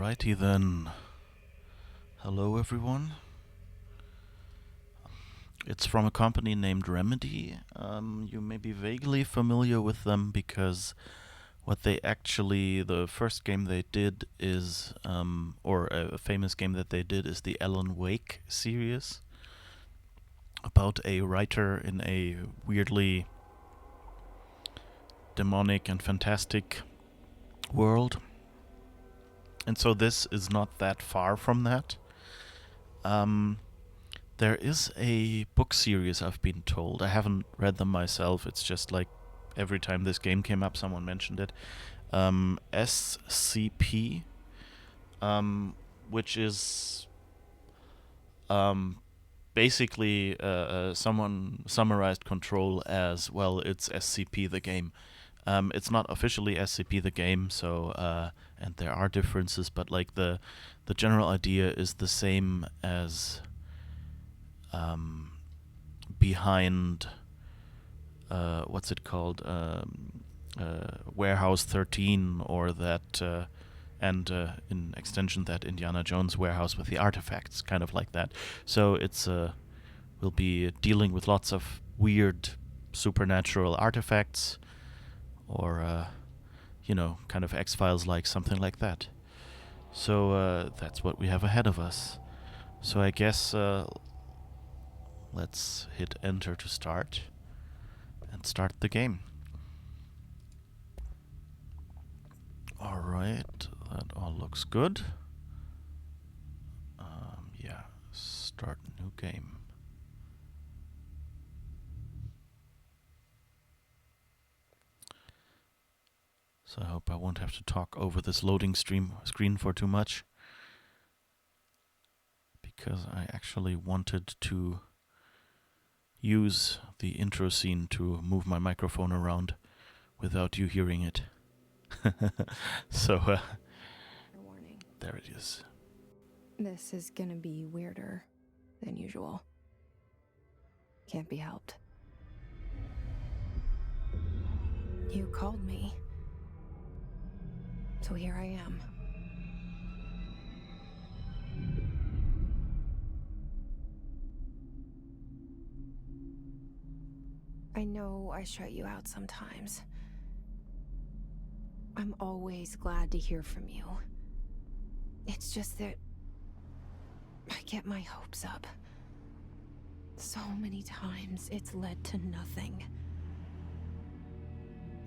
Alrighty then. Hello everyone. It's from a company named Remedy. You may be vaguely familiar with them because the first game they did is, or a famous game that they did is the Alan Wake series about a writer in a weirdly demonic and fantastic world. And so this is not that far from that. There is a book series, I've been told. I haven't read them myself. It's just like every time this game came up, someone mentioned it. SCP, which is basically someone summarized Control as, well, it's SCP the game. It's not officially SCP the game, so and there are differences, but like the general idea is the same as behind what's it called, Warehouse 13, or that and in extension that Indiana Jones warehouse with the artifacts, kind of like that. So it's we'll be dealing with lots of weird supernatural artifacts, or kind of X-Files like, something like that. So that's what we have ahead of us. So I guess let's hit enter to start and start the game. Alright, that all looks good. Yeah, start new game. So I hope I won't have to talk over this loading screen for too much, because I actually wanted to use the intro scene to move my microphone around without you hearing it. So Warning. there it is. This is gonna be weirder than usual. Can't be helped. You called me. So here I am. I know I shut you out sometimes. I'm always glad to hear from you. It's just that I get my hopes up. So many times it's led to nothing.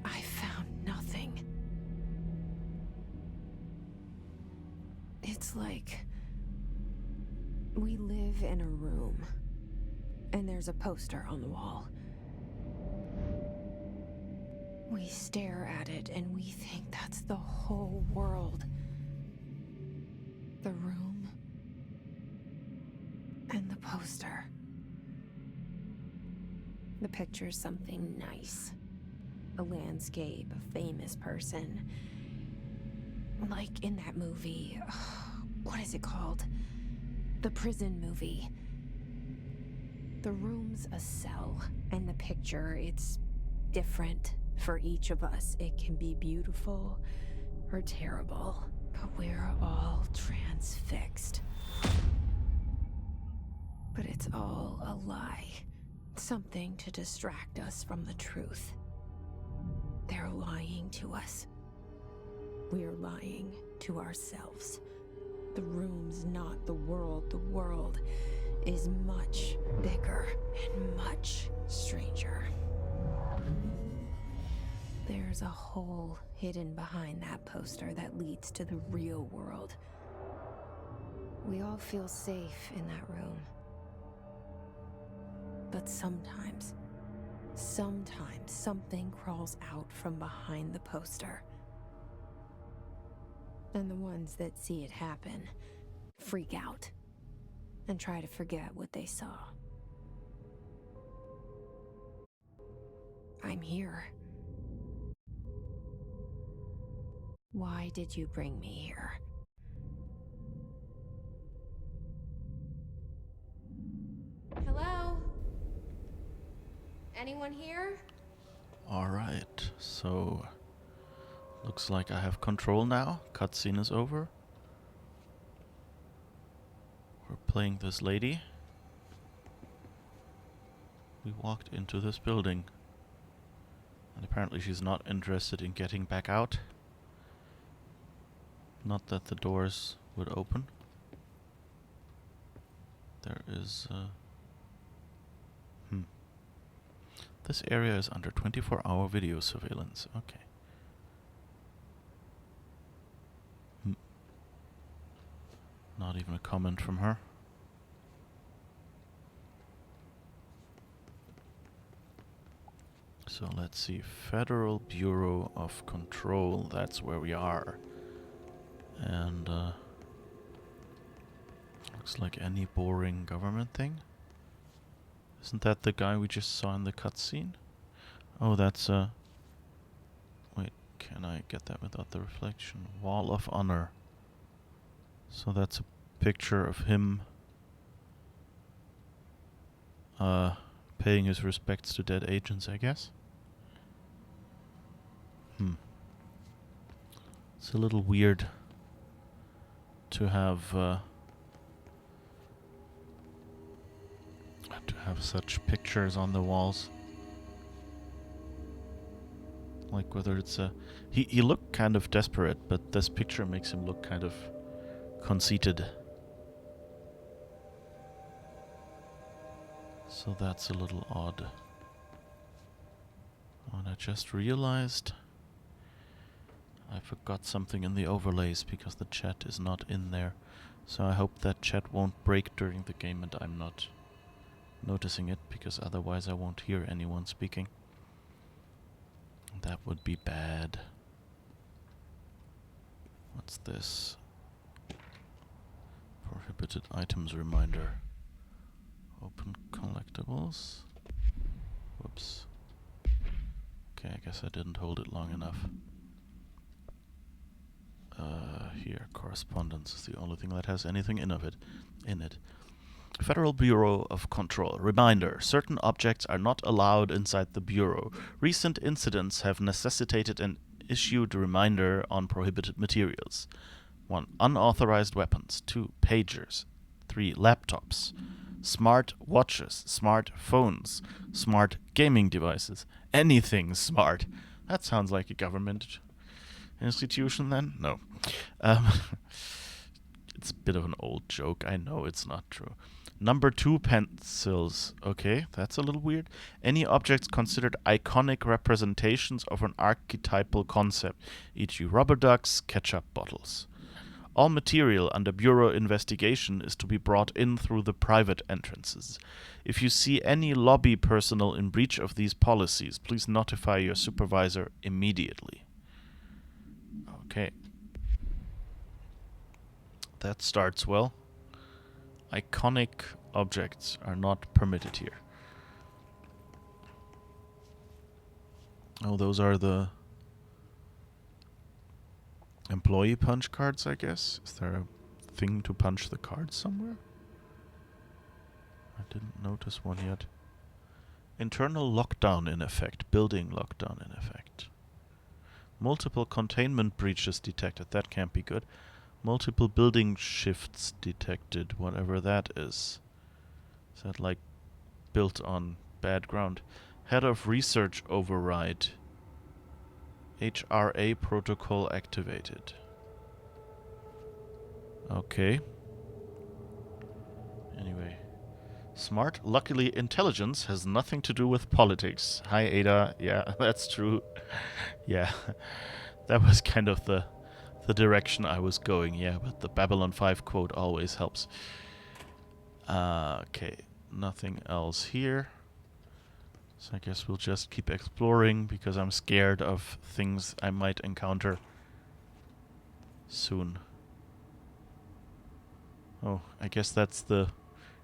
I found nothing. It's like we live in a room, and there's a poster on the wall. We stare at it and we think that's the whole world. The room and the poster. The picture's something nice. A landscape, a famous person. Like in that movie, what is it called? The prison movie. The room's a cell, and the picture, it's different for each of us. It can be beautiful or terrible, but we're all transfixed. But it's all a lie. Something to distract us from the truth. They're lying to us. We're lying to ourselves. The room's not the world. The world is much bigger and much stranger. There's a hole hidden behind that poster that leads to the real world. We all feel safe in that room. But sometimes something crawls out from behind the poster. And the ones that see it happen freak out and try to forget what they saw. I'm here. Why did you bring me here? Hello? Anyone here? Alright, so looks like I have control now. Cutscene is over. playing this lady. We walked into this building. And apparently she's not interested in getting back out. Not that the doors would open. There is... This area is under 24-hour video surveillance. Okay. Not even a comment from her. So let's see. Federal Bureau of Control. That's where we are. And looks like any boring government thing. Isn't that the guy we just saw in the cutscene? Oh, that's a... Wait, can I get that without the reflection? Wall of Honor. So that's a picture of him paying his respects to dead agents, I guess. It's a little weird to have such pictures on the walls. Like whether it's a... He looked kind of desperate, but this picture makes him look kind of conceited. So that's a little odd. Oh, and I just realized I forgot something in the overlays because the chat is not in there. So I hope that chat won't break during the game and I'm not noticing it, because otherwise I won't hear anyone speaking. That would be bad. What's this? Prohibited items reminder. Open collectibles. Whoops. Okay, I guess I didn't hold it long enough. Here, correspondence is the only thing that has anything in it. Federal Bureau of Control. Reminder. Certain objects are not allowed inside the Bureau. Recent incidents have necessitated an issued reminder on prohibited materials. 1. Unauthorized weapons. 2. Pagers. 3. Laptops. Smart watches. Smart phones. Smart gaming devices. Anything smart. That sounds like a government institution then? No. It's a bit of an old joke. I know it's not true. Number 2, pencils. Okay, that's a little weird. Any objects considered iconic representations of an archetypal concept, e.g. rubber ducks, ketchup bottles. All material under Bureau investigation is to be brought in through the private entrances. If you see any lobby personnel in breach of these policies, please notify your supervisor immediately. Okay. That starts well. Iconic objects are not permitted here. Oh, those are the employee punch cards, I guess. Is there a thing to punch the cards somewhere? I didn't notice one yet. Internal lockdown in effect. Building lockdown in effect. Multiple containment breaches detected. That can't be good. Multiple building shifts detected, whatever that is. Is that like built on bad ground? Head of research override. HRA protocol activated. Okay. Anyway. Smart. Luckily, intelligence has nothing to do with politics. Hi, Ada. Yeah, that's true. Yeah. That was kind of the direction I was going, yeah, but the Babylon 5 quote always helps. Okay, nothing else here. So I guess we'll just keep exploring, because I'm scared of things I might encounter soon. Oh, I guess that's the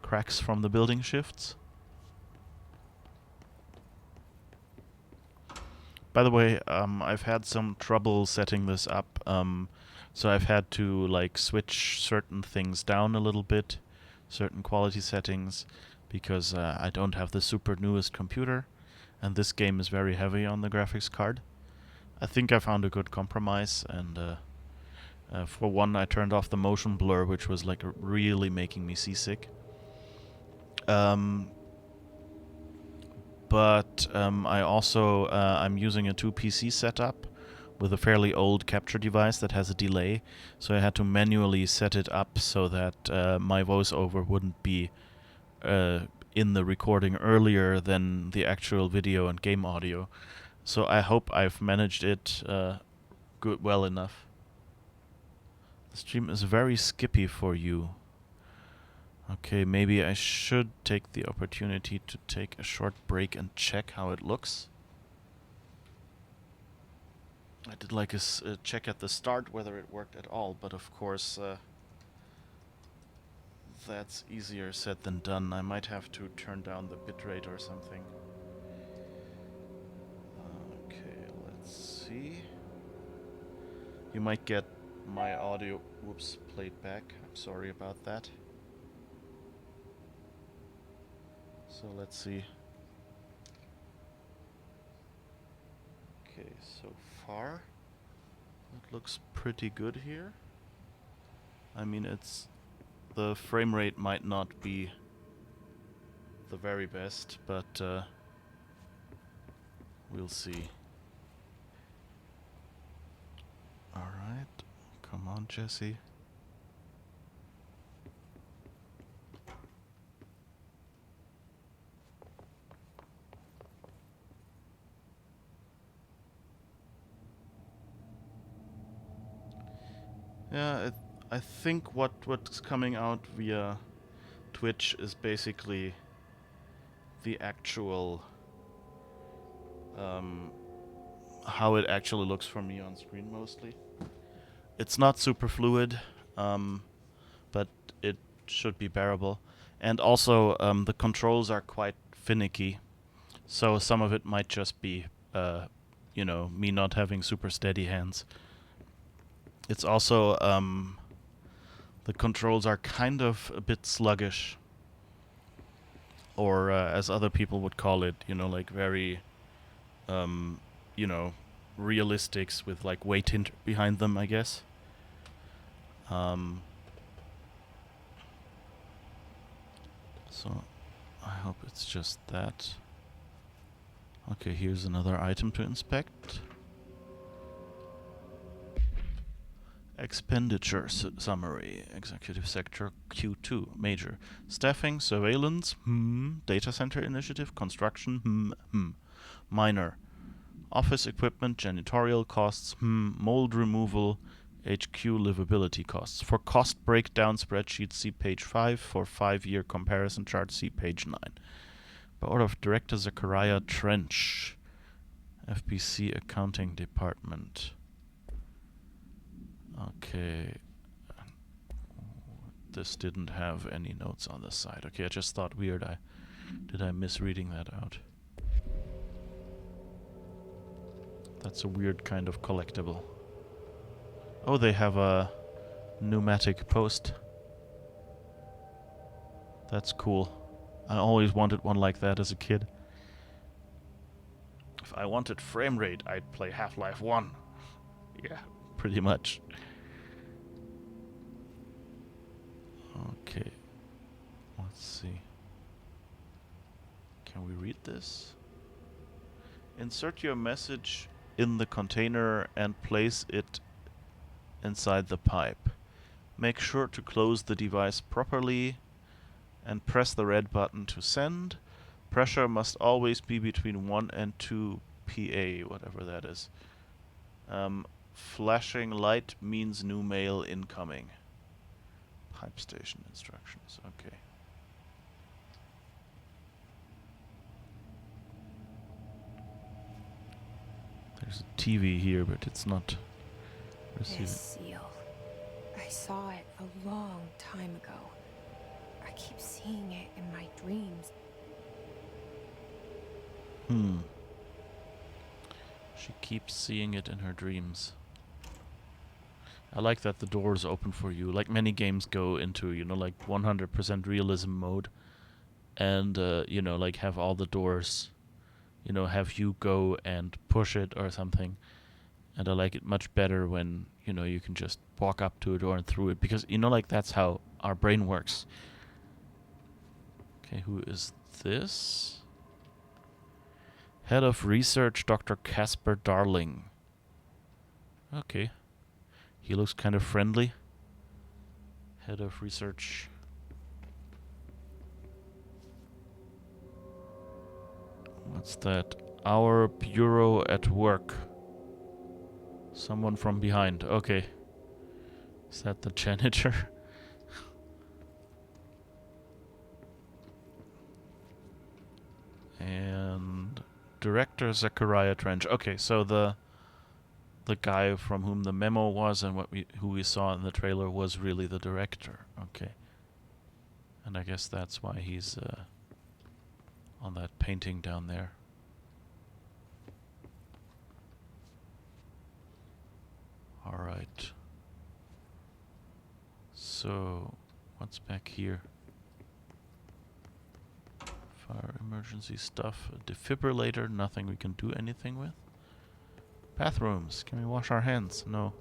cracks from the building shifts. By the way, I've had some trouble setting this up. So I've had to like switch certain things down a little bit, certain quality settings, because I don't have the super newest computer, and this game is very heavy on the graphics card. I think I found a good compromise, and For one, I turned off the motion blur, which was like really making me seasick. But I also I'm using a 2 PC setup with a fairly old capture device that has a delay, so I had to manually set it up so that my voiceover wouldn't be in the recording earlier than the actual video and game audio. So I hope I've managed it well enough. The stream is very skippy for you. Okay, maybe I should take the opportunity to take a short break and check how it looks. I did like a check at the start whether it worked at all, but of course that's easier said than done. I might have to turn down the bitrate or something. Okay, let's see. You might get my audio, whoops, played back. I'm sorry about that. So let's see. Okay, so far it looks pretty good here. I mean, the frame rate might not be the very best, but we'll see. Alright, come on, Jesse. Yeah, I think what's coming out via Twitch is basically the actual how it actually looks for me on screen mostly. It's not super fluid, but it should be bearable. And also, the controls are quite finicky, so some of it might just be, me not having super steady hands. It's also, the controls are kind of a bit sluggish, or as other people would call it, like very, realistics with like weight hint behind them, I guess. So I hope it's just that. Okay, here's another item to inspect. Expenditure summary. Executive Sector Q2. Major. Staffing, surveillance, data center initiative, construction, Minor. Office equipment, janitorial costs, mold removal, HQ livability costs. For cost breakdown spreadsheet, see page 5. For 5-year comparison chart, see page 9. Board of Director Zachariah Trench. FBC Accounting Department. Okay. This didn't have any notes on this side. Okay, I just thought weird. Did I misreading that out? That's a weird kind of collectible. Oh, they have a pneumatic post. That's cool. I always wanted one like that as a kid. If I wanted frame rate, I'd play Half-Life 1. Yeah, pretty much. Okay. Let's see. Can we read this? Insert your message in the container and place it inside the pipe. Make sure to close the device properly and press the red button to send. Pressure must always be between 1 and 2 PA, whatever that is. Flashing light means new mail incoming. Pipe station instructions, okay. There's a TV here, but it's not receiving. This seal. I saw it a long time ago. I keep seeing it in my dreams. She keeps seeing it in her dreams. I like that the doors open for you. Like many games go into, like 100% realism mode. And, like have all the doors, have you go and push it or something. And I like it much better when, you know, you can just walk up to a door and through it. Because, you know, like, that's how our brain works. Okay, who is this? Head of Research, Dr. Casper Darling. Okay. He looks kind of friendly. Head of Research. What's that? Our Bureau at Work. Someone from behind. Okay. Is that the janitor? And Director Zachariah Trench. Okay, so the guy from whom the memo was and who we saw in the trailer was really the director. Okay. And I guess that's why he's on that painting down there. Alright. So, what's back here? Fire emergency stuff. A defibrillator, nothing we can do anything with. Bathrooms, can we wash our hands? No.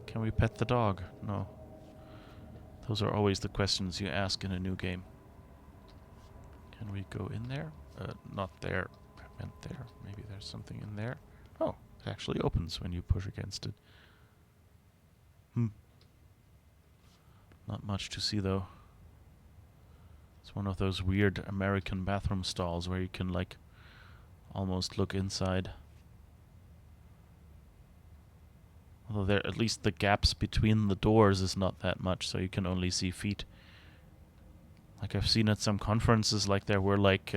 Can we pet the dog? No. Those are always the questions you ask in a new game. Can we go in there? Not there. I meant there. Maybe there's something in there. Oh, it actually opens when you push against it. Not much to see though. It's one of those weird American bathroom stalls where you can, like, almost look inside. Although there, at least the gaps between the doors is not that much, so you can only see feet. Like, I've seen at some conferences, like, there were, like,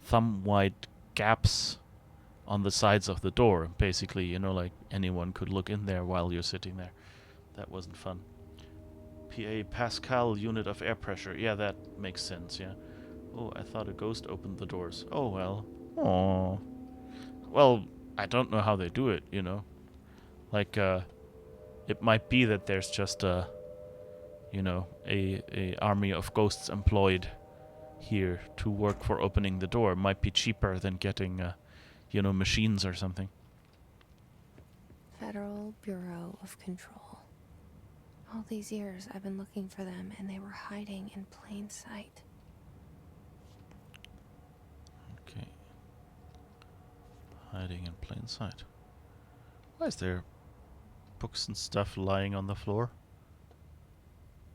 thumb-wide gaps on the sides of the door. Basically, you know, like, anyone could look in there while you're sitting there. That wasn't fun. PA, Pascal unit of air pressure. Yeah, that makes sense, yeah. Oh, I thought a ghost opened the doors. Oh, well. Aww. Well, I don't know how they do it, you know. Like, it might be that there's just a, you know, a army of ghosts employed here to work for opening the door. It might be cheaper than getting, you know, machines or something. Federal Bureau of Control. All these years I've been looking for them, and they were hiding in plain sight. Okay. Hiding in plain sight. Why is there books and stuff lying on the floor?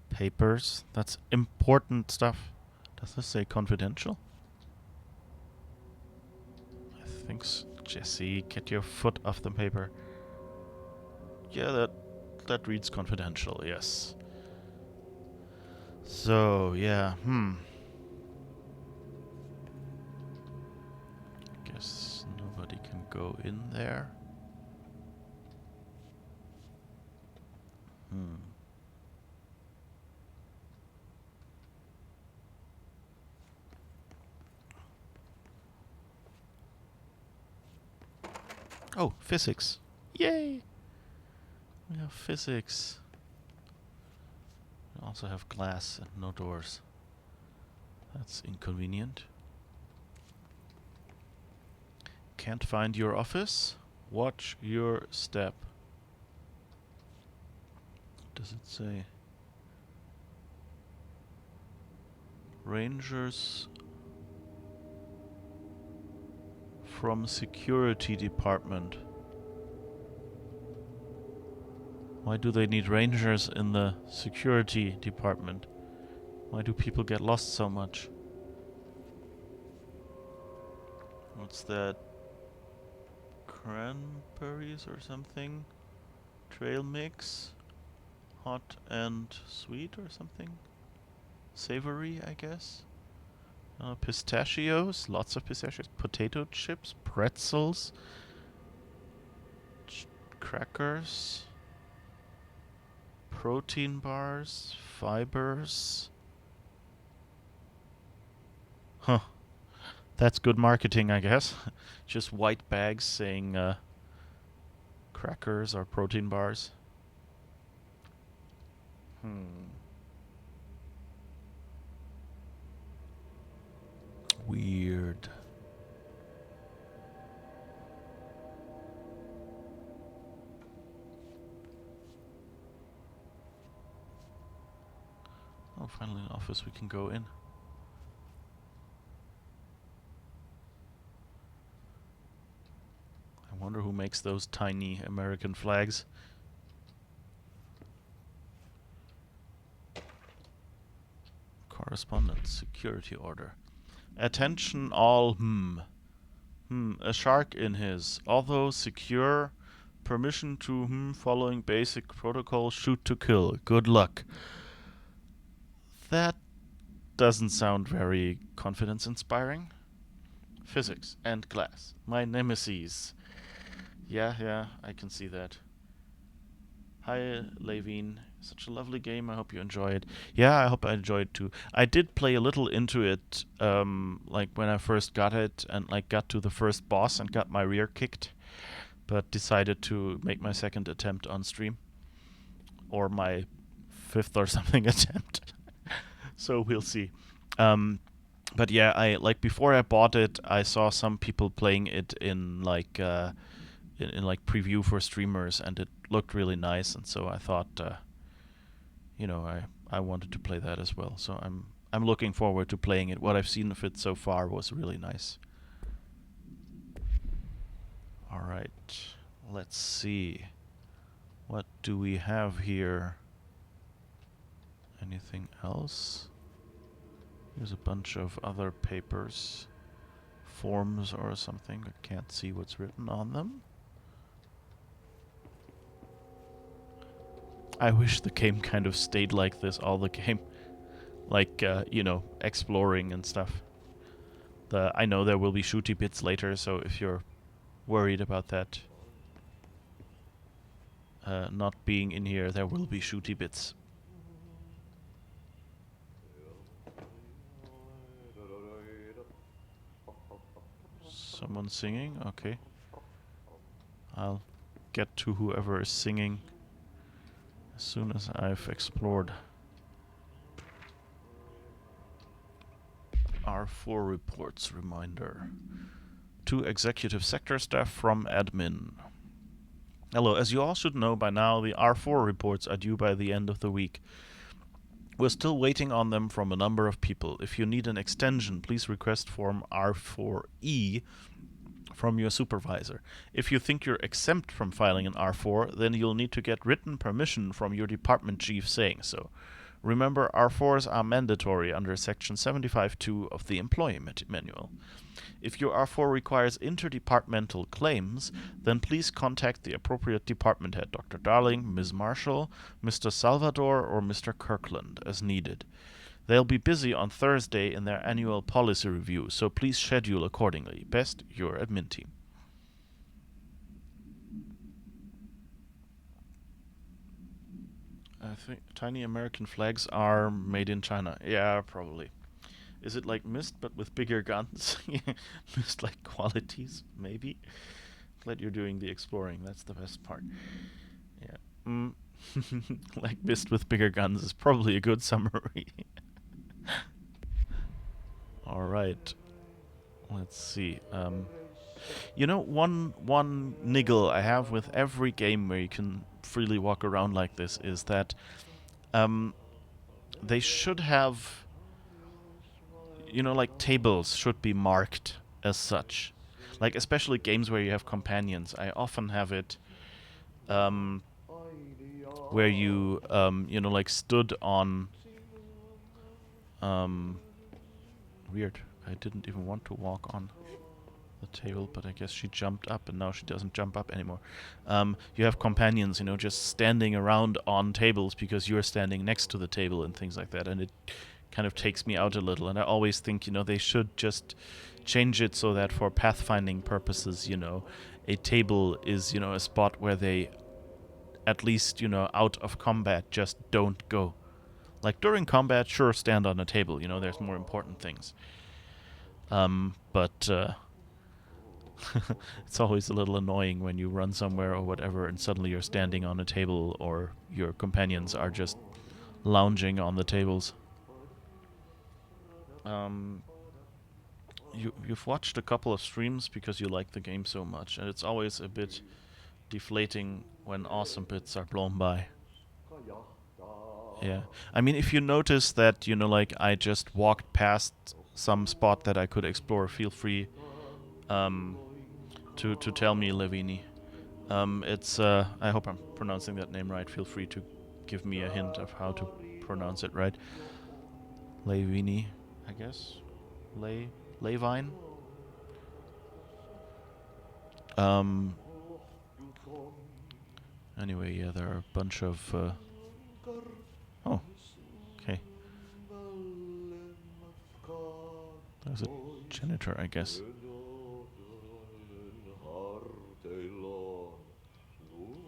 Papers. That's important stuff. Does this say confidential? I think so. Jesse, get your foot off the paper. Yeah, that reads confidential, yes. So, yeah, Guess nobody can go in there. Oh, physics. Yay! We have physics. We also have glass and no doors. That's inconvenient. Can't find your office? Watch your step. What does it say? Rangers from security department. Why do they need rangers in the security department? Why do people get lost so much? What's that? Cranberries or something? Trail mix? Hot and sweet or something? Savory, I guess? Pistachios? Lots of pistachios. Potato chips? Pretzels? Crackers? Protein bars? Fibers? Huh. That's good marketing, I guess. Just white bags saying crackers or protein bars. Weird. finally an office we can go in. I wonder who makes those tiny American flags. Correspondence, security order. Attention all, a shark in his. Although secure, permission to, following basic protocol, shoot to kill. Good luck. That doesn't sound very confidence-inspiring. Physics and glass. My nemesis. Yeah, I can see that. Hi, Levine. Such a lovely game. I hope you enjoy it. Yeah, I hope I enjoyed it too. I did play a little into it, like when I first got it, and like got to the first boss and got my rear kicked, but decided to make my second attempt on stream, or my fifth or something attempt. So we'll see. But yeah, I like before I bought it, I saw some people playing it in like in like preview for streamers, and it looked really nice, and so I thought, I wanted to play that as well. So I'm looking forward to playing it. What I've seen of it so far was really nice. All right, let's see. What do we have here? Anything else? Here's a bunch of other papers, forms or something. I can't see what's written on them. I wish the game kind of stayed like this all the game. Like, exploring and stuff. I know there will be shooty bits later, so if you're worried about that not being in here, there will be shooty bits. Someone singing? Okay. I'll get to whoever is singing as soon as I've explored. R4 reports reminder. To executive sector staff from admin. Hello, as you all should know by now, the R4 reports are due by the end of the week. We're still waiting on them from a number of people. If you need an extension, please request form R4E from your supervisor. If you think you're exempt from filing an R4, then you'll need to get written permission from your department chief saying so. Remember, R4s are mandatory under Section 75.2 of the Employee Manual. If your R4 requires interdepartmental claims, then please contact the appropriate department head, Dr. Darling, Ms. Marshall, Mr. Salvador, or Mr. Kirkland, as needed. They'll be busy on Thursday in their annual policy review, so please schedule accordingly. Best, your admin team. I think tiny American flags are made in China. Yeah, probably. Is it like Myst, but with bigger guns? Myst-like qualities, maybe? Glad you're doing the exploring. That's the best part. Yeah. Like Myst with bigger guns is probably a good summary. All right. Let's see. One niggle I have with every game where you can freely walk around like this is that they should have, like tables should be marked as such. Like especially games where you have companions. I often have it where you, like stood on weird. I didn't even want to walk on the table, but I guess she jumped up, and now she doesn't jump up anymore. You have companions, just standing around on tables because you're standing next to the table and things like that, and it kind of takes me out a little. And I always think, they should just change it so that for pathfinding purposes, a table is, a spot where they, at least, out of combat, just don't go. Like during combat, sure, stand on a table, there's more important things. But it's always a little annoying when you run somewhere or whatever and suddenly you're standing on a table or your companions are just lounging on the tables. You've watched a couple of streams because you like the game so much, and it's always a bit deflating when awesome bits are blown by. Yeah. I mean, if you notice that, you know, like I just walked past some spot that I could explore, feel free to tell me, Levini. It's I hope I'm pronouncing that name right. Feel free to give me a hint of how to pronounce it right. Levini, I guess. Levine. Um. Anyway, yeah, there are a bunch of. Oh, okay. There's a janitor, I guess.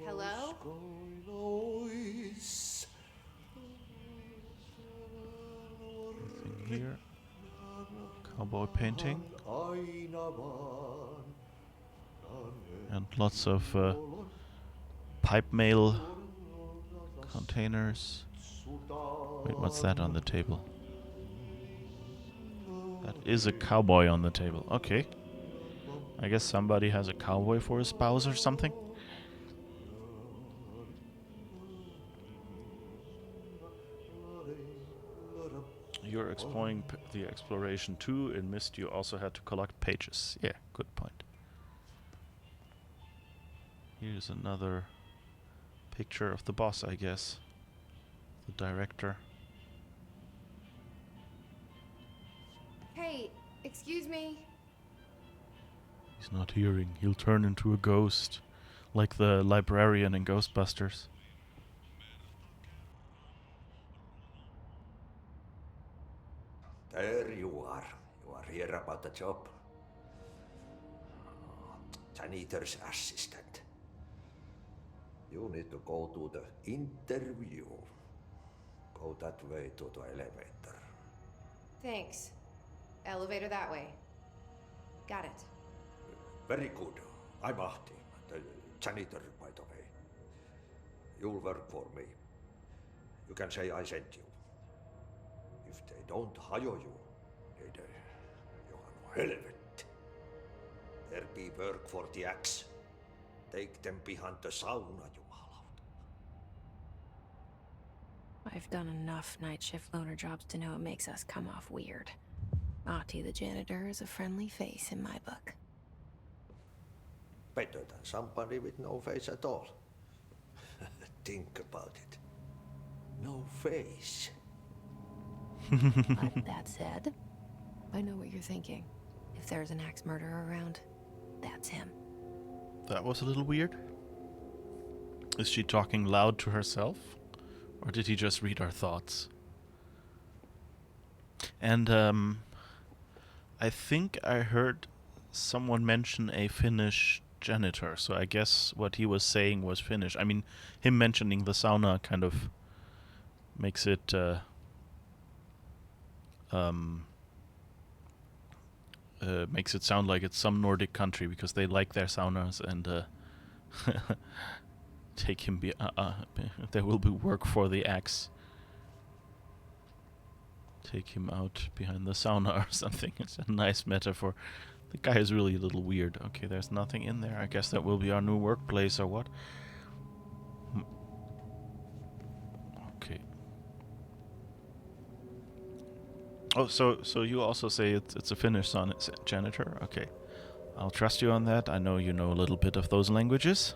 Hello? Anything here? Cowboy painting. And lots of pipe mail containers. Wait, what's that on the table? That is a cowboy on the table. Okay. I guess somebody has a cowboy for a spouse or something. You're exploring the exploration too. In Mist, you also had to collect pages. Yeah, good point. Here's another picture of the boss, I guess. The director. Hey, excuse me. He's not hearing. He'll turn into a ghost. Like the librarian in Ghostbusters. There you are. You are here about the job. Janitor's assistant. You need to go to the interview. Go that way to the elevator. Thanks. Elevator that way. Got it. Very good. I'm Ahti, the janitor, by the way. You'll work for me. You can say I sent you. If they don't hire you, niin you are no helvet. There be work for the axe. Take them behind the sauna, jumalauta. I've done enough night shift loner jobs to know it makes us come off weird. Ahti the janitor is a friendly face in my book. Better than somebody with no face at all. Think about it. No face. But that said, I know what you're thinking. If there's an axe murderer around, that's him. That was a little weird. Is she talking loud to herself? Or did he just read our thoughts? And I think I heard someone mention a Finnish janitor, so I guess what he was saying was Finnish. I mean, him mentioning the sauna kind of makes it makes it sound like it's some Nordic country because they like their saunas and take him. There will be work for the axe. Take him out behind the sauna or something. It's a nice metaphor. The guy is really a little weird. Okay, there's nothing in there. I guess that will be our new workplace or what? Okay. Oh, so you also say it's a Finnish janitor? Okay. I'll trust you on that. I know you know a little bit of those languages.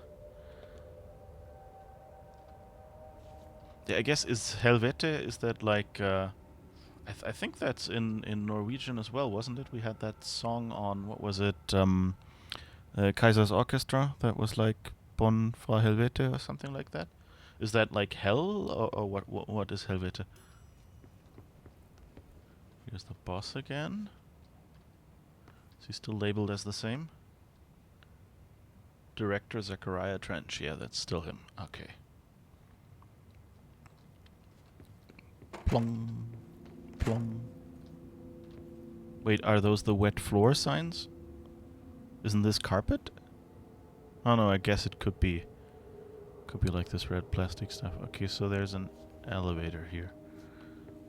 Yeah, I guess is Helvete, is that like I think that's in Norwegian as well, wasn't it? We had that song on, what was it? Kaiser's Orchestra that was like Bon fra Helvete or something like that. Is that like hell or what is Helvete? Here's the boss again. Is he still labeled as the same? Director Zachariah Trench. Yeah, that's still him. Okay. Plong. Plong. Wait, are those the wet floor signs? Isn't this carpet? Oh no, I guess it could be. Could be like this red plastic stuff. Okay, so there's an elevator here.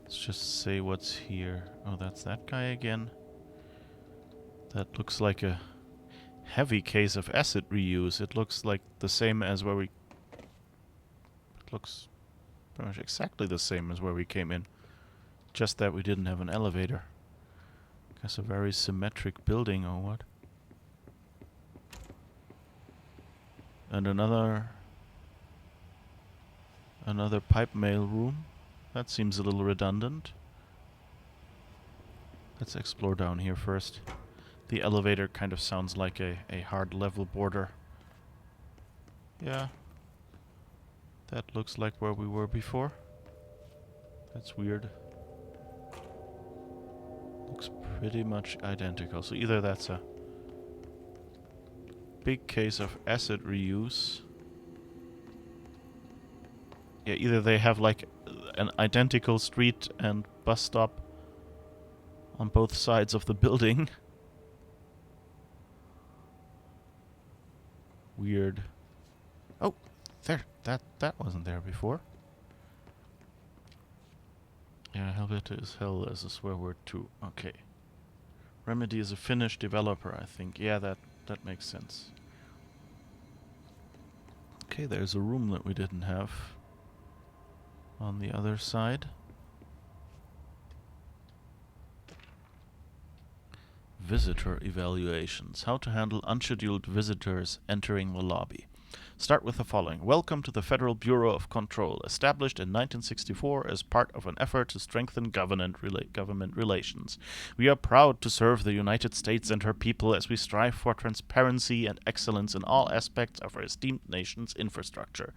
Let's just say what's here. Oh, that's that guy again. That looks like a heavy case of acid reuse. It looks like the same as where we... It looks pretty much exactly the same as where we came in. Just that we didn't have an elevator. Guess a very symmetric building or what? And another pipe mail room. That seems a little redundant. Let's explore down here first. The elevator kind of sounds like a hard level border. Yeah. That looks like where we were before. That's weird. Looks pretty much identical. So either that's a big case of acid reuse. Yeah, either they have like an identical street and bus stop on both sides of the building. Weird. Oh, there. That wasn't there before. Yeah, Helvete is hell is a swear word too. Okay. Remedy is a Finnish developer, I think. Yeah, that makes sense. Okay, there's a room that we didn't have on the other side. Visitor evaluations. How to handle unscheduled visitors entering the lobby. Start with the following. Welcome to the Federal Bureau of Control, established in 1964 as part of an effort to strengthen government relations. We are proud to serve the United States and her people as we strive for transparency and excellence in all aspects of our esteemed nation's infrastructure.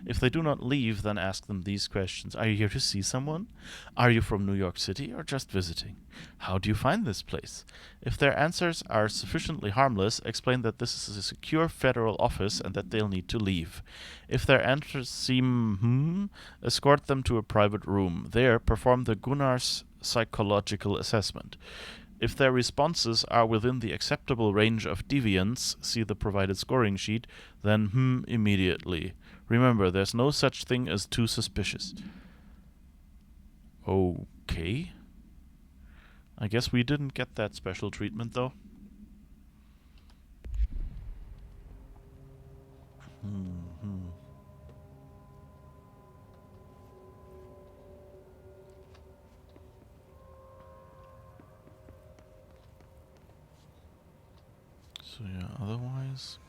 If they do not leave, then ask them these questions. Are you here to see someone? Are you from New York City or just visiting? How do you find this place? If their answers are sufficiently harmless, explain that this is a secure federal office and that they'll need to leave. If their answers seem escort them to a private room. There, perform the Gunnar's psychological assessment. If their responses are within the acceptable range of deviance, see the provided scoring sheet, then immediately. Remember, there's no such thing as too suspicious. Okay. I guess we didn't get that special treatment, though. So yeah, otherwise...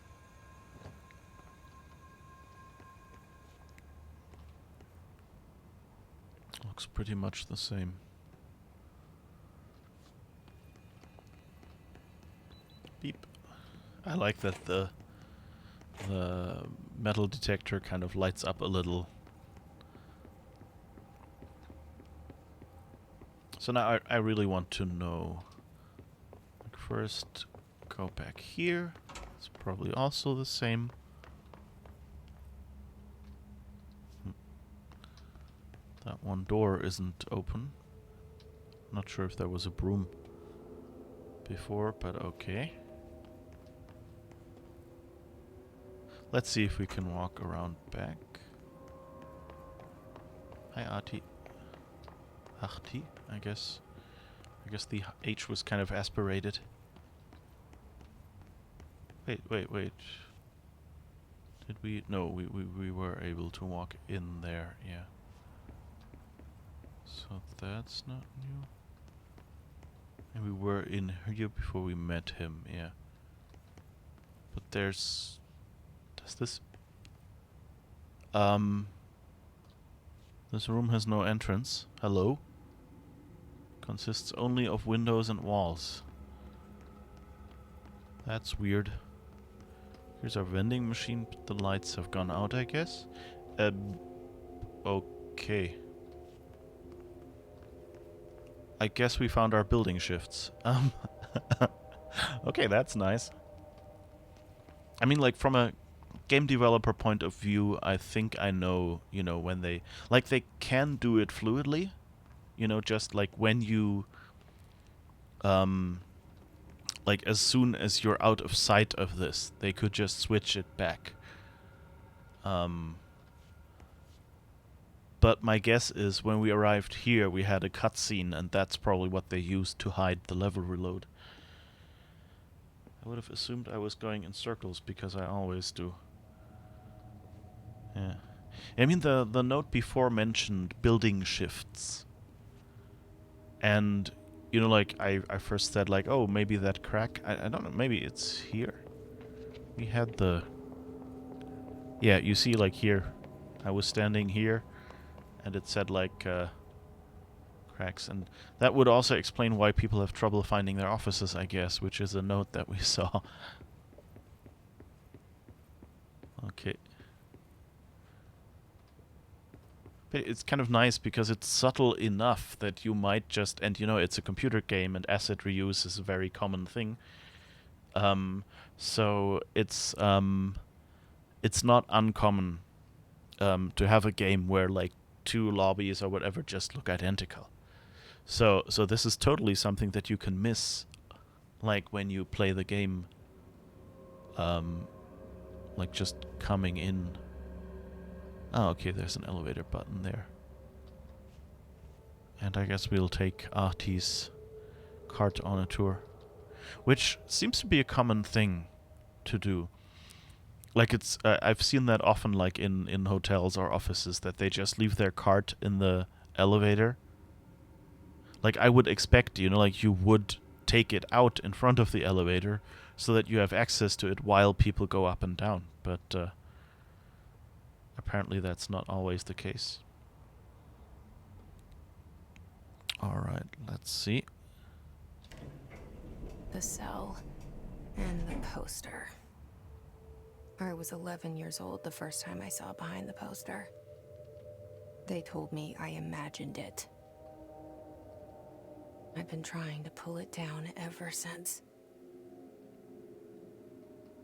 looks pretty much the same. Beep. I like that the metal detector kind of lights up a little. So now I really want to know. Like first, go back here. It's probably also the same. That one door isn't open. Not sure if there was a broom before, but okay. Let's see if we can walk around back. Hi, Artie. Artie, I guess. I guess the H was kind of aspirated. Wait. Did we? No, we were able to walk in there, yeah. So that's not new. And we were in here before we met him, yeah. But there's... does this... This room has no entrance. Hello? Consists only of windows and walls. That's weird. Here's our vending machine, but the lights have gone out, I guess. Okay. I guess we found our building shifts. Okay, that's nice. I mean, like, from a game developer point of view, I think I know, you know, when they... like, they can do it fluidly. You know, just like when you... like, as soon as you're out of sight of this, they could just switch it back. But my guess is when we arrived here, we had a cutscene, and that's probably what they used to hide the level reload. I would have assumed I was going in circles, because I always do. Yeah. I mean, the note before mentioned building shifts. And, you know, like, I first said, like, oh, maybe that crack... I don't know, maybe it's here? We had the... Yeah, you see, like, here. I was standing here, and it said, like, cracks. And that would also explain why people have trouble finding their offices, I guess, which is a note that we saw. Okay. But it's kind of nice because it's subtle enough that you might just... And, you know, it's a computer game, and asset reuse is a very common thing. So it's not uncommon to have a game where, like, two lobbies or whatever just look identical. So this is totally something that you can miss, like, when you play the game, like, just coming in. Oh, okay, there's an elevator button there. And I guess we'll take Artie's cart on a tour, which seems to be a common thing to do. Like, it's I've seen that often, like, in hotels or offices, that they just leave their cart in the elevator. Like, I would expect, you know, like, you would take it out in front of the elevator so that you have access to it while people go up and down. But apparently that's not always the case. Alright, let's see. The cell and the poster. I was 11 years old the first time I saw behind the poster. They told me I imagined it. I've been trying to pull it down ever since.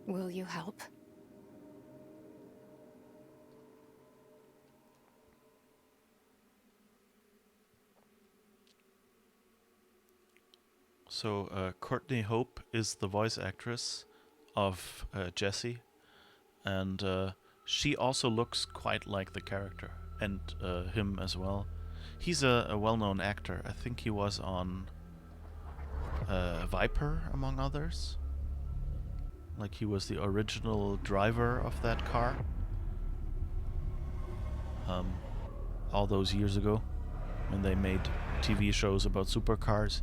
Will you help? So, Courtney Hope is the voice actress of Jesse, and she also looks quite like the character, and him as well. He's a well-known actor. I think he was on Viper, among others. Like, he was the original driver of that car. All those years ago, when they made TV shows about supercars.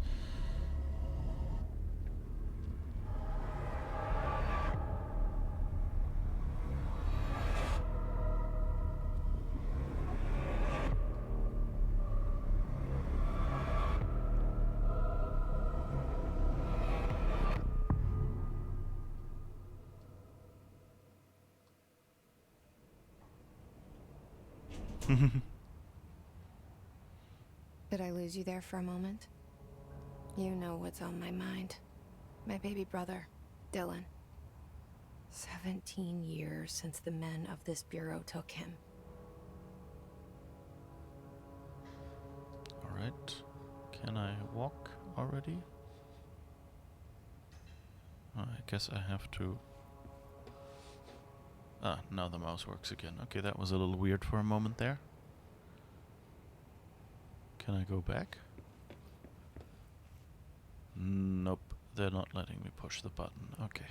Did I lose you there for a moment? You know what's on my mind. My baby brother, Dylan. 17 years since the men of this bureau took him. Alright. Can I walk already? I guess I have to... Ah, now the mouse works again. Okay, that was a little weird for a moment there. Can I go back? Nope, they're not letting me push the button. Okay.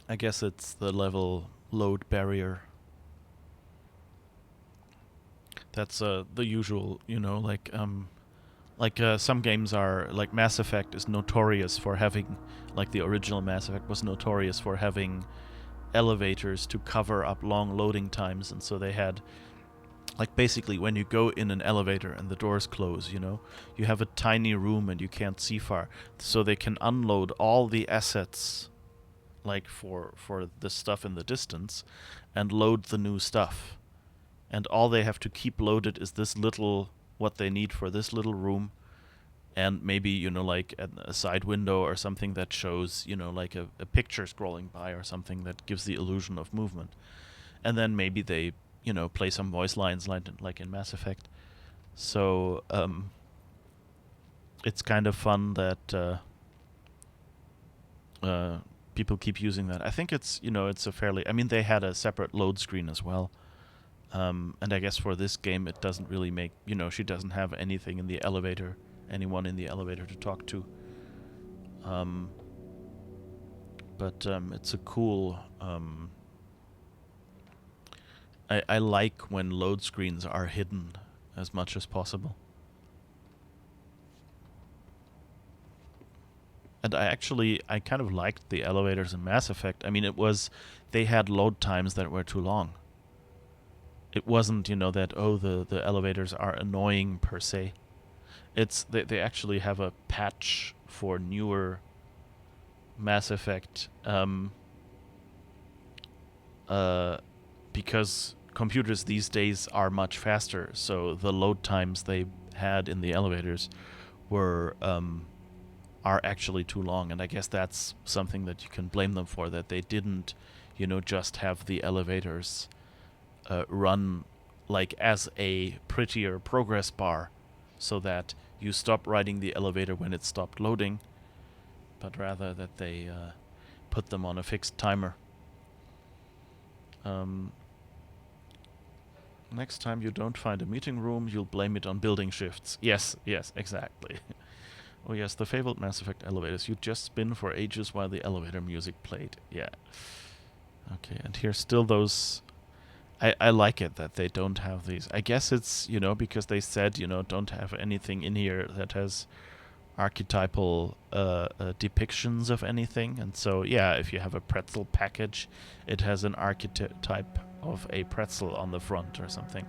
I guess it's the level load barrier. That's the usual, you know, like some games are, like Mass Effect is notorious for having, like the original Mass Effect was notorious for having elevators to cover up long loading times, and so they had, like, basically when you go in an elevator and the doors close, you know, you have a tiny room and you can't see far, so they can unload all the assets, like for the stuff in the distance, and load the new stuff. And all they have to keep loaded is this little, what they need for this little room, and maybe, you know, like a side window or something that shows, you know, like a picture scrolling by or something that gives the illusion of movement. And then maybe they, you know, play some voice lines like in Mass Effect. So it's kind of fun that people keep using that. I think it's, you know, it's a fairly... I mean, they had a separate load screen as well. And I guess for this game, it doesn't really make... You know, she doesn't have anything in the elevator, anyone in the elevator to talk to. But it's a cool I like when load screens are hidden as much as possible. And I kind of liked the elevators in Mass Effect. I mean, they had load times that were too long. It wasn't, that, oh, the elevators are annoying per se. They actually have a patch for newer Mass Effect, because computers these days are much faster, so the load times they had in the elevators are actually too long, and I guess that's something that you can blame them for, that they didn't, just have the elevators run like as a prettier progress bar, so that you stop riding the elevator when it stopped loading, but rather that they put them on a fixed timer. Next time you don't find a meeting room, you'll blame it on building shifts. Yes, exactly. Oh yes, the fabled Mass Effect elevators. You just spin for ages while the elevator music played. Yeah. Okay, and here's still those... I like it that they don't have these. I guess it's, because they said, don't have anything in here that has archetypal depictions of anything. And so, yeah, if you have a pretzel package, it has an archetype of a pretzel on the front or something.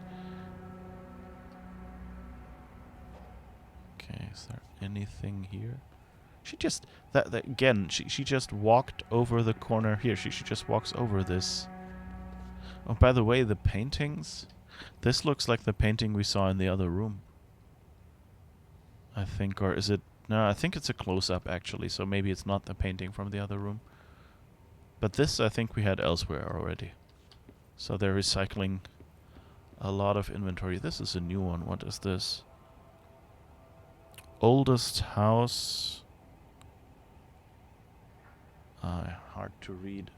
Okay, is there anything here? She just... That again, she just walked over the corner here. She just walks over this. Oh, by the way, the paintings... This looks like the painting we saw in the other room. I think, or is it... No, I think it's a close-up, actually, so maybe it's not the painting from the other room. But this, I think we had elsewhere already. So they're recycling a lot of inventory. This is a new one. What is this? Oldest house... hard to read.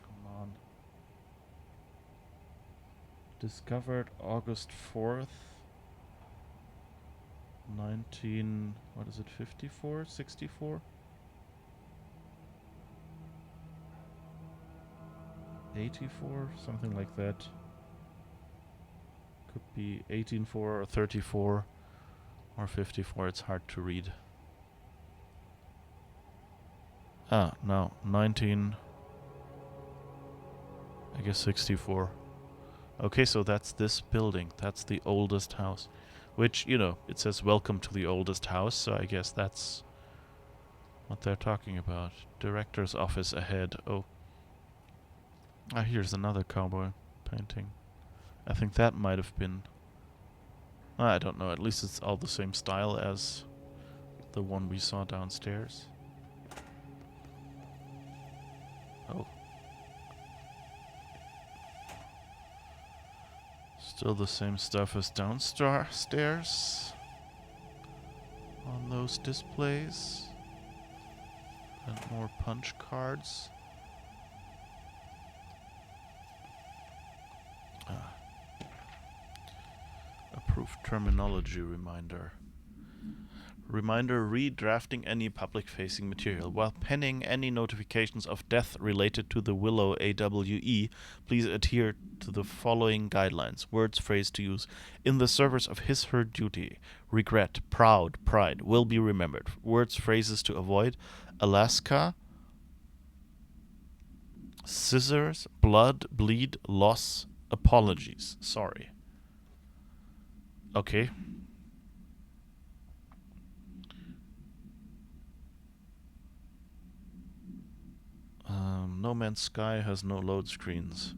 Come on. Discovered August 4th, 19... What is it, 54? 64? 84? Something like that. Could be 1804 or 34 or 54. It's hard to read. Ah, no. 19... I guess 64. Okay, so that's this building. That's the oldest house. Which, it says welcome to the oldest house, so I guess that's what they're talking about. Director's office ahead. Oh. Ah, here's another cowboy painting. I think that might have been... I don't know. At least it's all the same style as the one we saw downstairs. Oh. Still the same stuff as downstairs on those displays. And more punch cards. Approved terminology reminder. Reminder: redrafting any public-facing material. While penning any notifications of death related to the Willow AWE, please adhere to the following guidelines. Words, phrase to use in the service of his/her duty. Regret, proud, pride will be remembered. Words, phrases to avoid: Alaska, scissors, blood, bleed, loss, apologies. Sorry. Okay. No Man's Sky has no load screens.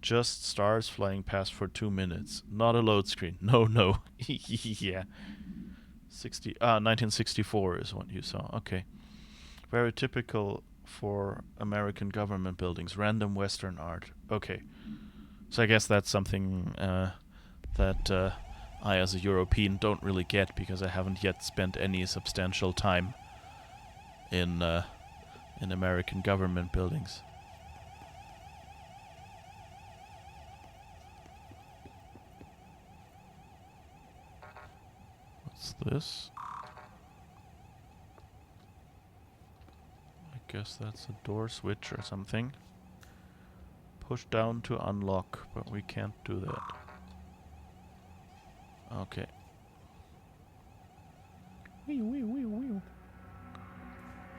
Just stars flying past for 2 minutes. Not a load screen. No. Yeah. 1964 is what you saw. Okay. Very typical for American government buildings. Random Western art. Okay. So I guess that's something that I, as a European, don't really get, because I haven't yet spent any substantial time in American government buildings. What's this? I guess that's a door switch or something. Push down to unlock, but we can't do that. Okay.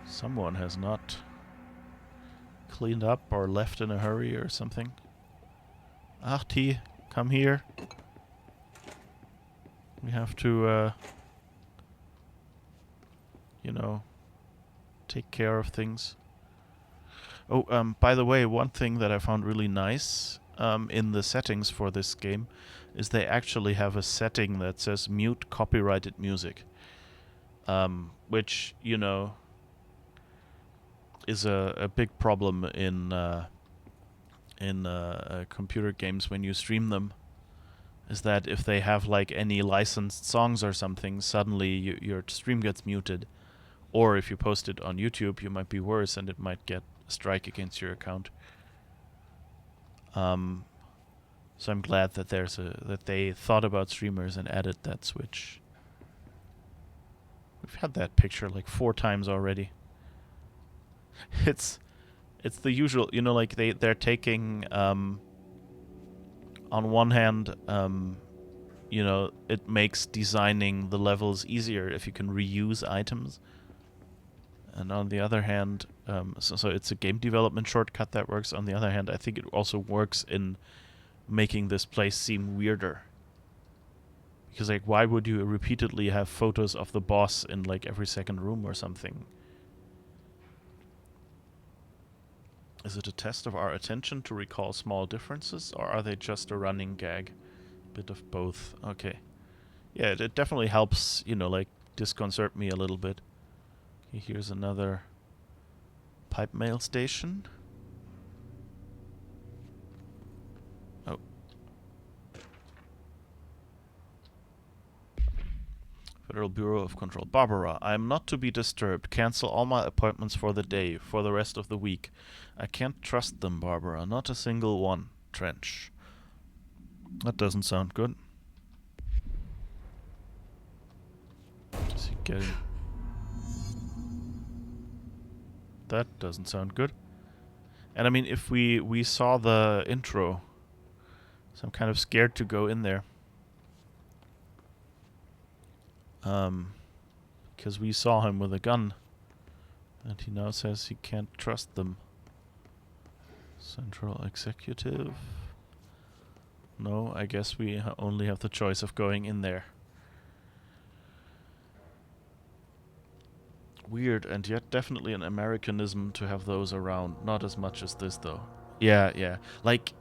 Someone has not cleaned up or left in a hurry or something. Ahti, come here. We have to, you know, take care of things. Oh, by the way, one thing that I found really nice in the settings for this game is they actually have a setting that says mute copyrighted music. Which, you know, is a big problem in computer games when you stream them. Is that if they have like any licensed songs or something, suddenly your stream gets muted. Or if you post it on YouTube, you might be worse and it might get a strike against your account. So I'm glad that that they thought about streamers and added that switch. We've had that picture like 4 times already. It's the usual, you know, like they're taking on one hand, you know, it makes designing the levels easier if you can reuse items. And on the other hand, so it's a game development shortcut that works. On the other hand, I think it also works in making this place seem weirder. Because, like, why would you repeatedly have photos of the boss in, like, every second room or something? Is it a test of our attention to recall small differences, or are they just a running gag? Bit of both. Okay. Yeah, it definitely helps, you know, like, disconcert me a little bit. Okay, here's another pipe mail station. Oh. Federal Bureau of Control. Barbara, I am not to be disturbed. Cancel all my appointments for the day, for the rest of the week. I can't trust them, Barbara. Not a single one. Trench. That doesn't sound good. Is he getting... That doesn't sound good. And I mean, if we saw the intro, so I'm kind of scared to go in there. Because we saw him with a gun. And he now says he can't trust them. Central Executive. No, I guess we only have the choice of going in there. Weird, and yet definitely an Americanism to have those around. Not as much as this, though. Yeah. Like,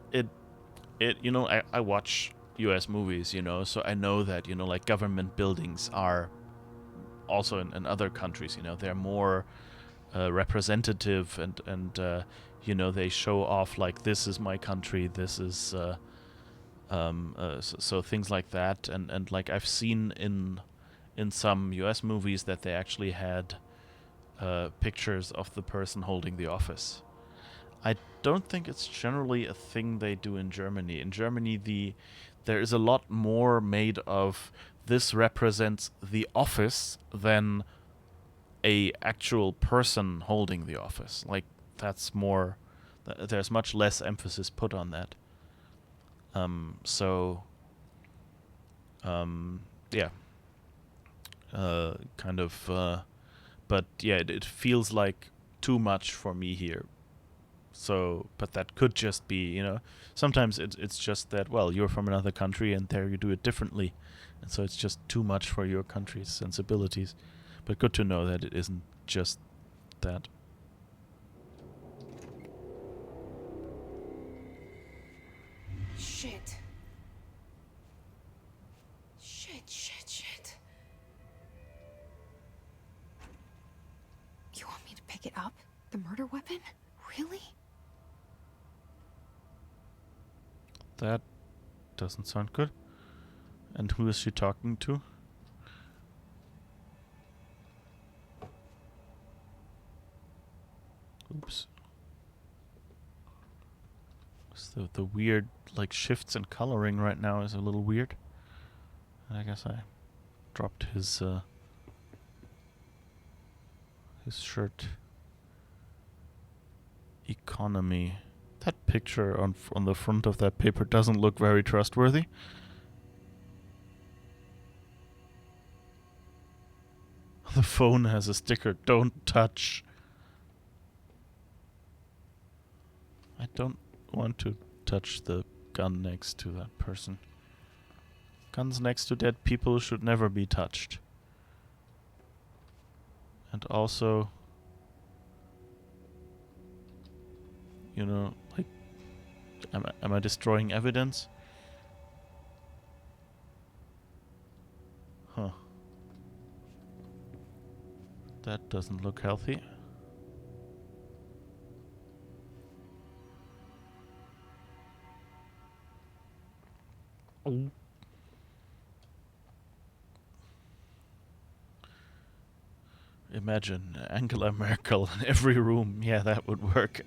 you know, I watch US movies, you know, so I know that, you know, like, government buildings are also in other countries, you know, they're more representative and you know, they show off, like, this is my country, this is, so things like that, and like, I've seen in some US movies that they actually had pictures of the person holding the office. I don't think it's generally a thing they do in Germany. In Germany, there is a lot more made of this represents the office than a actual person holding the office. Like, that's more... there's much less emphasis put on that. Yeah. Kind of... but yeah, it feels like too much for me here. So, but that could just be, you know, sometimes it's just that, well, you're from another country and there you do it differently. And so it's just too much for your country's sensibilities. But good to know that it isn't just that. Shit. You want me to pick it up? The murder weapon? Really? That doesn't sound good. And who is she talking to? Oops. So the weird, like, shifts in coloring right now is a little weird. I guess I dropped his shirt. Economy. That picture on the front of that paper doesn't look very trustworthy. The phone has a sticker, "Don't touch." I don't want to touch the gun next to that person. Guns next to dead people should never be touched. And also, you know, like, am I destroying evidence? Huh. That doesn't look healthy. Oh. Imagine Angela Merkel in every room. Yeah, that would work.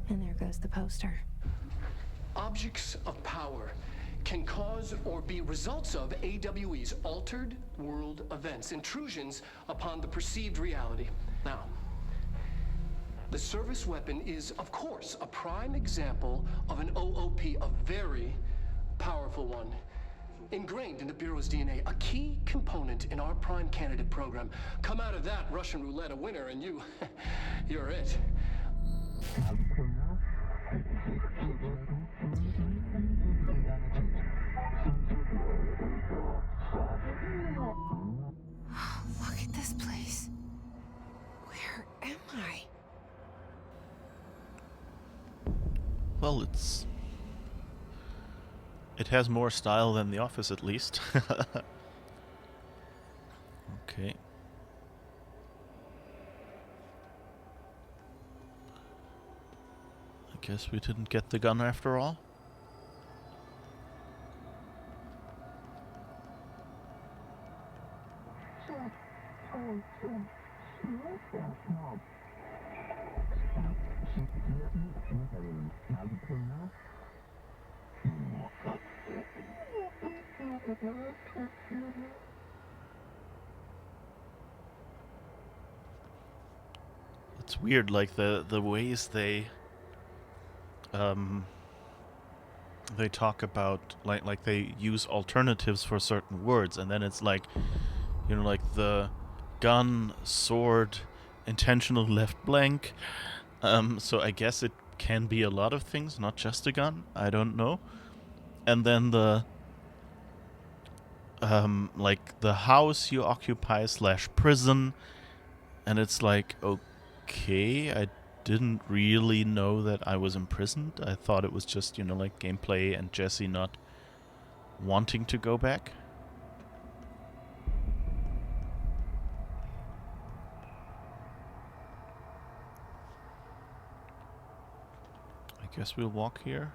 And there goes the poster. Objects of power can cause or be results of AWE's altered world events, intrusions upon the perceived reality. Now, the service weapon is, of course, a prime example of an OOP, a very powerful one. Ingrained in the Bureau's DNA, a key component in our prime candidate program. Come out of that Russian roulette a winner and you're it. Look at this place. Where am I? Well, it has more style than The Office, at least. Okay. I guess we didn't get the gun after all. It's weird, like the ways they talk about, like they use alternatives for certain words, and then it's like, you know, like the gun, sword, intentional left blank. So I guess it can be a lot of things, not just a gun. I don't know. And then the like the house you occupy / prison, and it's like, okay, I didn't really know that I was imprisoned. I thought it was just, you know, like gameplay and Jesse not wanting to go back. I guess we'll walk here.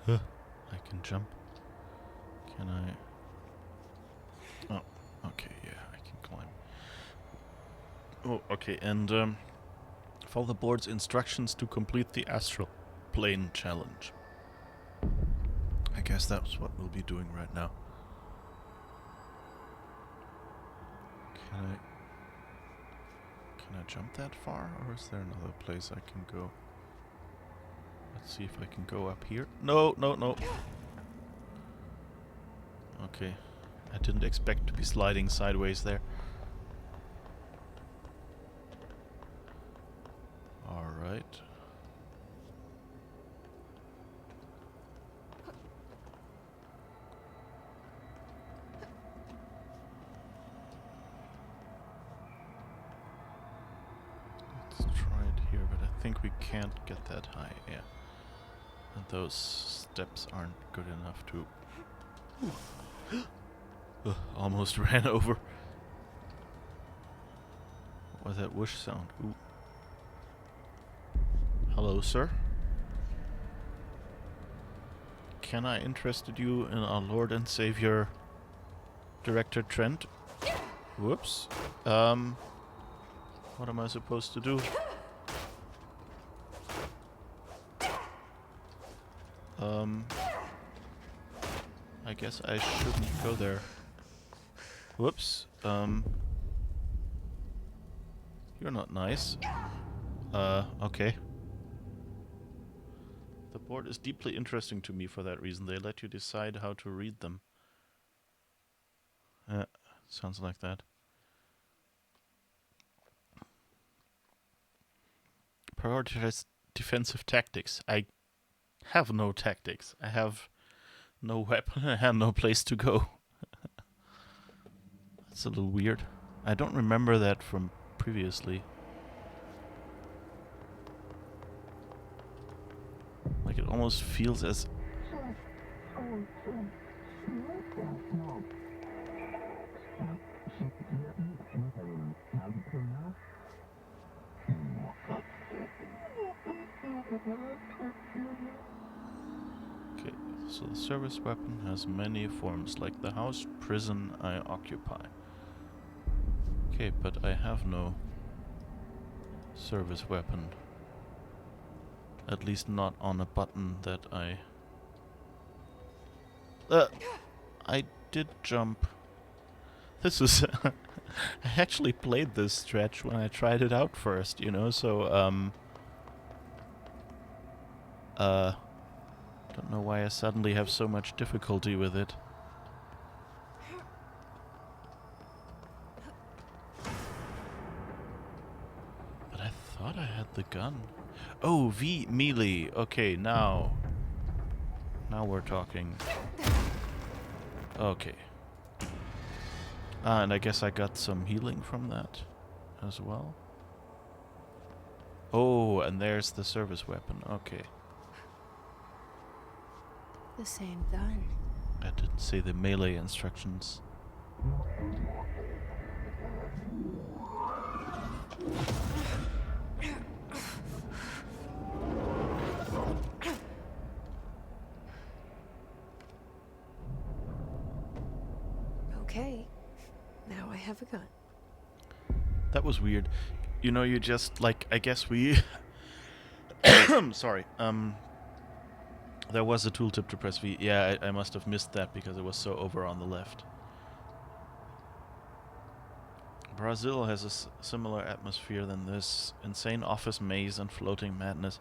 I can jump. Can I? Oh, okay, yeah, I can climb. Oh, okay, and follow the board's instructions to complete the astral plane challenge. I guess that's what we'll be doing right now. Can I jump that far, or is there another place I can go? Let's see if I can go up here. No, no, no. Okay. I didn't expect to be sliding sideways there. Alright. Let's try it here, but I think we can't get that high, yeah. And those steps aren't good enough to... almost ran over. What was that whoosh sound? Ooh. Hello, sir. Can I interest you in our Lord and Savior, Director Trent. Whoops. What am I supposed to do? I guess I shouldn't go there. Whoops. You're not nice. Okay. The board is deeply interesting to me for that reason. They let you decide how to read them. Sounds like that. Prioritize defensive tactics. I have no tactics. I have no weapon. I have no place to go. That's a little weird. I don't remember that from previously. Like it almost feels as... Okay, so the service weapon has many forms, like the house, prison I occupy. Okay, but I have no service weapon. At least not on a button that I did jump. This is... I actually played this stretch when I tried it out first, you know, so, don't know why I suddenly have so much difficulty with it. But I thought I had the gun. Oh, V melee. Okay, now we're talking. Okay. And I guess I got some healing from that as well. Oh, and there's the service weapon. Okay. The same gun. I didn't say the melee instructions. Okay. Now I have a gun. That was weird. You know, you just, like, I guess we... Sorry. There was a tooltip to press V. Yeah, I must have missed that because it was so over on the left. Brazil has a similar atmosphere than this. Insane office maze and floating madness.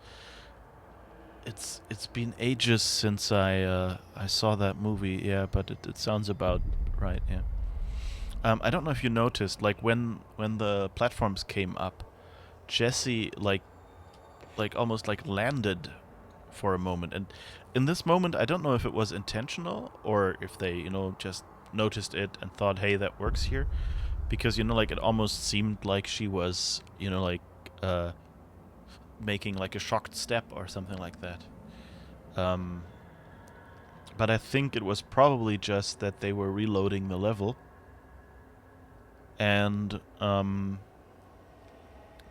It's been ages since I saw that movie, yeah, but it sounds about right, yeah. I don't know if you noticed, like when the platforms came up, Jesse like almost like landed for a moment, and in this moment I don't know if it was intentional or if they, you know, just noticed it and thought, hey, that works here, because, you know, like it almost seemed like she was, you know, like making like a shocked step or something like that. But I think it was probably just that they were reloading the level, and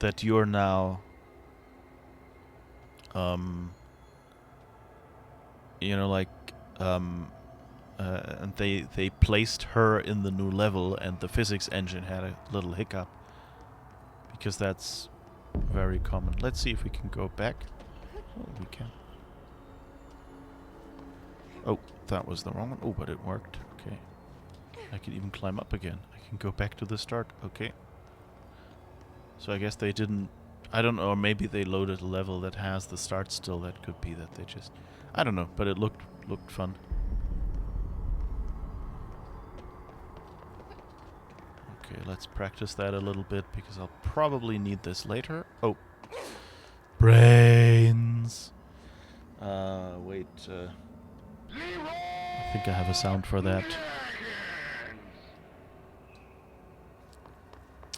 that you're now you know, like and they placed her in the new level, and the physics engine had a little hiccup, because that's very common. Let's see if we can go back. Oh, we can. Oh, that was the wrong one. Oh, but it worked. Okay. I can even climb up again. I can go back to the start. Okay. So I guess they didn't... I don't know, or maybe they loaded a level that has the start still. That could be that they just... I don't know, but it looked fun. Okay, let's practice that a little bit, because I'll probably need this later. Oh. Brains! Wait, I think I have a sound for that.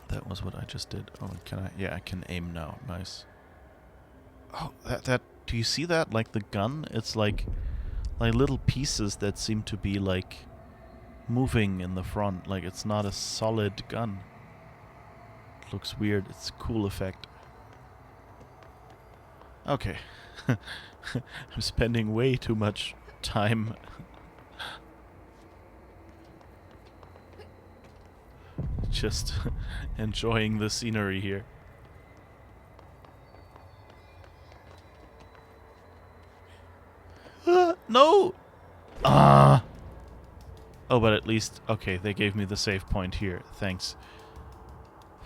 That was what I just did. Oh, can I? Yeah, I can aim now. Nice. Oh, that... Do you see that? Like the gun? It's like little pieces that seem to be like moving in the front. Like it's not a solid gun. It looks weird. It's a cool effect. Okay. I'm spending way too much time Just enjoying the scenery here. No! Ah! Oh, but at least... Okay, they gave me the save point here. Thanks.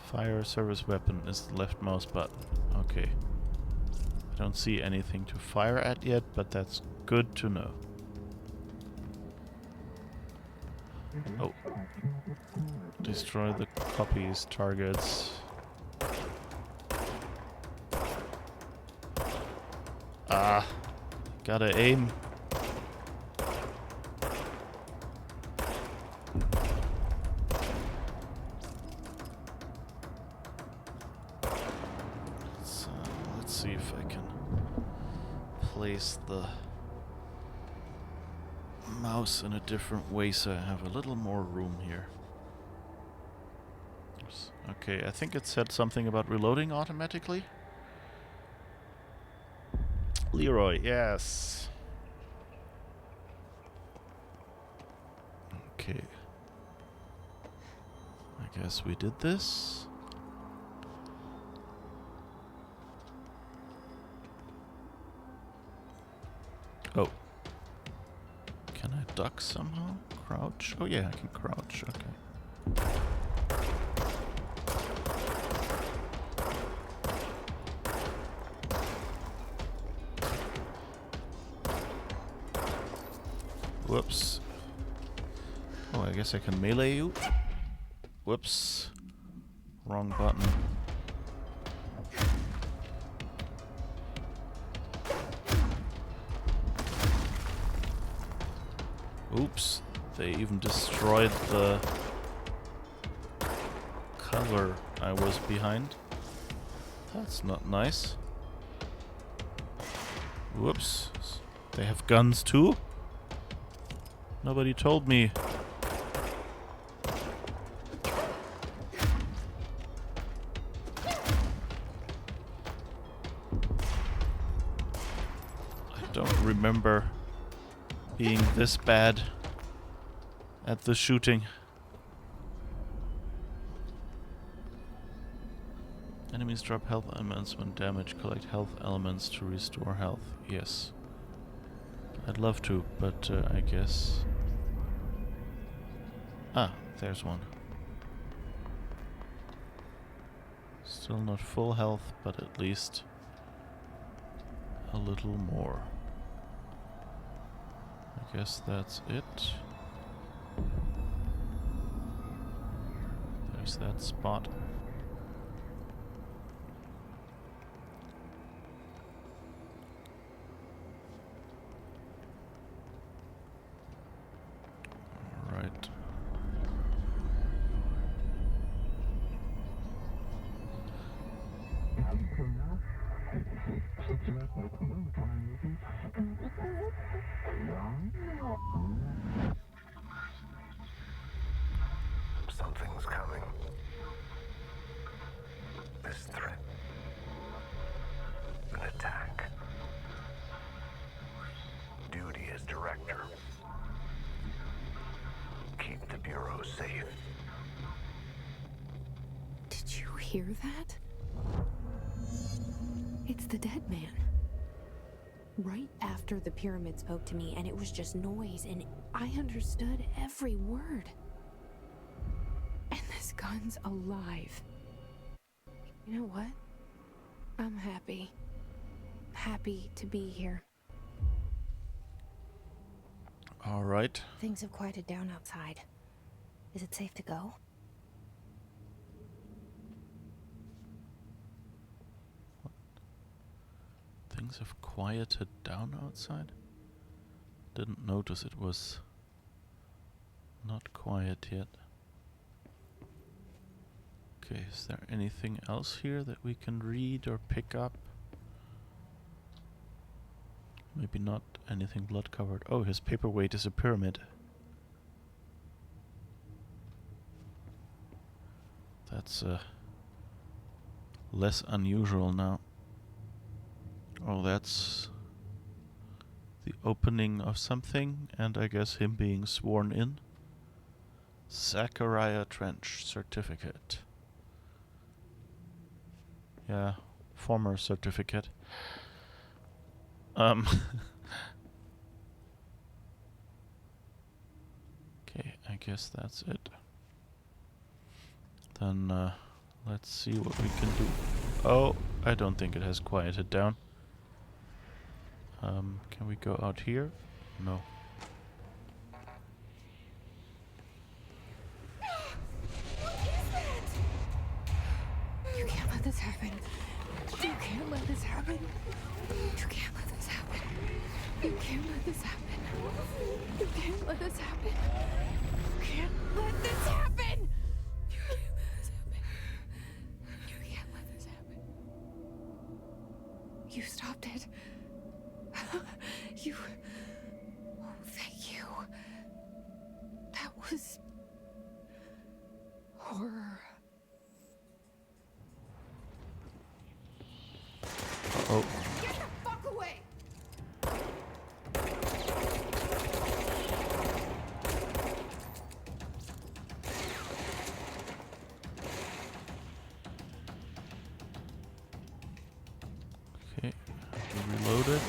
Fire service weapon is the left mouse button. Okay. I don't see anything to fire at yet, but that's good to know. Oh. Destroy the copies, targets. Ah. Gotta aim. Let's see if I can place the mouse in a different way so I have a little more room here. Okay, I think it said something about reloading automatically. Leroy, yes. Okay. I guess we did this. Oh. Can I duck somehow? Crouch? Oh yeah, I can crouch. Okay. Whoops. Oh, I guess I can melee you. Whoops. Wrong button. Oops. They even destroyed the cover I was behind. That's not nice. Whoops. They have guns too? Nobody told me. I don't remember being this bad at the shooting. Enemies drop health elements when damaged. Collect health elements to restore health. Yes. I'd love to, but I guess... Ah, there's one. Still not full health, but at least a little more. I guess that's it. There's that spot. Alright. Something's coming. This threat. An attack. Duty as director. Keep the Bureau safe. Did you hear that? It's the dead man. Right after the pyramid spoke to me, and it was just noise, and I understood every word. And this gun's alive. You know what? I'm happy. Happy to be here. Alright. Things have quieted down outside. Is it safe to go? Things have quieted down outside? Didn't notice it was not quiet yet. Okay, is there anything else here that we can read or pick up? Maybe not anything blood covered. Oh, his paperweight is a pyramid. That's less unusual now. Oh, that's the opening of something, and I guess him being sworn in. Zachariah Trench certificate. Yeah, former certificate. Okay, I guess that's it. Then let's see what we can do. Oh, I don't think it has quieted down. Can we go out here? No. You can't let this happen. You can't let this happen. You can't let this happen. You can't let this happen. You can't let this happen. You can't let this happen. You can't let this happen. You can't let this happen. You stopped it. You... Oh, thank you. That was... horror. Oh. Get the fuck away! Okay, reload it.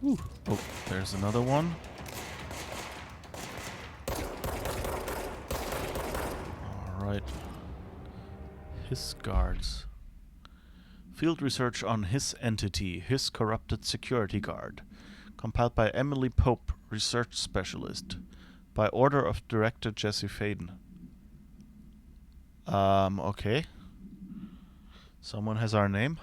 Whew. Oh, there's another one. Alright. His guards. Field research on his entity, his corrupted security guard. Compiled by Emily Pope, research specialist. By order of director Jesse Faden. Okay. Someone has our name.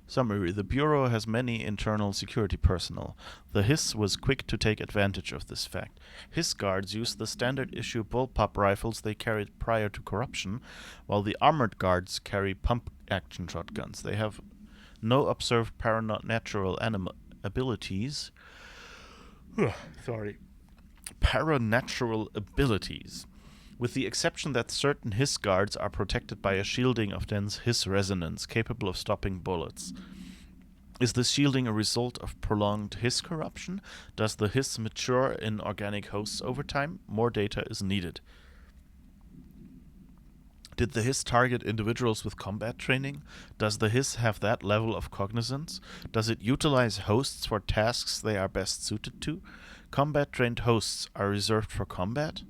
Summary. The Bureau has many internal security personnel. The HISS was quick to take advantage of this fact. HISS guards use the standard issue bullpup rifles they carried prior to corruption, while the armored guards carry pump-action shotguns. They have no observed paranatural abilities. Paranatural abilities. With the exception that certain HISS guards are protected by a shielding of dense HISS resonance capable of stopping bullets. Is this shielding a result of prolonged HISS corruption? Does the HISS mature in organic hosts over time? More data is needed. Did the HISS target individuals with combat training? Does the HISS have that level of cognizance? Does it utilize hosts for tasks they are best suited to? Combat-trained hosts are reserved for combat?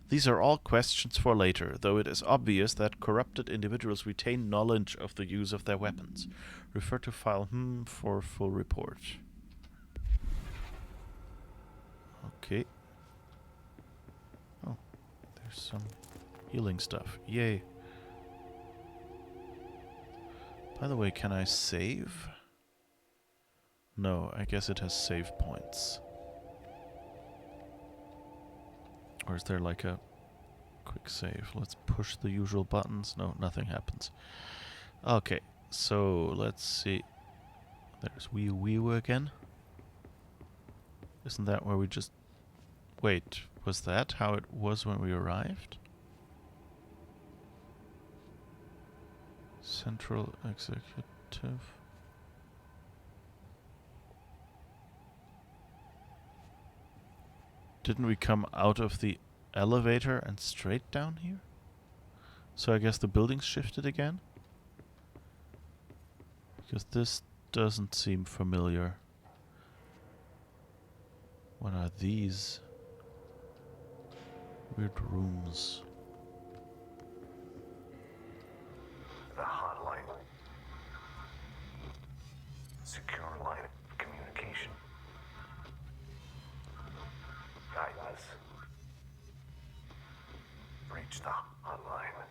These are all questions for later, though it is obvious that corrupted individuals retain knowledge of the use of their weapons. Refer to file for full report. Okay. Oh, there's some healing stuff. Yay. By the way, can I save? No, I guess it has save points. Or is there like a quick save? Let's push the usual buttons. No, nothing happens. Okay, so let's see. There's Wee Wee again. Isn't that where we just... Wait, was that how it was when we arrived? Central Executive. Didn't we come out of the elevator and straight down here? So I guess the buildings shifted again? Because this doesn't seem familiar. What are these? Weird rooms. The hotline. Secure line of communication. Guidance. Reach the hotline.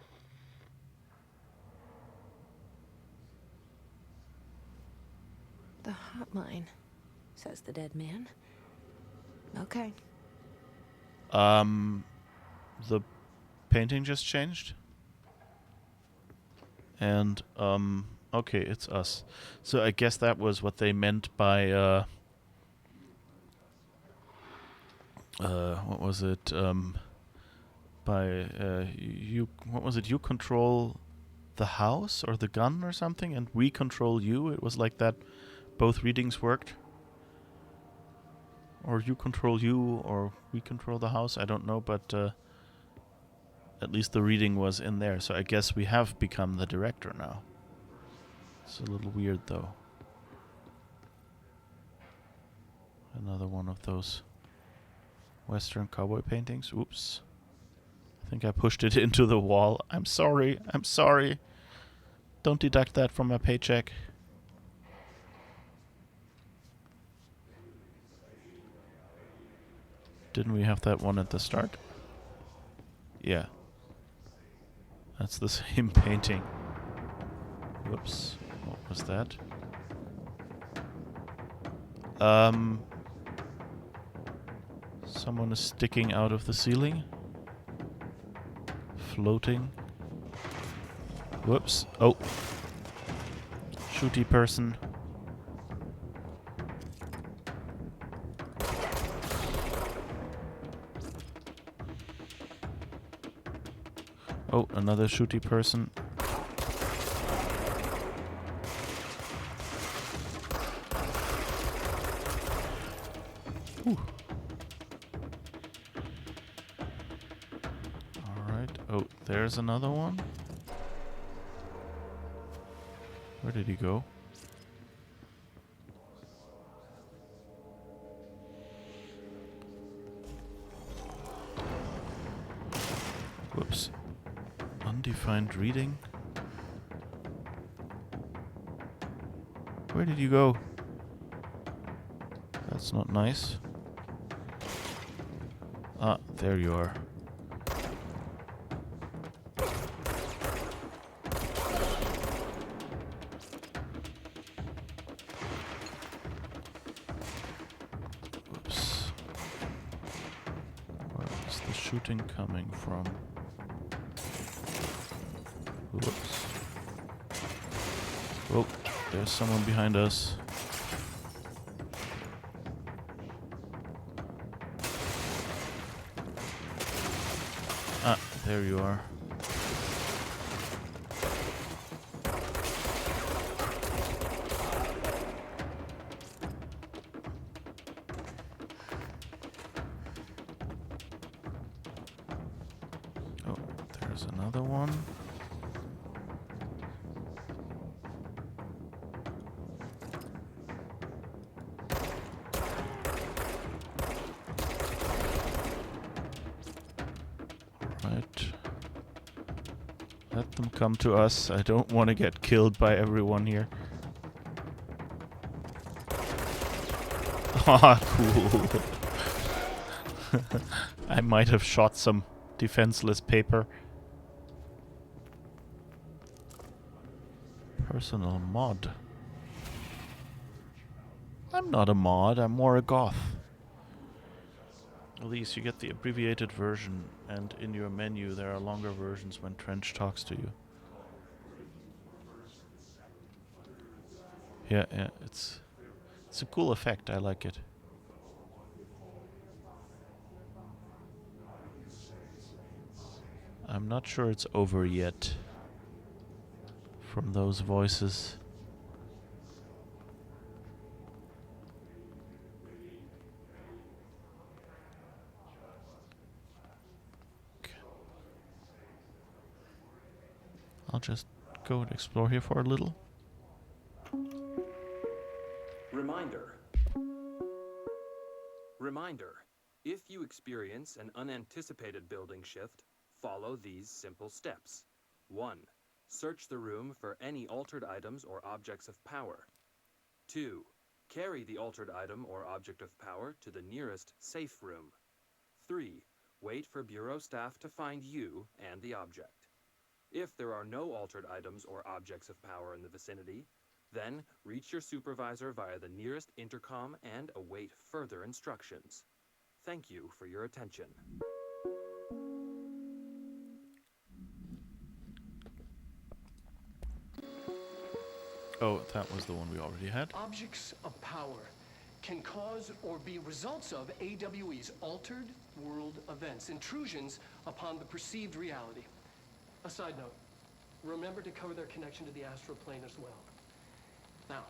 The hotline, says the dead man. Okay. The painting just changed. And, okay, it's us. So I guess that was what they meant by, what was it? What was it? You control the house or the gun or something, and we control you. It was like that. Both readings worked. Or you control you, or we control the house, I don't know, but at least the reading was in there, so I guess we have become the director now. It's a little weird, though. Another one of those Western cowboy paintings. Oops. I think I pushed it into the wall. I'm sorry. I'm sorry. Don't deduct that from my paycheck. Didn't we have that one at the start? Yeah. That's the same painting. Whoops. What was that? Someone is sticking out of the ceiling. Floating. Whoops. Oh. Shooty person. Oh, another shooty person. Whew. Alright. Oh, there's another one. Where did he go? Whoops. Undefined reading? Where did you go? That's not nice. Ah, there you are. Whoops. Where is the shooting coming from? Whoops. Oh, there's someone behind us. Ah, there you are. Oh, there's another one. Right. Let them come to us. I don't want to get killed by everyone here. Ah, cool. I might have shot some defenseless paper. Personal mod. I'm not a mod, I'm more a goth. At least you get the abbreviated version, and in your menu there are longer versions when Trench talks to you. Yeah, it's a cool effect, I like it. I'm not sure it's over yet. From those voices. Okay. I'll just go and explore here for a little. Reminder. Reminder. If you experience an unanticipated building shift, follow these simple steps. 1. Search the room for any altered items or objects of power. 2. Carry the altered item or object of power to the nearest safe room. 3. Wait for Bureau staff to find you and the object. If there are no altered items or objects of power in the vicinity, then reach your supervisor via the nearest intercom and await further instructions. Thank you for your attention. Oh, that was the one we already had. Objects of power can cause or be results of AWE's altered world events, intrusions upon the perceived reality. A side note, remember to cover their connection to the astral plane as well. Now,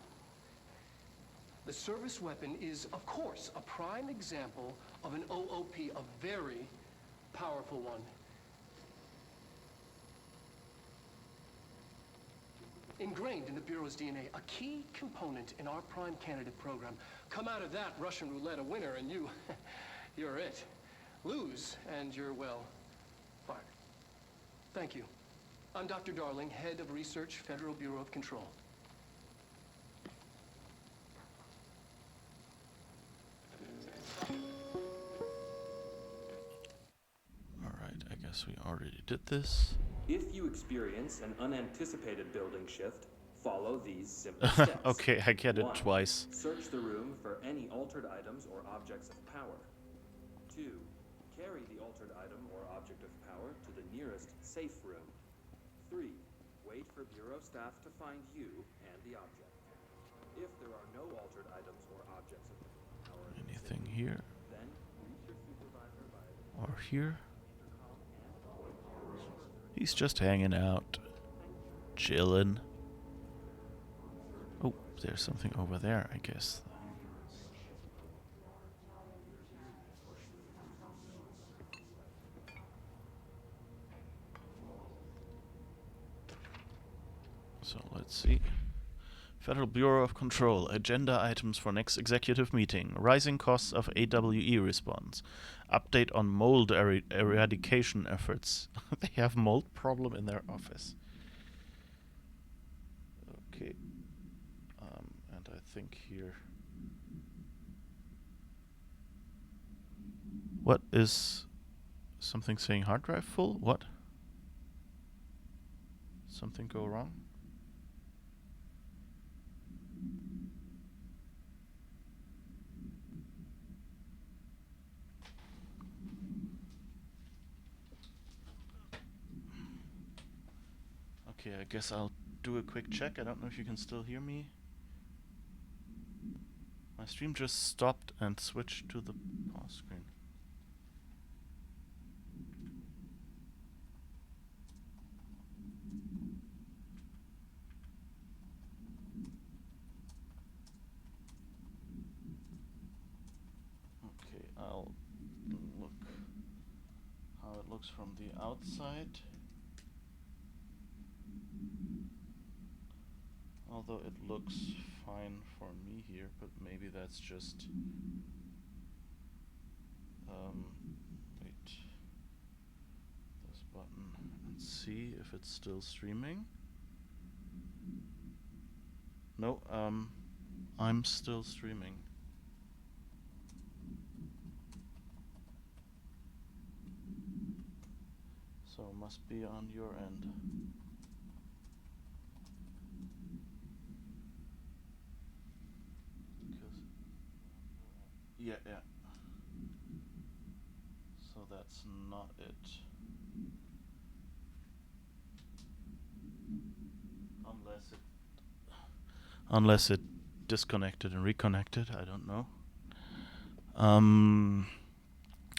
The service weapon is, of course, a prime example of an OOP, a very powerful one. Ingrained in the Bureau's DNA, a key component in our prime candidate program. Come out of that Russian roulette a winner and you're it. Lose and you're, well, fired. Thank you. I'm Dr. Darling, Head of Research, Federal Bureau of Control. Alright, I guess we already did this. If you experience an unanticipated building shift, follow these simple steps. Okay, I get it 1. twice. Search the room for any altered items or objects of power. 2. Carry the altered item or object of power to the nearest safe room. 3. Wait for Bureau staff to find you and the object. If there are no altered items or objects of power in the Anything city, here? then reach your supervisor by Or here? He's just hanging out. Chillin'. Oh, there's something over there, I guess. So let's see. Federal Bureau of Control. Agenda items for next executive meeting. Rising costs of AWE response. Update on mold eradication efforts. They have mold problem in their office. Okay. And I think here... What is... Something saying hard drive full? What? Something go wrong? Okay, I guess I'll do a quick check. I don't know if you can still hear me. My stream just stopped and switched to the pause screen. Okay, I'll look how it looks from the outside. Although it looks fine for me here, but maybe that's just... wait. This button and see if it's still streaming. No, I'm still streaming. So must be on your end. Yeah. So that's not it. Unless it disconnected and reconnected, I don't know.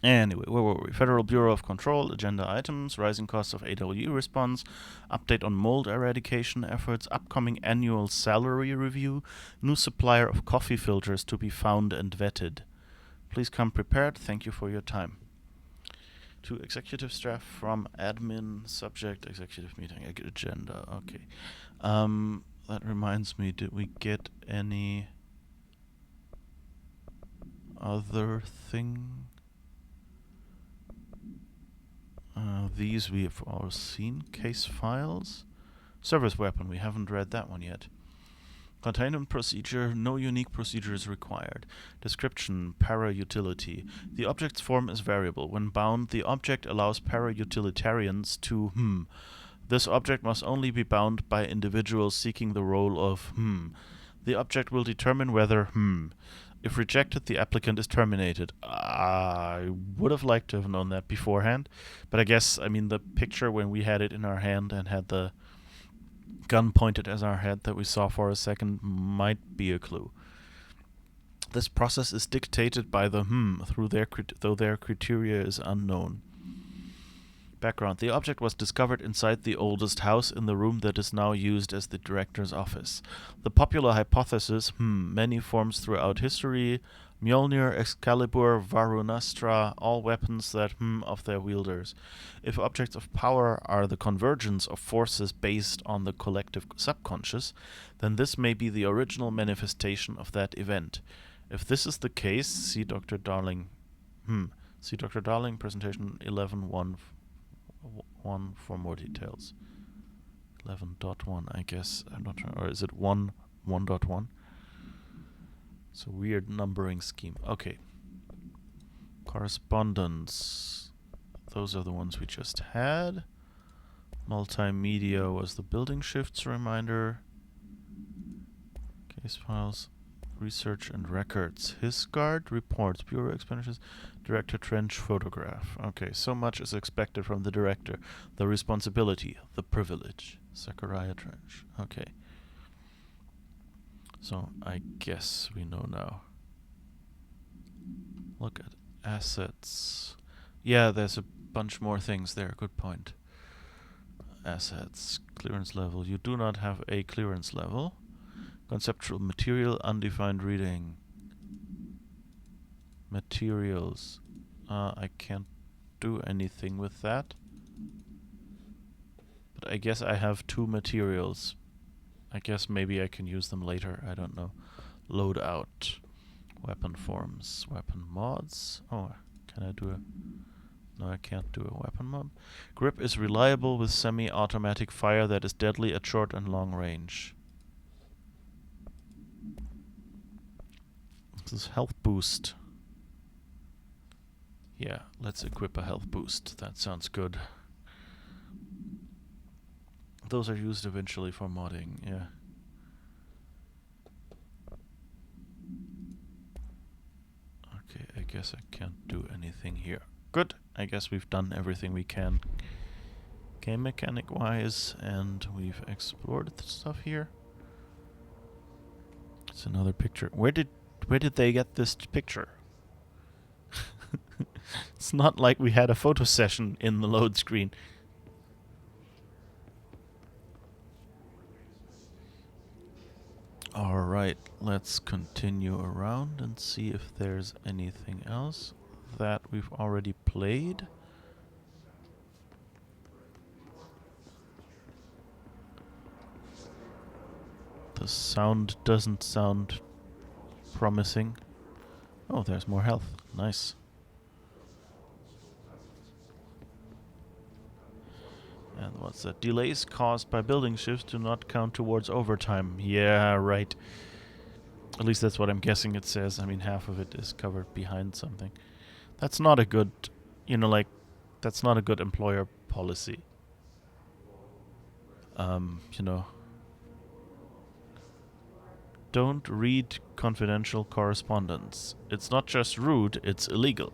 Anyway, where were we? Federal Bureau of Control, agenda items, rising costs of AWE response, update on mold eradication efforts, upcoming annual salary review, new supplier of coffee filters to be found and vetted. Please come prepared. Thank you for your time. To executive staff from admin, subject, executive meeting, agenda. Okay. That reminds me, did we get any other thing? These we have all seen. Case files. Service weapon, we haven't read that one yet. Containment procedure, no unique procedure is required. Description, para-utility. The object's form is variable. When bound, the object allows para-utilitarians to This object must only be bound by individuals seeking the role of The object will determine whether If rejected, the applicant is terminated. I would have liked to have known that beforehand, but I guess, the picture when we had it in our hand and had the gun pointed at our head that we saw for a second might be a clue. This process is dictated by the though their criteria is unknown. Background. The object was discovered inside the oldest house in the room that is now used as the director's office. The popular hypothesis, many forms throughout history, Mjolnir, Excalibur, Varunastra, all weapons that, of their wielders. If objects of power are the convergence of forces based on the collective subconscious, then this may be the original manifestation of that event. If this is the case, see Dr. Darling. See Dr. Darling, presentation 11.1 for more details. 11.1, I guess. I'm not sure. Or is it 1.1? It's a weird numbering scheme. Okay. Correspondence. Those are the ones we just had. Multimedia was the building shifts reminder. Case files. Research and records. Hisgard reports. Bureau expenditures. Director Trench photograph. Okay, so much is expected from the director. The responsibility. The privilege. Zachariah Trench. Okay. So, I guess we know now. Look at assets. Yeah, there's a bunch more things there. Good point. Assets. Clearance level. You do not have a clearance level. Conceptual material. Undefined reading. Materials. I can't do anything with that. But I guess I have 2 materials. I guess maybe I can use them later. I don't know. Loadout. Weapon forms. Weapon mods. Oh, can I do a... No, I can't do a weapon mod. Grip is reliable with semi-automatic fire that is deadly at short and long range. This is health boost. Yeah, let's equip a health boost. That sounds good. Those are used eventually for modding, yeah. Okay, I guess I can't do anything here. Good, I guess we've done everything we can game mechanic wise, and we've explored the stuff here. It's another picture. Where did they get this picture? It's not like we had a photo session in the load screen. Alright, let's continue around and see if there's anything else that we've already played. The sound doesn't sound promising. Oh, there's more health. Nice. And what's that? Delays caused by building shifts do not count towards overtime. Yeah, right. At least that's what I'm guessing it says. I mean, half of it is covered behind something. That's not a good, that's not a good employer policy. Don't read confidential correspondence. It's not just rude, it's illegal.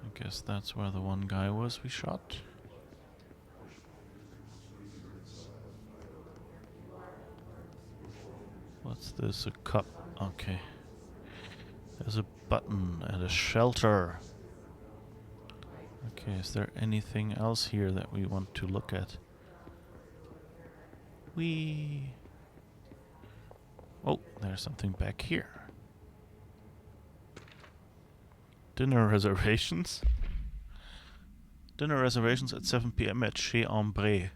I guess that's where the one guy was we shot. What's this? A cup. Okay. There's a button and a shelter. Okay, is there anything else here that we want to look at? Oh, there's something back here. Dinner reservations? Dinner reservations at 7 p.m. at Chez Ambré.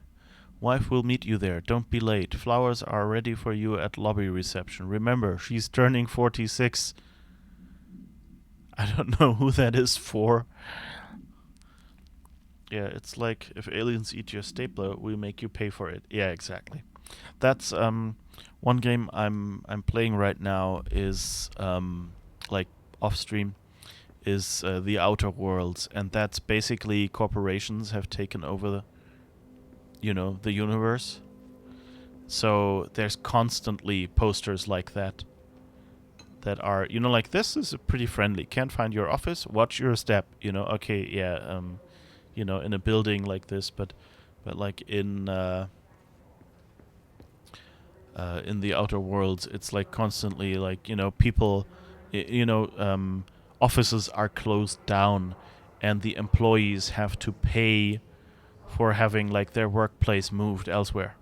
Wife will meet you there. Don't be late. Flowers are ready for you at lobby reception. Remember, she's turning 46. I don't know who that is for. Yeah, it's like if aliens eat your stapler, we make you pay for it. Yeah, exactly. That's one game I'm playing right now is like off stream is The Outer Worlds, and that's basically corporations have taken over the universe. So there's constantly posters like that are, like, this is pretty friendly. Can't find your office? Watch your step. Okay, yeah, in a building like this, but like in The Outer Worlds, it's like constantly like, people, offices are closed down and the employees have to pay for having like their workplace moved elsewhere.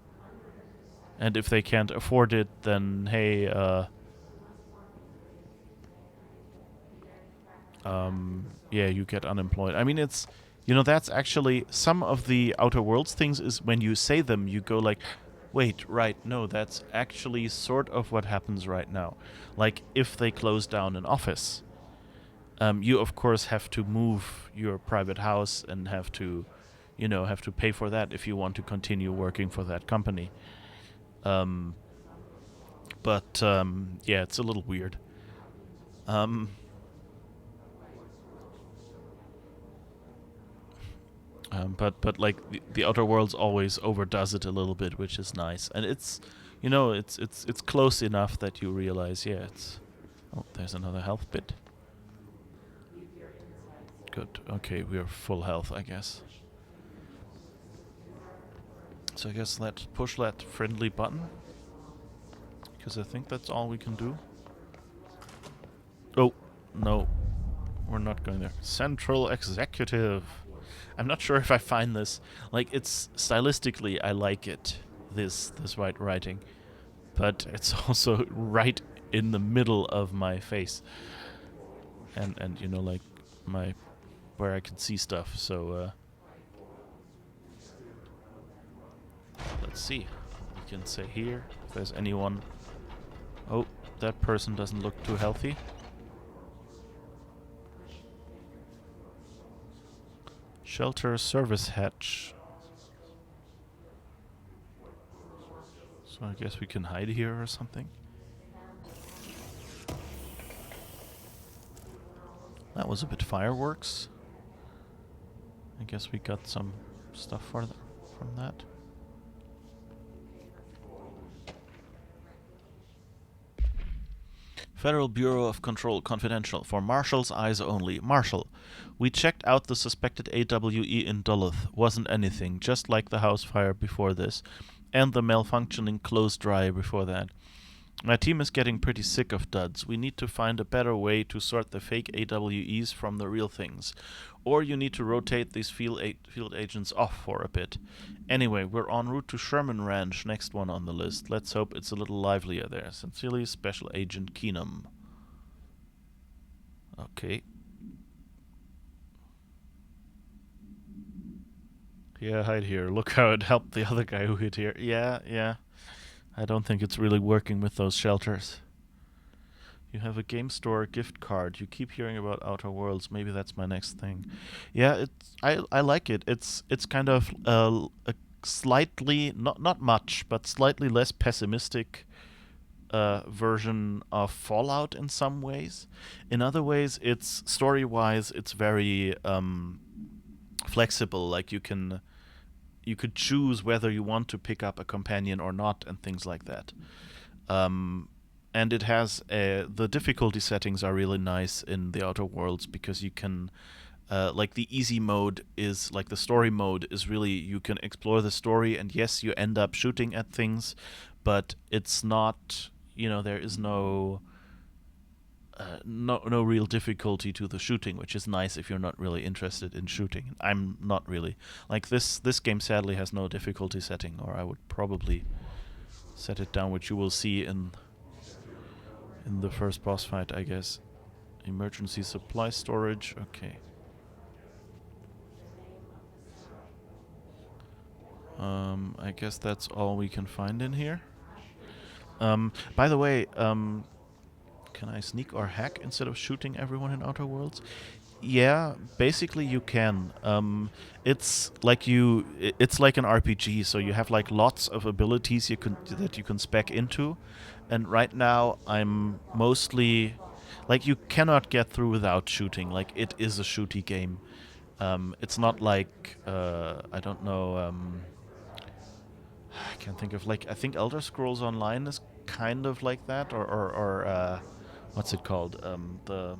And if they can't afford it, then hey, yeah, you get unemployed. I mean, it's, you know, that's actually some of the Outer Worlds things is when you say them, you go like, wait, right, no, that's actually sort of what happens right now. Like, if they close down an office, you of course have to move your private house and have to, you know, have to pay for that if you want to continue working for that company. But yeah, it's a little weird. But like the Outer Worlds always overdoes it a little bit, which is nice, and it's, you know, it's close enough that you realize, yeah, it's. Oh, there's another health bit. Good. Okay, we are full health, I guess. So I guess let's push that friendly button, because I think that's all we can do. Oh, no, we're not going there. Central Executive. I'm not sure if I find this, like, it's stylistically I like it, this white writing, but it's also right in the middle of my face, and you know, like my, where I can see stuff. So let's see. We can say here if there's anyone. Oh, that person doesn't look too healthy. Shelter service hatch. So I guess we can hide here or something. That was a bit fireworks. I guess we got some stuff from that. Federal Bureau of Control confidential. For Marshall's eyes only. Marshall, we checked out the suspected AWE in Duluth. Wasn't anything, just like the house fire before this. And the malfunctioning clothes dryer before that. My team is getting pretty sick of duds. We need to find a better way to sort the fake AWEs from the real things. Or you need to rotate these field agents off for a bit. Anyway, we're en route to Sherman Ranch, next one on the list. Let's hope it's a little livelier there. Sincerely, Special Agent Keenum. Okay. Yeah, hide here. Look how it helped the other guy who hid here. Yeah. I don't think it's really working with those shelters. You have a game store gift card. You keep hearing about Outer Worlds. Maybe that's my next thing. Yeah, I like it. It's kind of a slightly, not much, but slightly less pessimistic version of Fallout in some ways. In other ways, it's story-wise, it's very flexible. Like you could choose whether you want to pick up a companion or not, and things like that. And it has the difficulty settings are really nice in the Outer Worlds, because you can, like the easy mode is, like the story mode is really, you can explore the story, and yes, you end up shooting at things, but it's not, you know, there is no real difficulty to the shooting, which is nice if you're not really interested in shooting. I'm not really. Like this game sadly has no difficulty setting, or I would probably set it down, which you will see in the first boss fight, I guess. Emergency supply storage, okay. I guess that's all we can find in here. By the way, can I sneak or hack instead of shooting everyone in Outer Worlds? Yeah, basically you can. It's like it's like an RPG, so you have like lots of abilities that you can spec into, and right now I'm mostly, like, you cannot get through without shooting. Like, it is a shooty game. It's not like I don't know. I can't think of, like, I think Elder Scrolls Online is kind of like that, or what's it called? The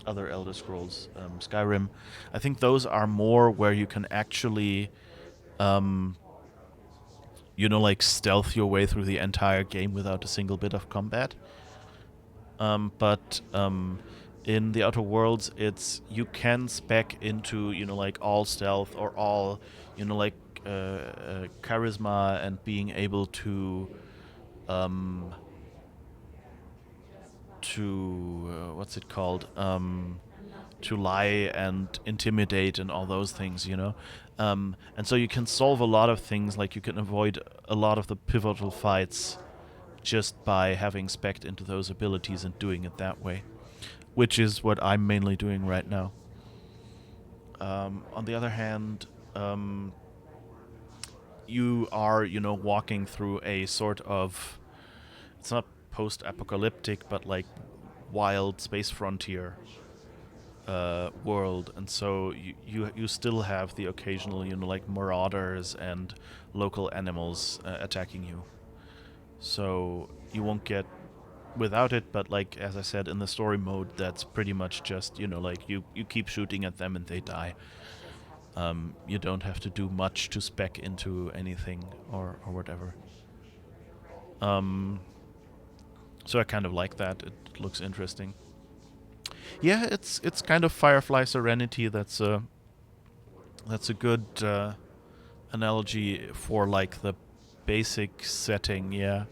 other Elder Scrolls, Skyrim. I think those are more where you can actually, like stealth your way through the entire game without a single bit of combat. But In the Outer Worlds, it's you can spec into, you know, like all stealth or all, you know, like charisma and being able um, to what's it called? To lie and intimidate and all those things, you know. And so you can solve a lot of things, like you can avoid a lot of the pivotal fights just by having spec'd into those abilities and doing it that way, which is what I'm mainly doing right now. On the other hand, you are, you know, walking through a sort of, it's not post-apocalyptic, but like wild space frontier world, and so you still have the occasional, you know, like marauders and local animals attacking you. So you won't get without it, but like as I said, in the story mode, that's pretty much just, you know, like you keep shooting at them and they die. You don't have to do much to spec into anything or whatever. So I kind of like that. It looks interesting. Yeah, it's kind of Firefly Serenity. That's a good analogy for like the basic setting. Yeah,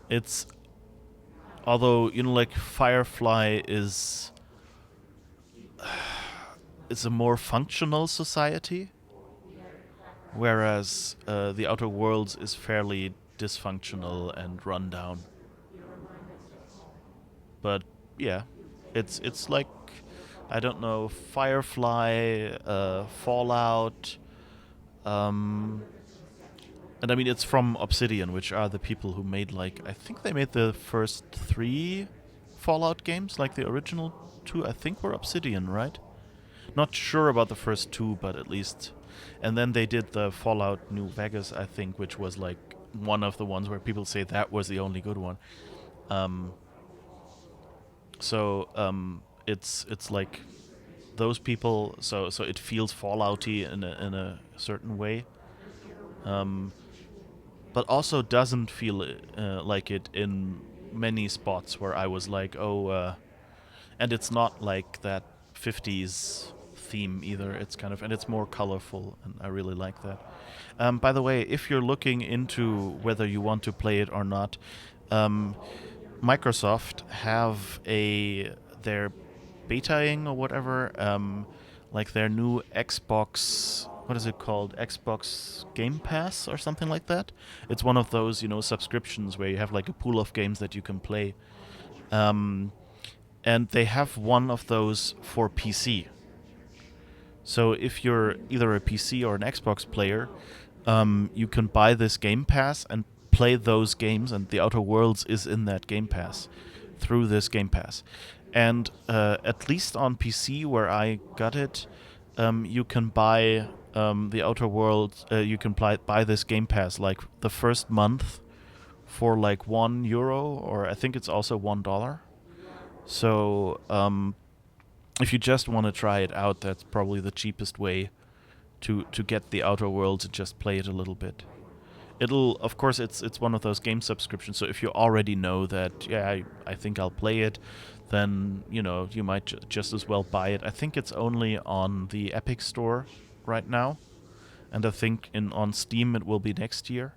it's, although, you know, like Firefly is it's a more functional society, whereas the Outer Worlds is fairly dysfunctional and run down. But yeah, it's like, I don't know, Firefly, Fallout, and I mean it's from Obsidian, which are the people who made, like, I think they made the first 3 Fallout games, like the original 2 I think were Obsidian, right? Not sure about the first 2, but at least. And then they did the Fallout New Vegas, I think, which was like one of the ones where people say that was the only good one. It's like those people. So it feels Fallouty in a certain way, but also doesn't feel like it in many spots where I was like, oh, and it's not like that 50s theme either. It's kind of, and it's more colorful, and I really like that. By the way, if you're looking into whether you want to play it or not, Microsoft have their betaing or whatever, like their new Xbox, what is it called? Xbox Game Pass or something like that. It's one of those, you know, subscriptions where you have like a pool of games that you can play. And they have one of those for PC. So if you're either a PC or an Xbox player, you can buy this Game Pass and play those games, and The Outer Worlds is in that Game Pass through this Game Pass. And at least on PC, where I got it, you can buy The Outer Worlds. You can buy this Game Pass like the first month for like €1, or I think it's also $1. So if you just want to try it out, that's probably the cheapest way to get The Outer Worlds and just play it a little bit. It'll, of course, it's one of those game subscriptions. So if you already know that, yeah, I think I'll play it, then, you know, you might just as well buy it. I think it's only on the Epic Store right now, and I think on Steam it will be next year.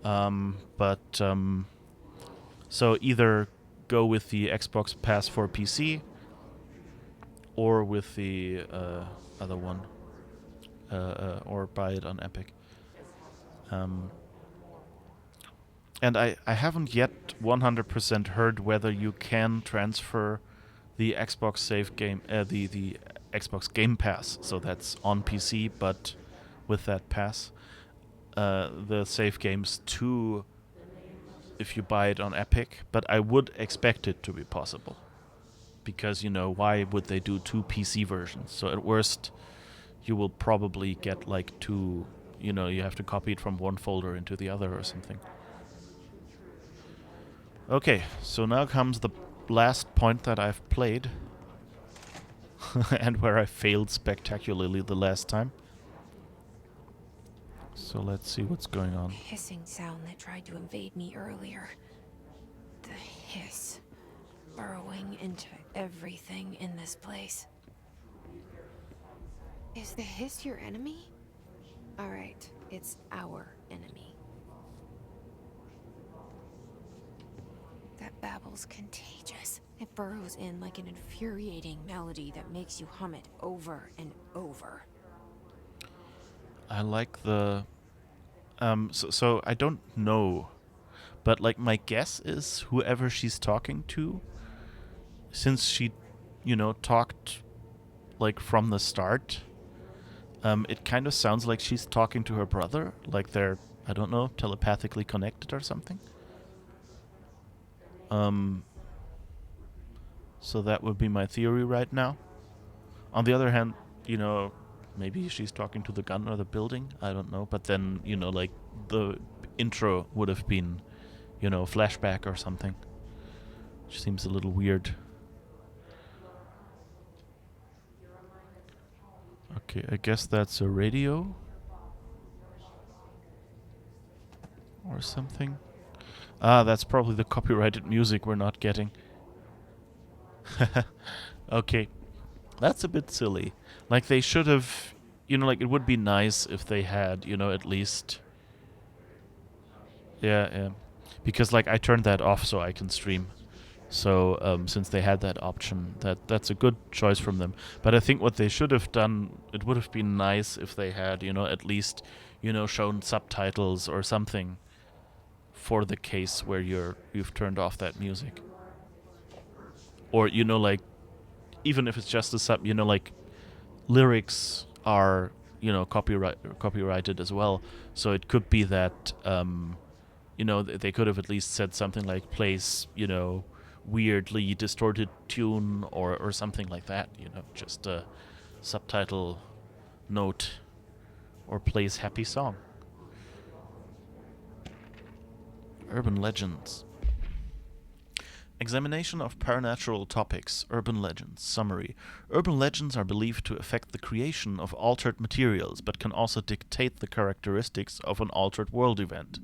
So either go with the Xbox Pass for PC or with the other one, or buy it on Epic. And I haven't yet 100% heard whether you can transfer the Xbox save game, the Xbox Game Pass, so that's on PC, but with that pass, the save games to, if you buy it on Epic. But I would expect it to be possible, because, you know, why would they do 2 PC versions? So at worst, you will probably get like 2, you know, you have to copy it from one folder into the other or something. Okay, so now comes the last point that I've played, and where I failed spectacularly the last time. So let's see what's going on. Hissing sound that tried to invade me earlier. The hiss. burrowing into everything in this place. Is the hiss your enemy? Alright, it's our enemy. That babble's contagious. It burrows in like an infuriating melody that makes you hum it over and over. I like the... So I don't know, but like my guess is whoever she's talking to, since she, talked like from the start, it kind of sounds like she's talking to her brother, like they're, I don't know, telepathically connected or something. So that would be my theory right now. On the other hand, maybe she's talking to the gun or the building. I don't know. But then, like the intro would have been, flashback or something. Which seems a little weird. Okay, I guess that's a radio. Or something. Ah, that's probably the copyrighted music we're not getting. Okay. That's a bit silly. Like, they should have... like, it would be nice if they had, at least... Yeah. Because, like, I turned that off so I can stream. So, since they had that option, that's a good choice from them. But I think what they should have done, it would have been nice if they had, at least, shown subtitles or something for the case where you've turned off that music. Or, like, even if it's just a sub, like, lyrics are, copyrighted as well. So it could be that, they could have at least said something like plays, weirdly distorted tune or something like that, just a subtitle note or plays happy song. Urban legends. Examination of paranatural topics. Urban legends. Summary. Urban legends are believed to affect the creation of altered materials, but can also dictate the characteristics of an altered world event.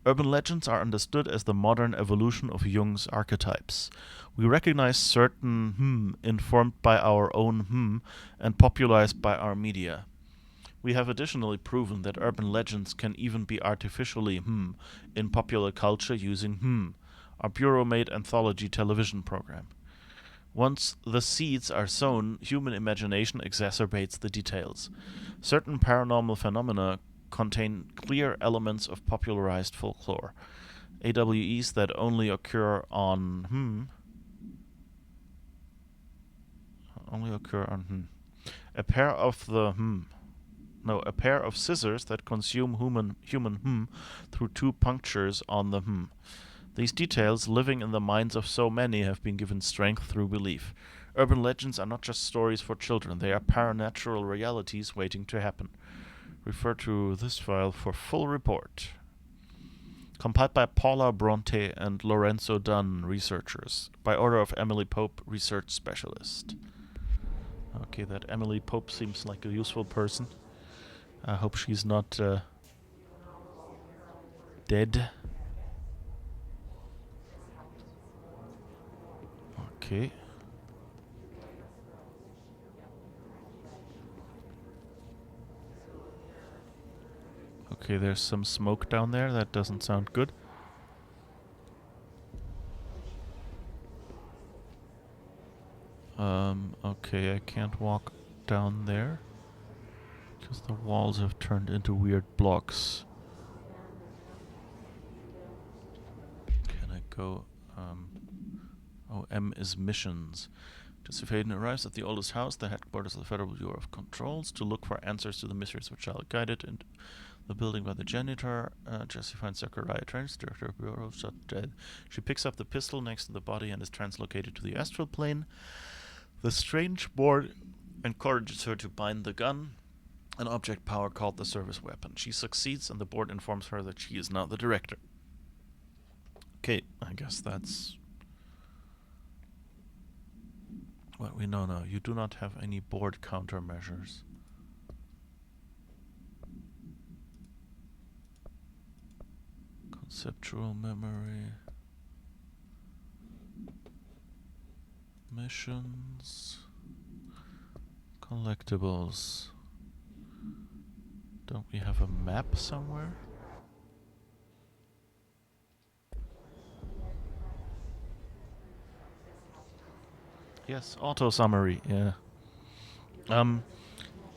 Urban legends are understood as the modern evolution of Jung's archetypes. We recognize certain informed by our own and popularized by our media. We have additionally proven that urban legends can even be artificially in popular culture using our Bureau-made anthology television program. Once the seeds are sown, human imagination exacerbates the details. Certain paranormal phenomena contain clear elements of popularized folklore. AWEs that only occur on a pair of scissors that consume human through two punctures on the These details, living in the minds of so many, have been given strength through belief. Urban legends are not just stories for children, they are paranatural realities waiting to happen. Refer to this file for full report. Compiled by Paula Bronte and Lorenzo Dunn, researchers, by order of Emily Pope, research specialist. Okay, that Emily Pope seems like a useful person. I hope she's not dead. Okay. Okay, there's some smoke down there. That doesn't sound good. Okay, I can't walk down there because the walls have turned into weird blocks. Can I go? M is missions. Jesse Faden arrives at the oldest house, the headquarters of the Federal Bureau of Controls, to look for answers to the mysteries which are guided into the building by the janitor. Jesse finds Zachariah Trench, director of Bureau, shot dead. She picks up the pistol next to the body and is translocated to the astral plane. The strange board encourages her to bind the gun, an object power called the service weapon. She succeeds, and the board informs her that she is now the director. Okay, I guess that's what we know now. You do not have any board countermeasures. Conceptual memory. Missions. Collectibles. Don't we have a map somewhere? Yes, auto summary, yeah.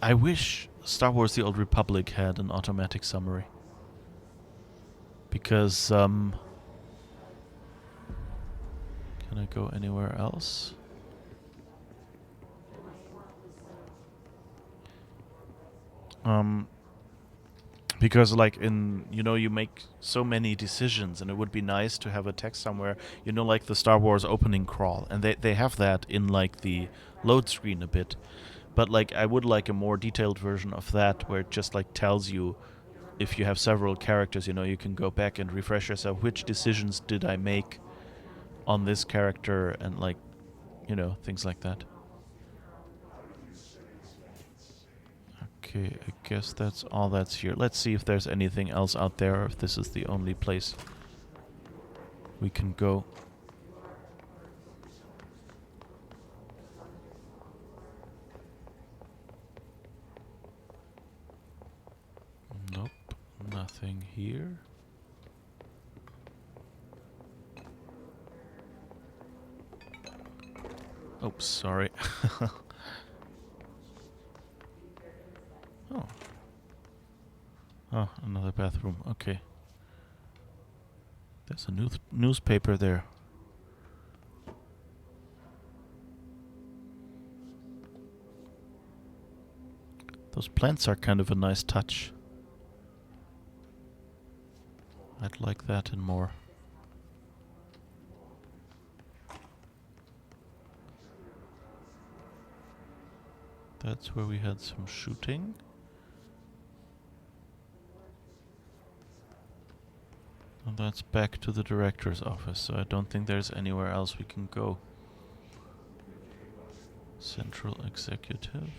I wish Star Wars The Old Republic had an automatic summary. Because, can I go anywhere else? Because like in, you make so many decisions, and it would be nice to have a text somewhere, like the Star Wars opening crawl, and they have that in like the load screen a bit, but like I would like a more detailed version of that where it just like tells you, if you have several characters, you can go back and refresh yourself, which decisions did I make on this character, and like, things like that. Okay, I guess that's all that's here. Let's see if there's anything else out there, or if this is the only place we can go. Nope, nothing here. Oops, sorry. Oh. Oh, another bathroom. Okay. There's a newspaper there. Those plants are kind of a nice touch. I'd like that and more. That's where we had some shooting. And that's back to the director's office, so I don't think there's anywhere else we can go. Central Executive.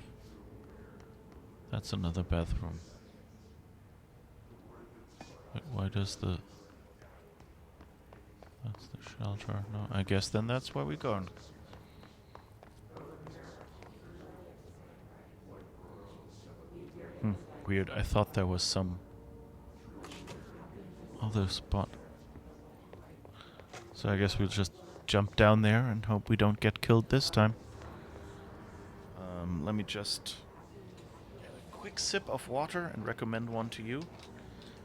That's another bathroom. Wait, why does the... That's the shelter. No, I guess then that's where we're going. Weird, I thought there was some other spot. So I guess we'll just jump down there and hope we don't get killed this time. Let me just get a quick sip of water and recommend one to you,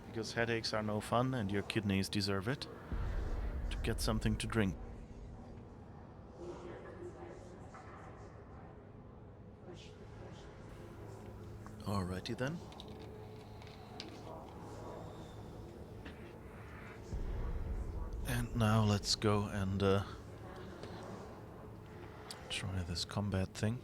because headaches are no fun and your kidneys deserve it. To get something to drink. Alrighty then. And now let's go and try this combat thing.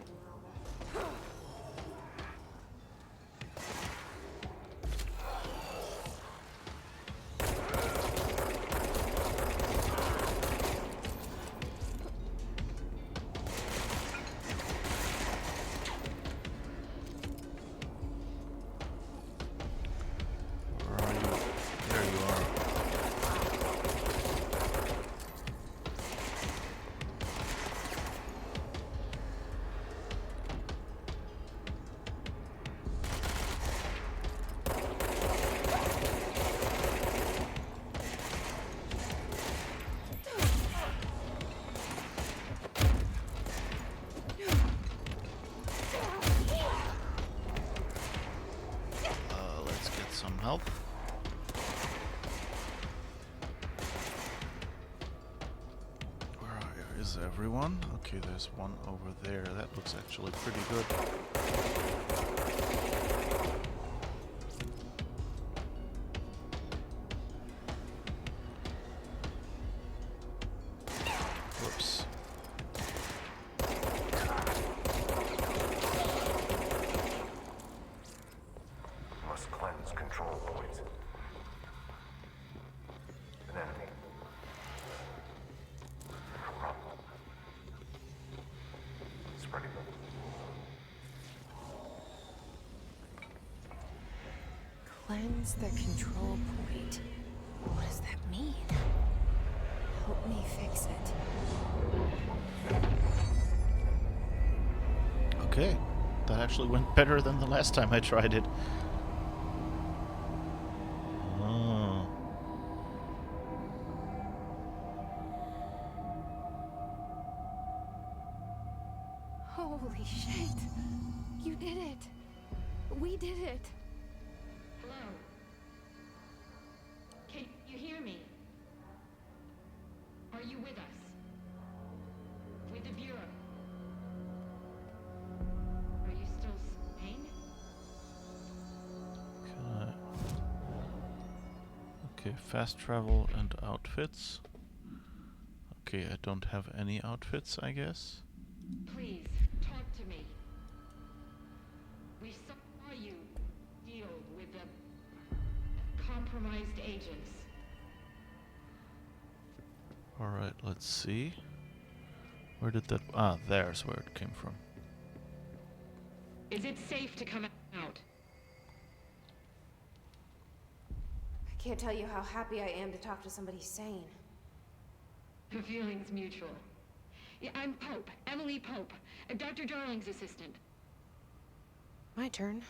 Help. Where is everyone? Okay, there's one over there. That looks actually pretty good. Whoops. Must cleanse control points. An enemy. Spreading. Cleanse the control point. What does that mean? Help me fix it. Okay. That actually went better than the last time I tried it. Oh. Holy shit. You did it. We did it. Hello? Can you hear me? Are you with us? With the Bureau? Are you still sane? Okay, fast travel and outfits. Okay, I don't have any outfits, I guess. Please, talk to me. We saw you deal with the compromised agents. Alright, let's see. Where did that... Ah, there's where it came from. Is it safe to come out? I can't tell you how happy I am to talk to somebody sane. The feeling's mutual. Yeah, I'm Pope, Emily Pope, Dr. Darling's assistant. My turn.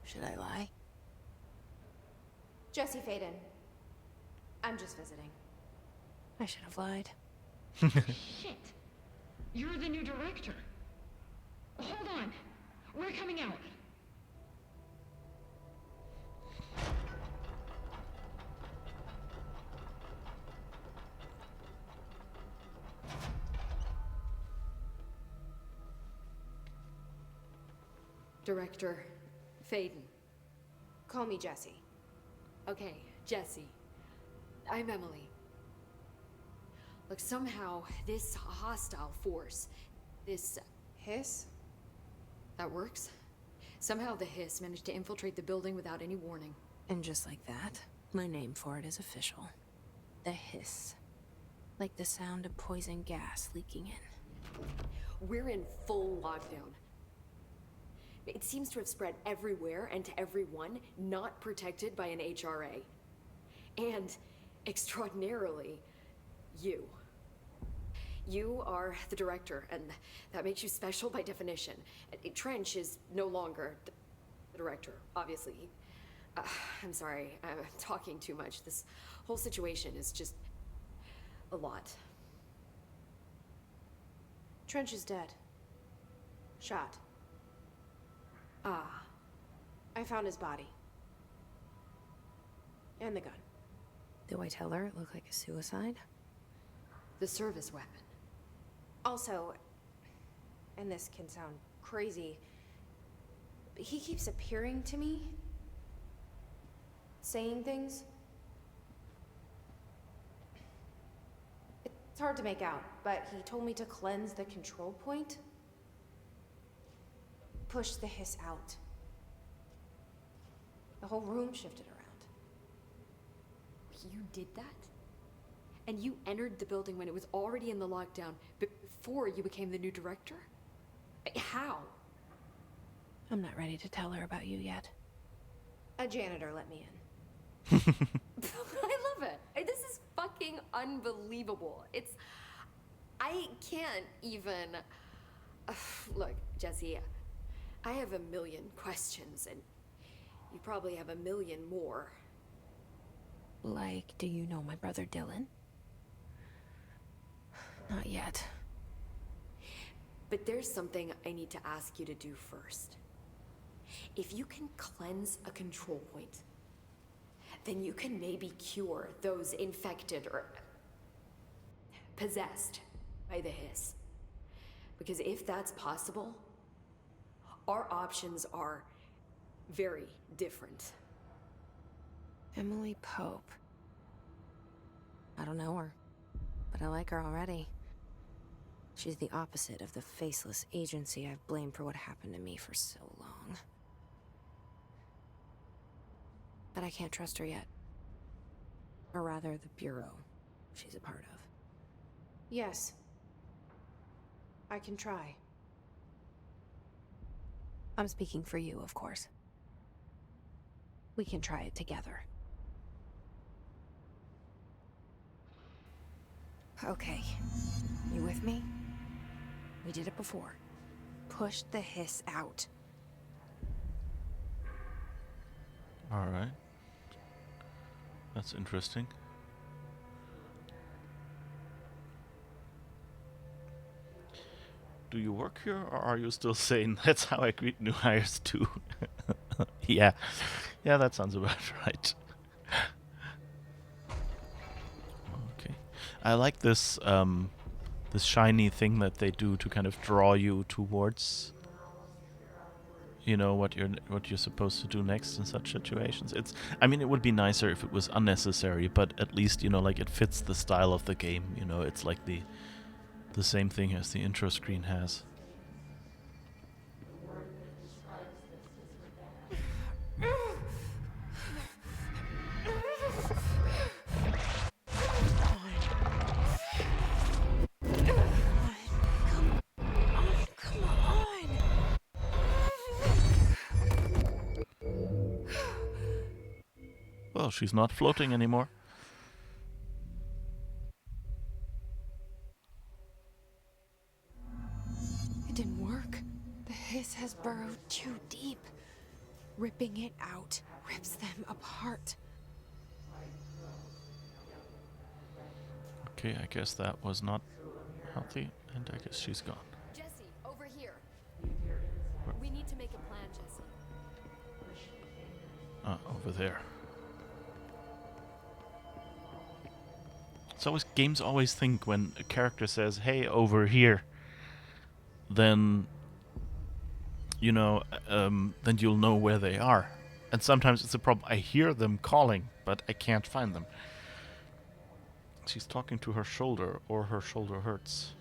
Should I lie? Jesse Faden. I'm just visiting. I should have lied. Shit! You're the new director. Hold on. We're coming out. Director Faden. Call me Jesse. Okay, Jesse. I'm Emily. Look, somehow this hostile force, this... Hiss? that works? Somehow the Hiss managed to infiltrate the building without any warning. And just like that, my name for it is official. The Hiss. Like the sound of poison gas leaking in. We're in full lockdown. It seems to have spread everywhere and to everyone not protected by an HRA. And, extraordinarily, you. You are the director, and that makes you special by definition. Trench is no longer the director, obviously. I'm sorry, I'm talking too much. This whole situation is just a lot. Trench is dead. Shot. Ah. I found his body. And the gun. Do I tell her it looked like a suicide? The service weapon. Also, and this can sound crazy, but he keeps appearing to me. Saying things. It's hard to make out, but he told me to cleanse the control point. Push the Hiss out. The whole room shifted around. You did that? And you entered the building when it was already in the lockdown, before you became the new director? How? I'm not ready to tell her about you yet. A janitor let me in. I love it. This is fucking unbelievable. I can't even... Look, Jesse, I have a million questions, and you probably have a million more. Like, do you know my brother Dylan? Not yet. But there's something I need to ask you to do first. If you can cleanse a control point, then you can maybe cure those infected or possessed by the Hiss. Because if that's possible, our options are very different. Emily Pope. I don't know her, but I like her already. She's the opposite of the faceless agency I've blamed for what happened to me for so long. But I can't trust her yet. Or rather, the Bureau she's a part of. Yes. I can try. I'm speaking for you, of course. We can try it together. Okay. You with me? We did it before. pushed the hiss out. All right. That's interesting. Do you work here, or are you still saying that's how I greet new hires too? Yeah. Yeah, that sounds about right. Okay. I like this this shiny thing that they do to kind of draw you towards, you know, what you're supposed to do next in such situations. I mean, it would be nicer if it was unnecessary, but at least, you know, like, it fits the style of the game, you know. It's like the same thing as the intro screen has. Come on. Well, she's not floating anymore. It didn't work. The hiss has burrowed too deep. Ripping it out rips them apart. Okay, I guess that was not healthy, and I guess she's gone. Jesse, over here. We need to make a plan, Jesse. Over there. It's always, games always think when a character says, "Hey, over here," then, you know, then you'll know where they are. And sometimes it's a problem. I hear them calling, but I can't find them. She's talking to her shoulder, or her shoulder hurts.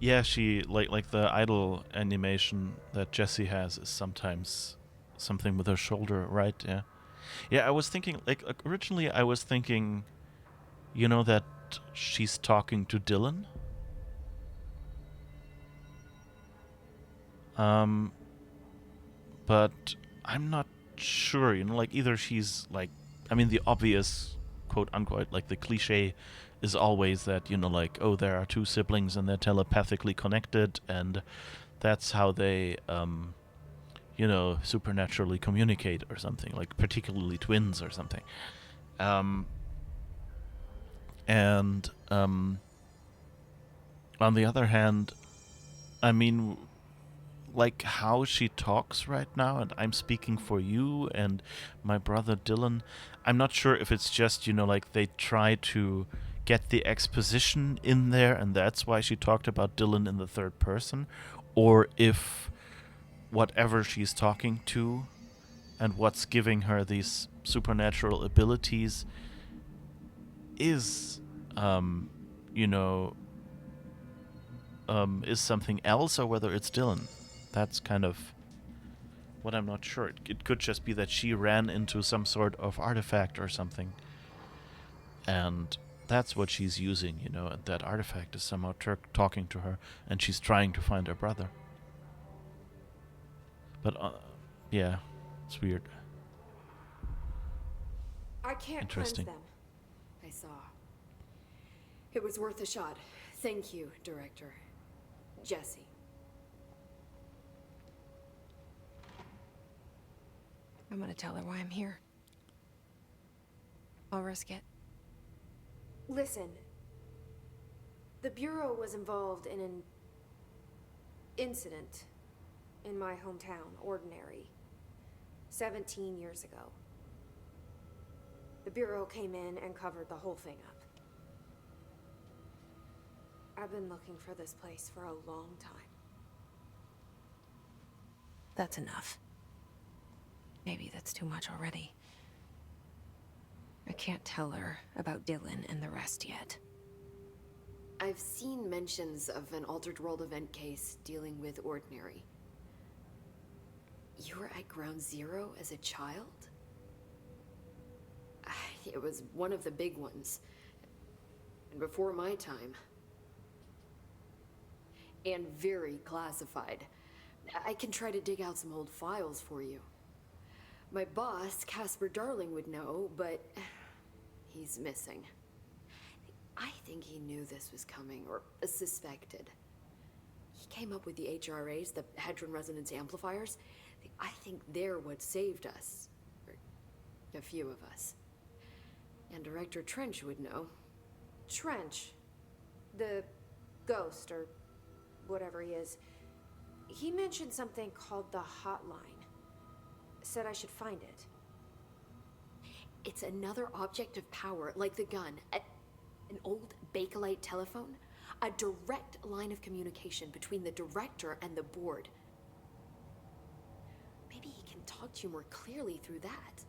Yeah, she, like the idle animation that Jesse has is sometimes something with her shoulder, right? Yeah. Yeah, I was thinking, like, originally I was thinking, you know, that she's talking to Dylan. But I'm not sure, you know, like, either she's, like, I mean, the obvious, quote unquote, like, the cliche is always that, you know, like, oh, there are two siblings and they're telepathically connected, and that's how they, you know, supernaturally communicate or something, like, particularly twins or something. And on the other hand, I mean, like, how she talks right now, and I'm speaking for you and my brother Dylan, I'm not sure if it's just, you know, like, they try to get the exposition in there and that's why she talked about Dylan in the third person, or if whatever she's talking to and what's giving her these supernatural abilities is, you know, is something else, or whether it's Dylan. That's kind of what I'm not sure. It could just be that she ran into some sort of artifact or something, and that's what she's using, you know, and that artifact is somehow talking to her, and she's trying to find her brother. But, yeah, it's weird. I can't Interesting. cleanse them. I saw. It was worth a shot. Thank you, Director. Jesse. I'm gonna tell her why I'm here. I'll risk it. Listen. The Bureau was involved in an incident in my hometown, Ordinary, 17 years ago. The Bureau came in and covered the whole thing up. I've been looking for this place for a long time. That's enough. Maybe that's too much already. I can't tell her about Dylan and the rest yet. I've seen mentions of an Altered World event case dealing with Ordinary. You were at Ground Zero as a child? It was one of the big ones. And before my time. And very classified. I can try to dig out some old files for you. My boss, Casper Darling, would know, but he's missing. I think he knew this was coming, or suspected. He came up with the HRAs, the Hadron Resonance Amplifiers. I think they're what saved us. Or a few of us. And Director Trench would know. Trench. The ghost, or whatever he is. He mentioned something called the hotline. Said I should find it. It's another object of power, like the gun. An old Bakelite telephone. A direct line of communication between the director and the board. Maybe he can talk to you more clearly through that.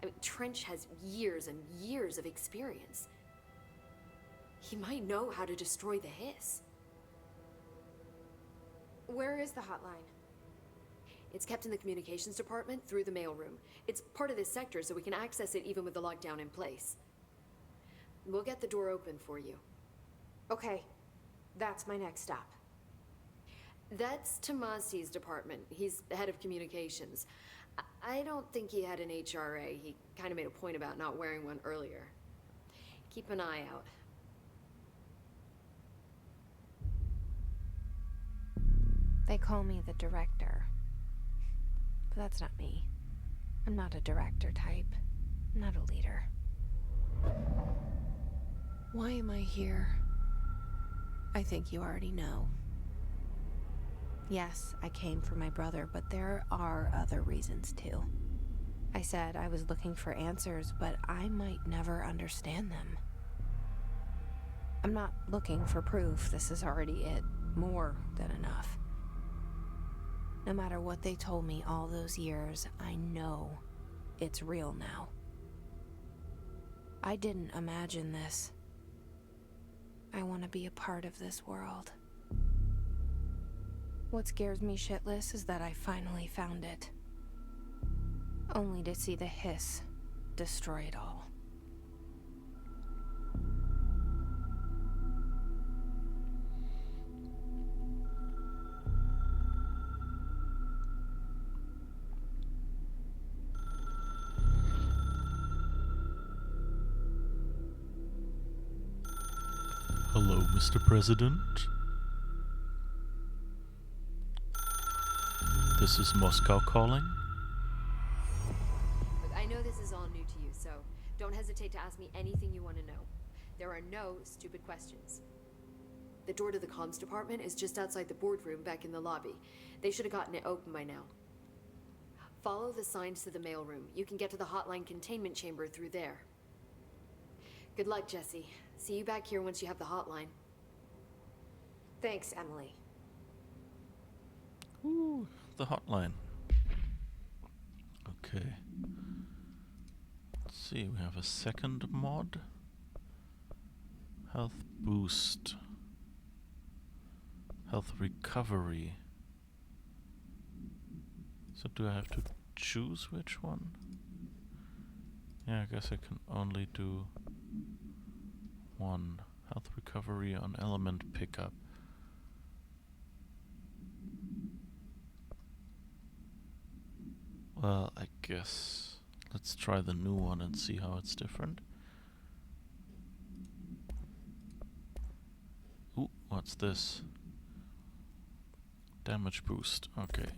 I mean, Trench has years and years of experience. He might know how to destroy the hiss. Where is the hotline? It's kept in the communications department through the mailroom. It's part of this sector, so we can access it even with the lockdown in place. We'll get the door open for you. Okay, that's my next stop. That's Tomasi's department. He's the head of communications. I don't think he had an HRA. He kind of made a point about not wearing one earlier. Keep an eye out. They call me the director. But that's not me. I'm not a director type. I'm not a leader. Why am I here? I think you already know. Yes, I came for my brother, but there are other reasons too. I said I was looking for answers, but I might never understand them. I'm not looking for proof. This is already it. More than enough. No matter what they told me all those years, I know it's real now. I didn't imagine this. I want to be a part of this world. What scares me shitless is that I finally found it. Only to see the hiss destroy it all. Hello, Mr. President. This is Moscow calling. Look, I know this is all new to you, so don't hesitate to ask me anything you want to know. There are no stupid questions. The door to the comms department is just outside the boardroom back in the lobby. They should have gotten it open by now. Follow the signs to the mailroom. You can get to the hotline containment chamber through there. Good luck, Jesse. See you back here once you have the hotline. Thanks, Emily. Ooh, the hotline. Okay. Let's see, we have a second mod. Health boost. Health recovery. So do I have to choose which one? Yeah, I guess I can only do one. Health recovery on element pickup. Well, I guess let's try the new one and see how it's different. Ooh, what's this? Damage boost, okay.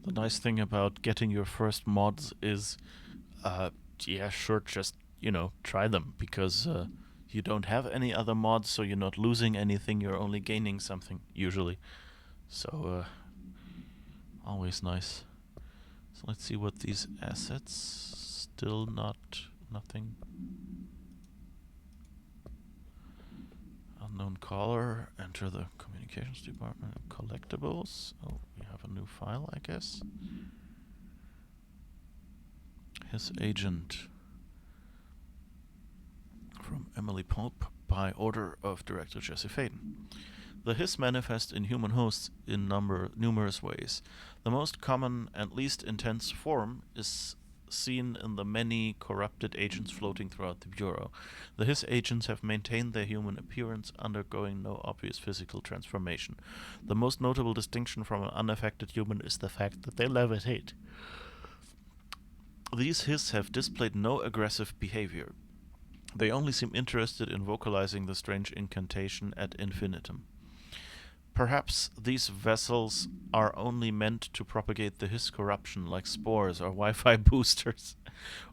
The nice thing about getting your first mods is, yeah, sure, just, you know, try them, because you don't have any other mods, so you're not losing anything, you're only gaining something, usually. So, always nice. So let's see what these assets, still nothing. Unknown caller, enter the communications department, collectibles. Oh, we have a new file, I guess. His agent. From Emily Pope by order of director Jesse Faden. The hiss manifest in human hosts in numerous ways. The most common and least intense form is seen in the many corrupted agents floating throughout the Bureau. The hiss agents have maintained their human appearance, undergoing no obvious physical transformation. The most notable distinction from an unaffected human is the fact that they levitate. These hiss have displayed no aggressive behavior. They only seem interested in vocalizing the strange incantation ad infinitum. Perhaps these vessels are only meant to propagate the his corruption like spores or Wi-Fi boosters.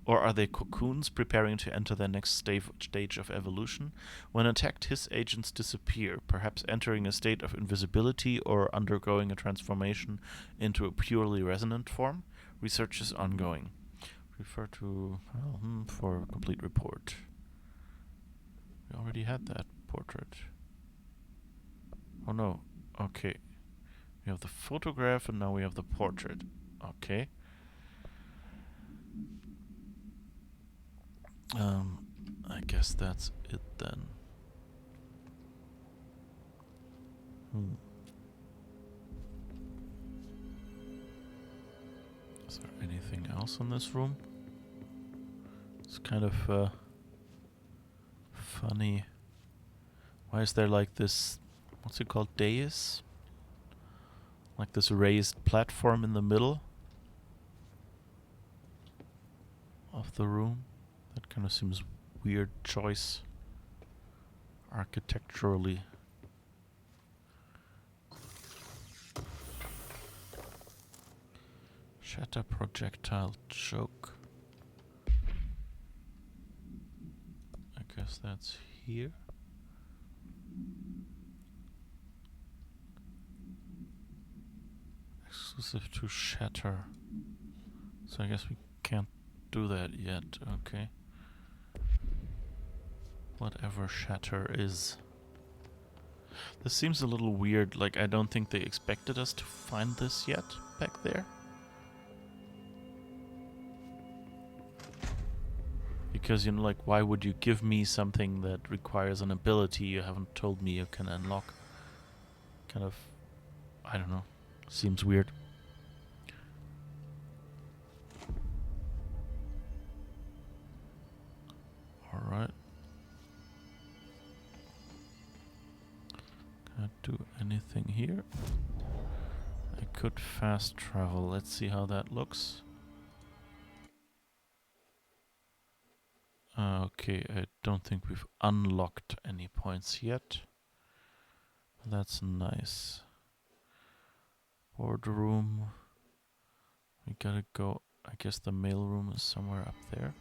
Or are they cocoons preparing to enter their next stage of evolution? When attacked, his agents disappear, perhaps entering a state of invisibility or undergoing a transformation into a purely resonant form. Research is ongoing. Refer to for a complete report. We already had that portrait. Oh no. Okay. We have the photograph and now we have the portrait. Okay. I guess that's it then. Is there anything else in this room? It's kind of funny. Why is there like this, what's it called, dais? Like this raised platform in the middle of the room? That kind of seems weird choice architecturally. Shatter projectile choke. I guess that's here. Exclusive to Shatter. So I guess we can't do that yet. Okay. Whatever Shatter is. This seems a little weird. Like, I don't think they expected us to find this yet back there. Because, you know, like, why would you give me something that requires an ability you haven't told me you can unlock? Kind of, I don't know. Seems weird. Alright. Can't do anything here. I could fast travel. Let's see how that looks. Okay, I don't think we've unlocked any points yet. That's nice. Boardroom. We gotta go. I guess the mailroom is somewhere up there.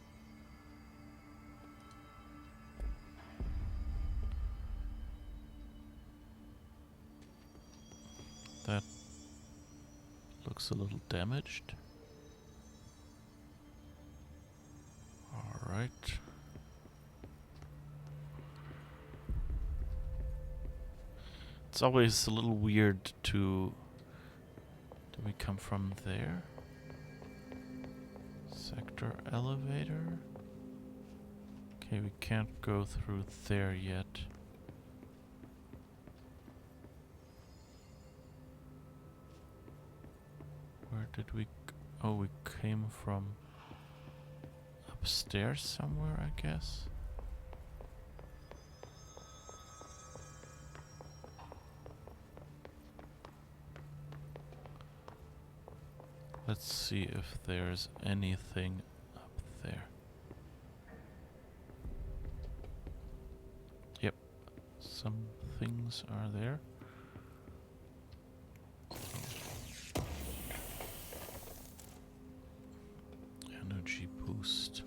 That looks a little damaged. Alright. It's always a little weird to... Do we come from there? Sector elevator? Okay, we can't go through there yet. Where did we... Oh, we came from upstairs somewhere, I guess. Let's see if there's anything up there. Yep, some things are there. Energy boost.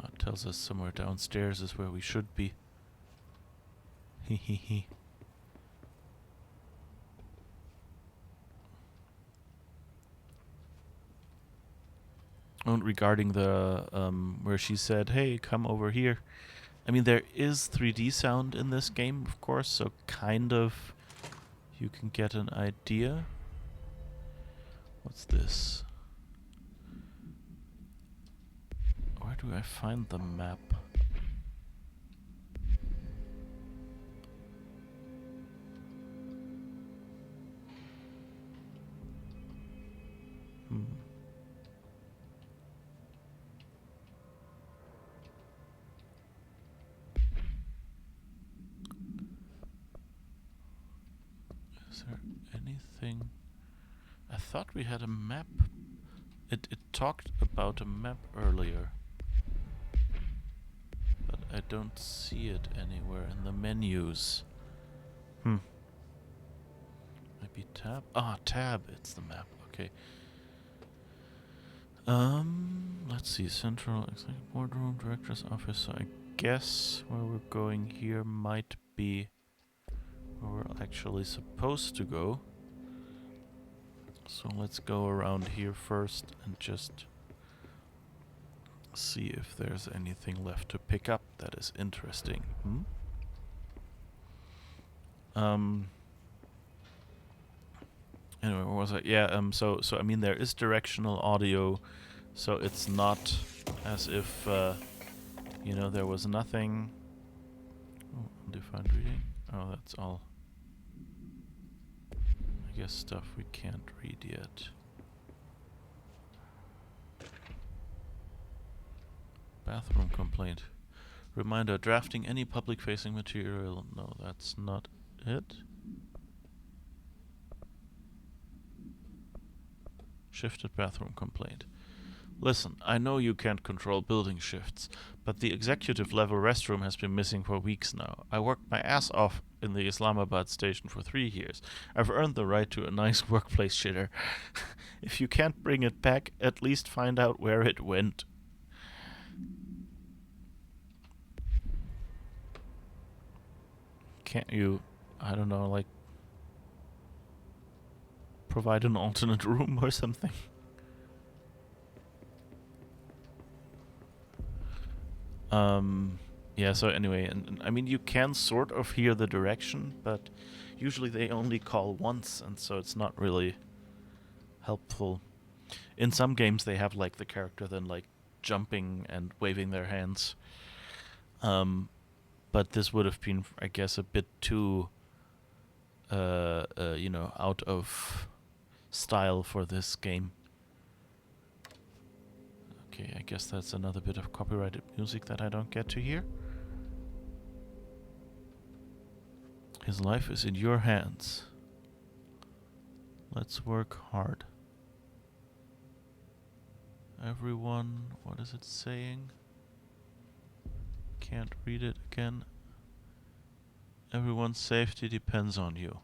It tells us somewhere downstairs is where we should be. Hehehe. And regarding the where she said, "Hey, come over here." I mean, there is 3D sound in this game, of course, so kind of you can get an idea. What's this? Where do I find the map? Is there anything? I thought we had a map It talked about a map earlier, but I don't see it anywhere in the menus. Maybe tab? Ah, tab, it's the map, okay. Let's see, Central Executive Boardroom, Director's Office, so I guess where we're going here might be where we're actually supposed to go. So let's go around here first and just see if there's anything left to pick up that is interesting. Anyway, where was I? Yeah, so I mean there is directional audio, so it's not as if you know, there was nothing. Oh, undefined reading. Oh, that's all. I guess stuff we can't read yet. Bathroom complaint. Reminder, drafting any public-facing material. No, that's not it. Shifted bathroom complaint. Listen, I know you can't control building shifts, but the executive level restroom has been missing for weeks now. I worked my ass off in the Islamabad station for 3 years. I've earned the right to a nice workplace shitter. If you can't bring it back, at least find out where it went. Can't you, I don't know, like, provide an alternate room or something? Yeah, so anyway, and I mean, you can sort of hear the direction, but usually they only call once, and so it's not really helpful. In some games they have, like, the character then, like, jumping and waving their hands. But this would have been, I guess, a bit too, you know, out of style for this game. Okay, I guess that's another bit of copyrighted music that I don't get to hear. His life is in your hands. Let's work hard. Everyone, what is it saying? Can't read it again. Everyone's safety depends on you.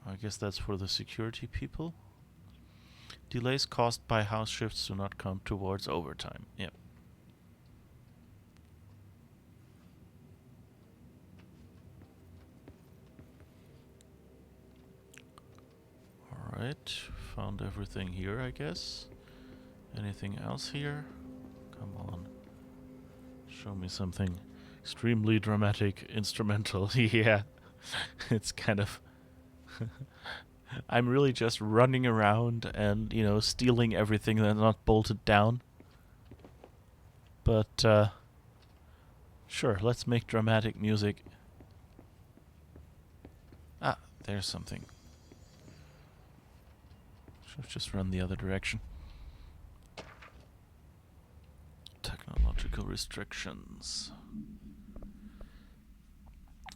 I guess that's for the security people. Delays caused by house shifts do not count towards overtime. Yep. Alright, found everything here, I guess. Anything else here? Come on. Show me something extremely dramatic, instrumental. Yeah, it's kind of... I'm really just running around and, you know, stealing everything that's not bolted down. But, sure, let's make dramatic music. Ah, there's something. Should have just run the other direction. Technological restrictions.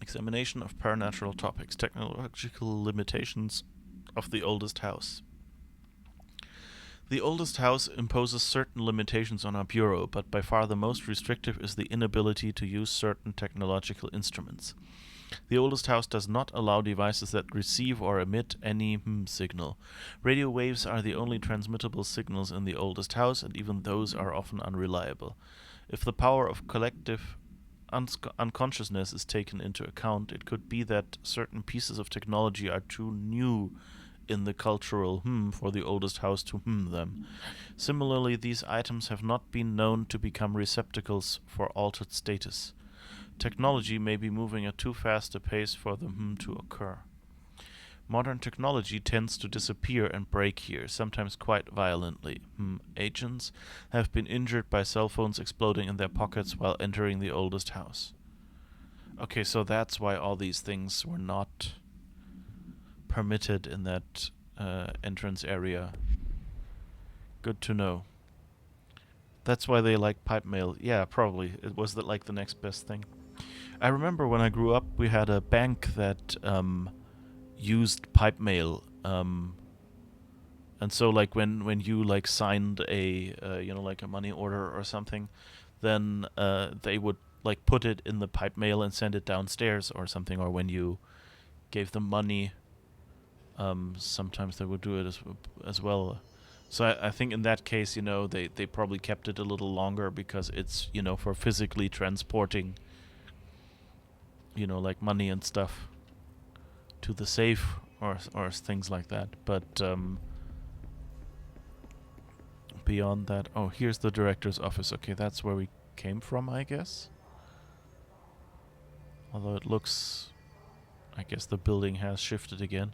Examination of paranatural topics. Technological limitations of the oldest house. The oldest house imposes certain limitations on our bureau, but by far the most restrictive is the inability to use certain technological instruments. The oldest house does not allow devices that receive or emit any signal. Radio waves are the only transmittable signals in the oldest house, and even those are often unreliable. If the power of collective unconsciousness is taken into account, it could be that certain pieces of technology are too new in the cultural for the oldest house to them. Similarly, these items have not been known to become receptacles for altered status. Technology may be moving at too fast a pace for the to occur. Modern technology tends to disappear and break here, sometimes quite violently. Agents have been injured by cell phones exploding in their pockets while entering the oldest house. Okay, so that's why all these things were not permitted in that entrance area. Good to know. That's why they like pipe mail. Yeah, probably. It was like the next best thing. I remember when I grew up, we had a bank that used pipe mail And so like when you like signed a like a money order or something, then they would like put it in the pipe mail and send it downstairs or something. Or when you gave them money, sometimes they would do it as well. So I think in that case, they probably kept it a little longer because it's, for physically transporting, like money and stuff to the safe or things like that. But beyond that, oh, here's the director's office. Okay, that's where we came from, I guess. Although it looks, I guess the building has shifted again.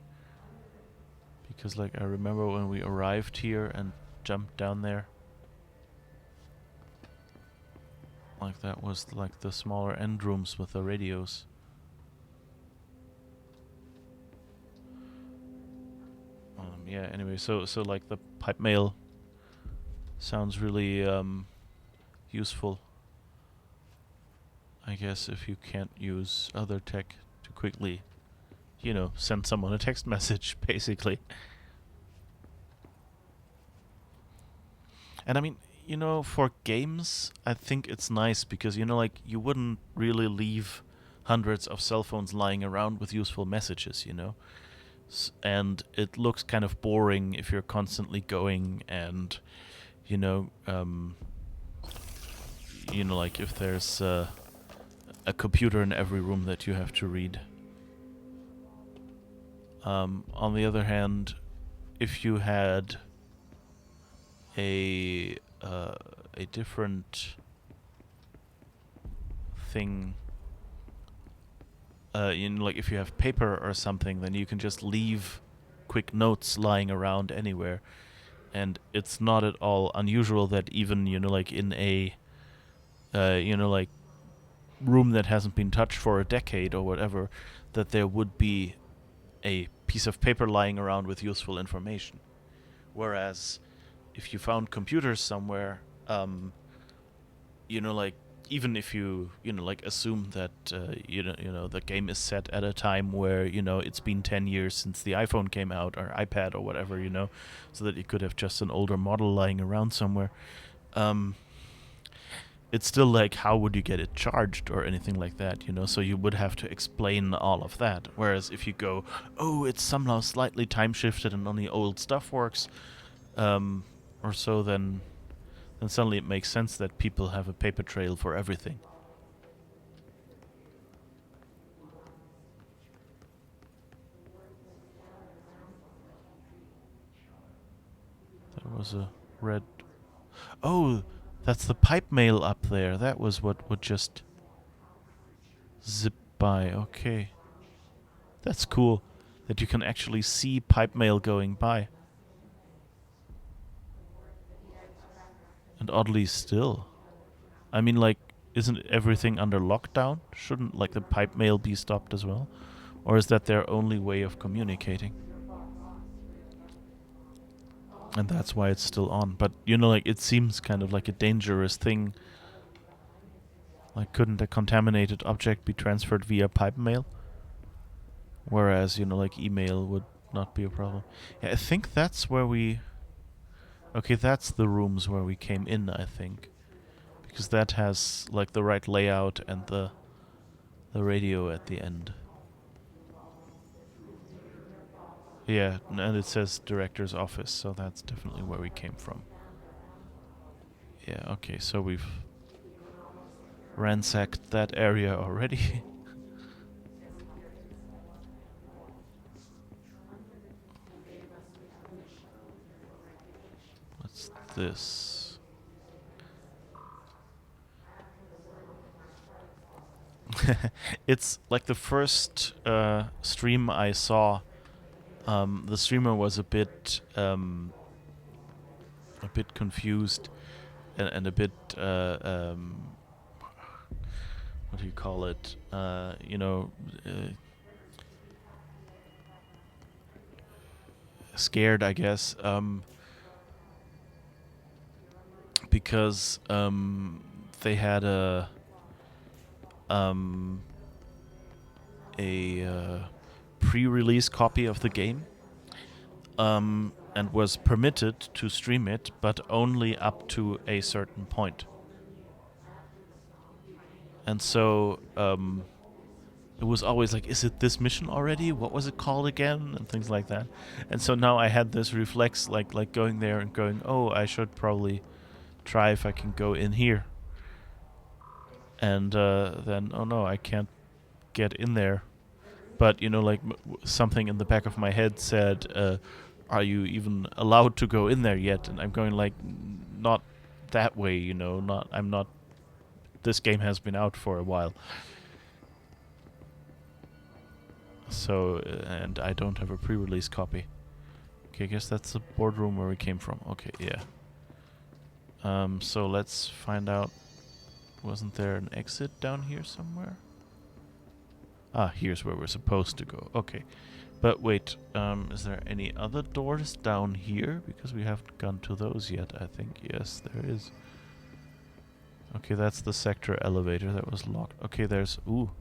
Because, like, I remember when we arrived here and jumped down there. Like, that was, like, the smaller end rooms with the radios. Yeah, anyway, so like, the pipe mail sounds really, useful. I guess if you can't use other tech to quickly, send someone a text message, basically. And I mean, for games, I think it's nice because, like, you wouldn't really leave hundreds of cell phones lying around with useful messages, and it looks kind of boring if you're constantly going and, like if there's a computer in every room that you have to read. On the other hand, if you had a different thing, like if you have paper or something, then you can just leave quick notes lying around anywhere, and it's not at all unusual that even like in a like room that hasn't been touched for a decade or whatever, that there would be a piece of paper lying around with useful information. Whereas if you found computers somewhere, like even if you like assume that the game is set at a time where it's been 10 years since the iPhone came out or iPad or whatever, so that you could have just an older model lying around somewhere. It's still like, how would you get it charged or anything like that, so you would have to explain all of that. Whereas if you go, oh, it's somehow slightly time shifted and only old stuff works, or so, then suddenly it makes sense that people have a paper trail for everything. There was a red... Oh, that's the pipe mail up there. That was what would just zip by. Okay. That's cool that you can actually see pipe mail going by. And oddly still. I mean, like, isn't everything under lockdown? Shouldn't, like, the pipe mail be stopped as well? Or is that their only way of communicating? And that's why it's still on. But, like, it seems kind of like a dangerous thing. Like, couldn't a contaminated object be transferred via pipe mail? Whereas, like, email would not be a problem. Yeah, I think that's where we... Okay, that's the rooms where we came in, I think. Because that has, like, the right layout and the radio at the end. Yeah, and it says director's office, so that's definitely where we came from. Yeah, okay, so we've ransacked that area already. What's this? It's like the first stream I saw. The streamer was a bit confused and a bit what do you call it? Scared, I guess, because they had a pre-release copy of the game, and and was permitted to stream it, but only up to a certain point. And so it was always like, is it this mission already? What was it called again? And things like that. And so now I had this reflex, like going there and going, oh, I should probably try if I can go in here. And then, oh no, I can't get in there. But, you know, like something in the back of my head said, are you even allowed to go in there yet? And I'm going like, not that way, you know, I'm not, this game has been out for a while. So, and I don't have a pre-release copy. Okay, I guess that's the boardroom where we came from. Okay, yeah. So let's find out, wasn't there an exit down here somewhere? Ah, here's where we're supposed to go. Okay. But wait, is there any other doors down here? Because we haven't gone to those yet, I think. Yes, there is. Okay, that's the sector elevator that was locked. Okay, there's... Ooh.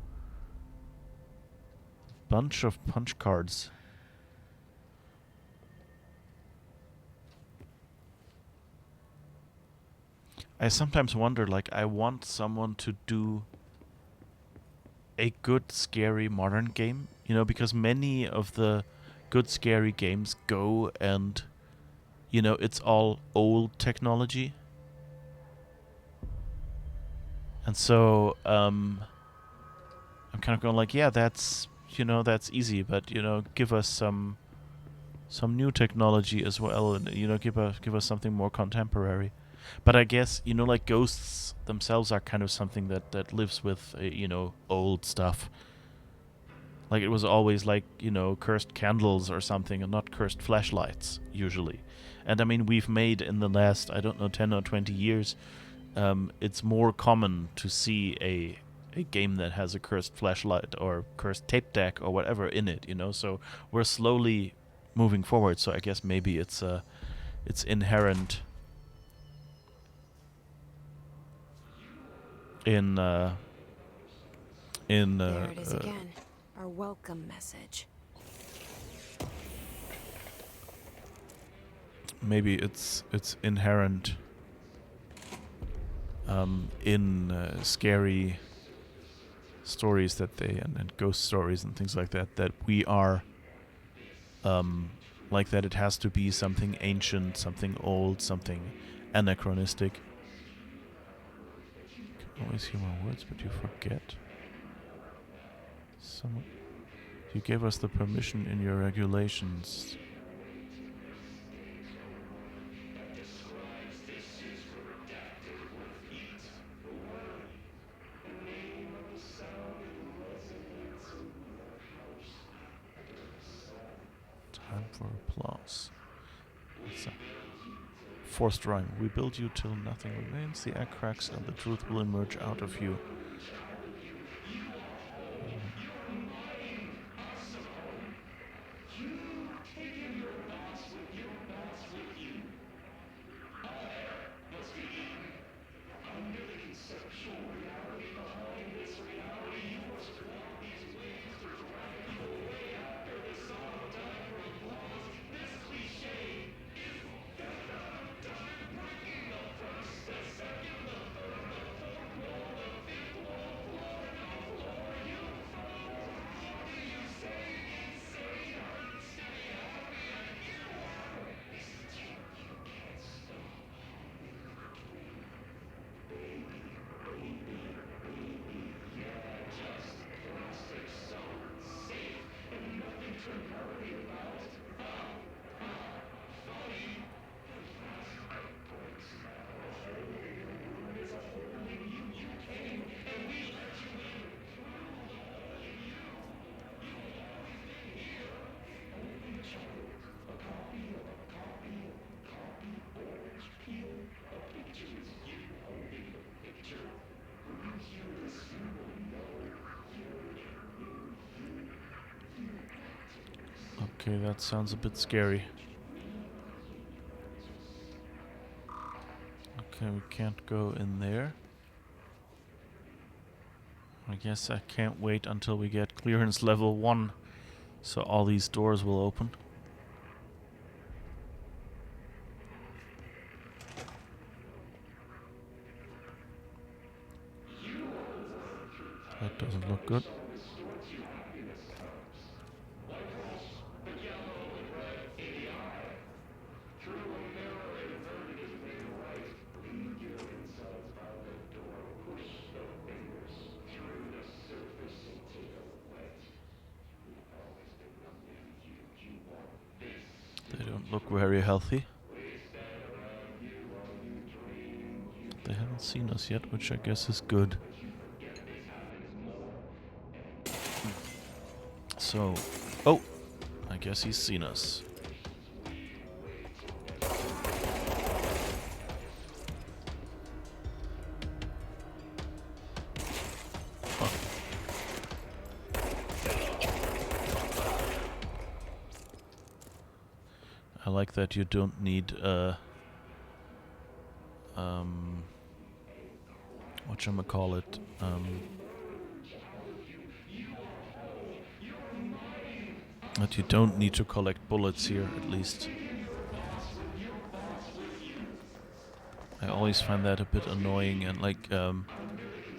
Bunch of punch cards. I sometimes wonder, like, I want someone to do a good, scary modern game, you know, because many of the good, scary games go and, you know, it's all old technology. And so, I'm kind of going like, yeah, that's, you know, that's easy, but, you know, give us some new technology as well, and, you know, give us something more contemporary. But I guess, you know, like ghosts themselves are kind of something that lives with, you know, old stuff. Like it was always like, you know, cursed candles or something and not cursed flashlights, usually. And I mean, we've made in the last, I don't know, 10 or 20 years, it's more common to see a game that has a cursed flashlight or cursed tape deck or whatever in it, you know. So we're slowly moving forward. So I guess maybe it's inherent in there it is again. Our welcome message. maybe it's inherent in scary stories that they and ghost stories and things like that we are like that it has to be something ancient, something old, something anachronistic. You can always hear my words, but you forget. You gave us the permission in your regulations. Time for applause. That's a forced rhyme. We build you till nothing remains. The egg cracks and the truth will emerge out of you. Okay, that sounds a bit scary. Okay, we can't go in there. I guess I can't wait until we get clearance level 1, so all these doors will open. That doesn't look good. They don't look very healthy. They haven't seen us yet, which I guess is good. So, oh, I guess he's seen us. Huh. I like that you don't need whatchamacallit, that you don't need to collect bullets here, at least. I always find that a bit annoying, and like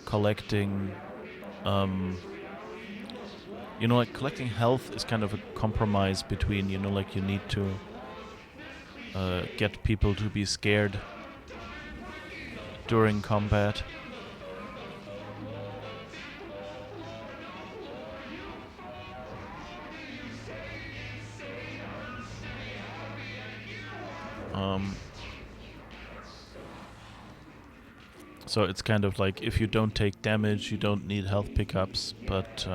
collecting you know, like collecting health is kind of a compromise between, you know, like you need to get people to be scared during combat. So it's kind of like if you don't take damage, you don't need health pickups, but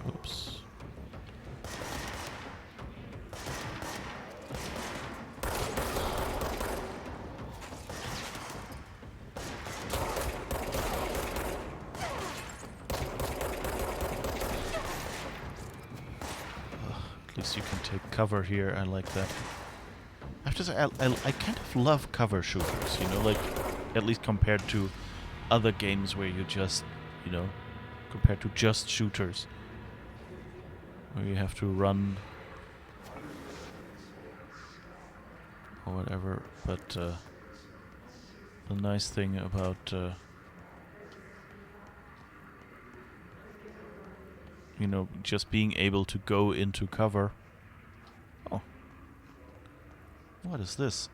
oops. At least you can take cover here. I like that. I have to say, I kind of love cover shooters, you know, like, at least compared to other games where you just, you know, compared to just shooters, where you have to run or whatever. But the nice thing about you know, just being able to go into cover. Oh. What is this?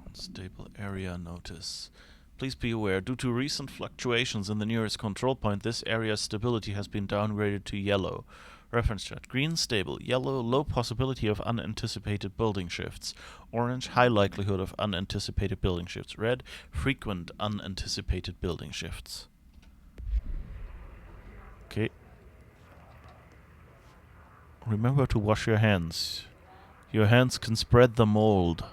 Unstable area notice. Please be aware, due to recent fluctuations in the nearest control point, this area's stability has been downgraded to yellow. Reference chart. Green, stable. Yellow, low possibility of unanticipated building shifts. Orange, high likelihood of unanticipated building shifts. Red, frequent unanticipated building shifts. Okay. Remember to wash your hands. Your hands can spread the mold.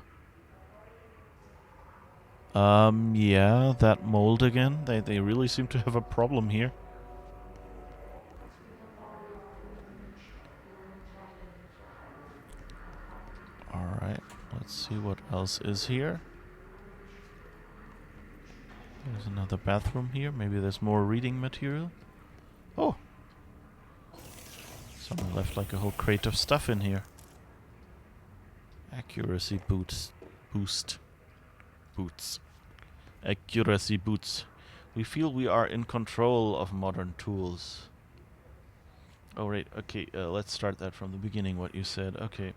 Yeah, that mold again. They really seem to have a problem here. Alright, let's see what else is here. There's another bathroom here. Maybe there's more reading material. Oh! Someone left like a whole crate of stuff in here. Accuracy boots. Boost. Boots. Accuracy boots. We feel we are in control of modern tools. Oh, right. Okay, let's start that from the beginning, what you said. Okay.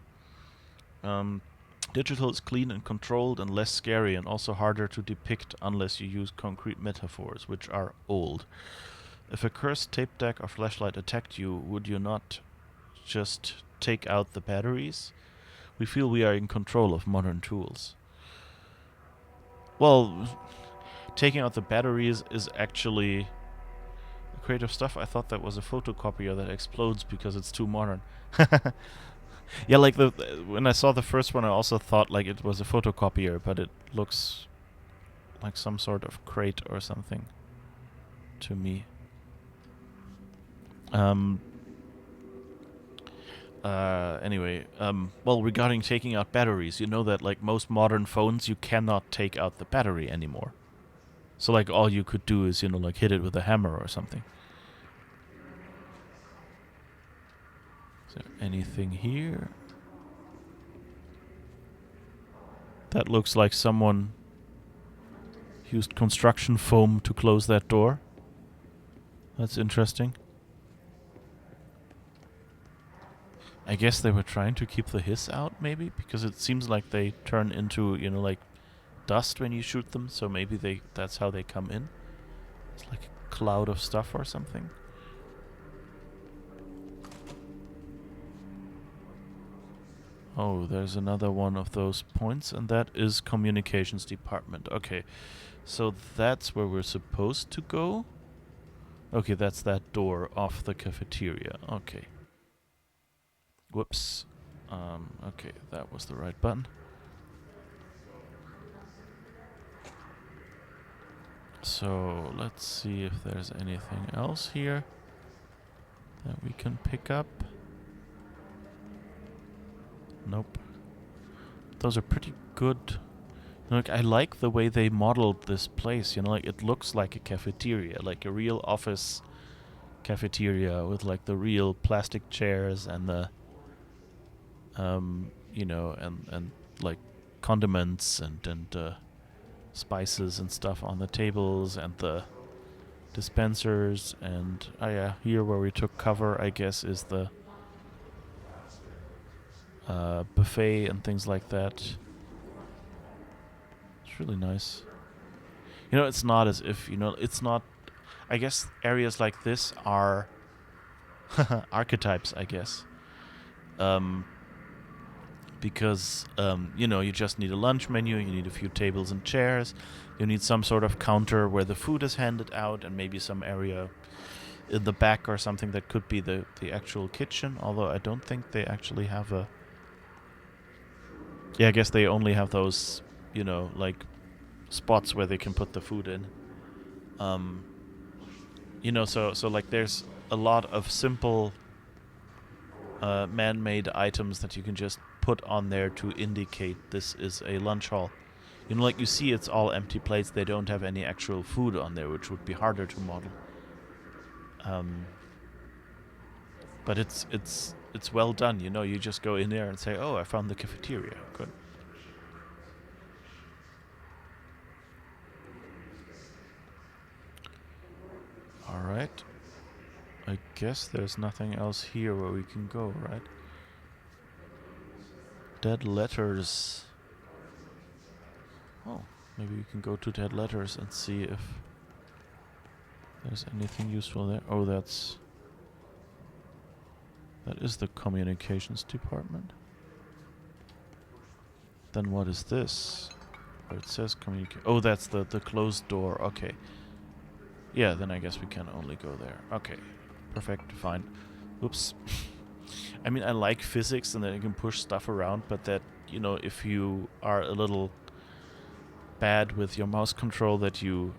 Digital is clean and controlled and less scary and also harder to depict unless you use concrete metaphors, which are old. If a cursed tape deck or flashlight attacked you, would you not just take out the batteries? We feel we are in control of modern tools. Well, taking out the batteries is actually a crate of stuff. I thought that was a photocopier that explodes because it's too modern. Yeah, like when I saw the first one, I also thought like it was a photocopier, but it looks like some sort of crate or something to me. Anyway, well, regarding taking out batteries, you know that like most modern phones, you cannot take out the battery anymore. So like all you could do is, you know, like hit it with a hammer or something. Is there anything here? That looks like someone used construction foam to close that door. That's interesting. I guess they were trying to keep the hiss out, maybe? Because it seems like they turn into, you know, like dust when you shoot them, so maybe that's how they come in. It's like a cloud of stuff or something. Oh, there's another one of those points, and that is communications department. Okay, so that's where we're supposed to go. Okay, that's that door off the cafeteria. Okay. Whoops. Okay, that was the right button. So, let's see if there's anything else here that we can pick up. Nope. Those are pretty good. Like, I like the way they modeled this place, you know, like it looks like a cafeteria, like a real office cafeteria with like the real plastic chairs and the you know, and like condiments and spices and stuff on the tables and the dispensers, and oh yeah, here where we took cover, I guess, is the buffet and things like that. It's really nice. You know, it's not as if, you know, it's not... I guess areas like this are archetypes, I guess. Because, you know, you just need a lunch menu, you need a few tables and chairs, you need some sort of counter where the food is handed out, and maybe some area in the back or something that could be the actual kitchen, although I don't think they actually have a... Yeah, I guess they only have those, you know, like, spots where they can put the food in. You know, so like there's a lot of simple man-made items that you can just put on there to indicate this is a lunch hall. You know, like you see it's all empty plates, they don't have any actual food on there, which would be harder to model. But it's well done, you know, you just go in there and say, oh, I found the cafeteria. Good. Alright. I guess there's nothing else here where we can go, right? Dead letters. Oh, maybe we can go to dead letters and see if there's anything useful there. Oh, that is the communications department. Then what is this? Where it says oh, that's the closed door. Okay. Yeah, then I guess we can only go there. Okay. Perfect. Fine. Oops. I mean, I like physics and that you can push stuff around, but that, you know, if you are a little bad with your mouse control, that you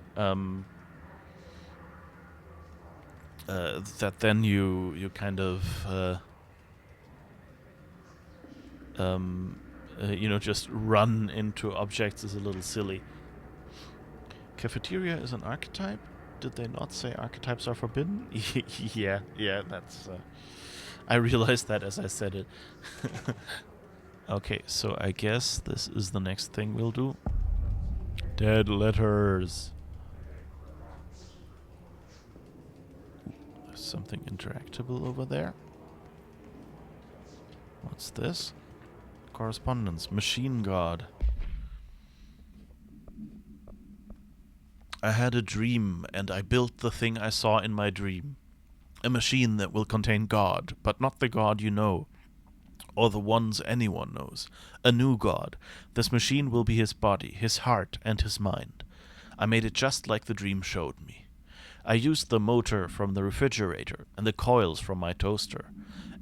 that then you kind of you know, just run into objects is a little silly. Cafeteria is an archetype? Did they not say archetypes are forbidden? yeah, that's... I realized that as I said it. Okay, so I guess this is the next thing we'll do. Dead letters. There's something interactable over there. What's this? Correspondence. Machine God. I had a dream, and I built the thing I saw in my dream. A machine that will contain God, but not the God you know, or the ones anyone knows. A new God. This machine will be his body, his heart, and his mind. I made it just like the dream showed me. I used the motor from the refrigerator, and the coils from my toaster,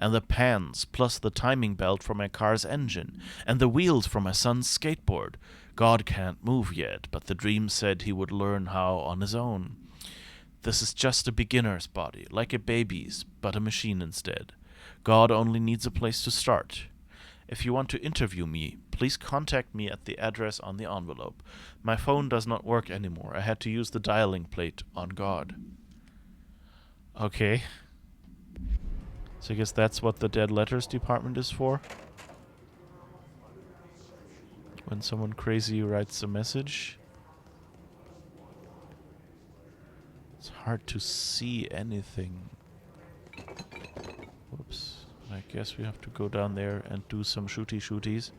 and the pans, plus the timing belt from my car's engine, and the wheels from my son's skateboard. God can't move yet, but the dream said he would learn how on his own. This is just a beginner's body, like a baby's, but a machine instead. God only needs a place to start. If you want to interview me, please contact me at the address on the envelope. My phone does not work anymore. I had to use the dialing plate on God. Okay. So I guess that's what the dead letters department is for. When someone crazy writes a message. It's hard to see anything. Whoops. I guess we have to go down there and do some shooties.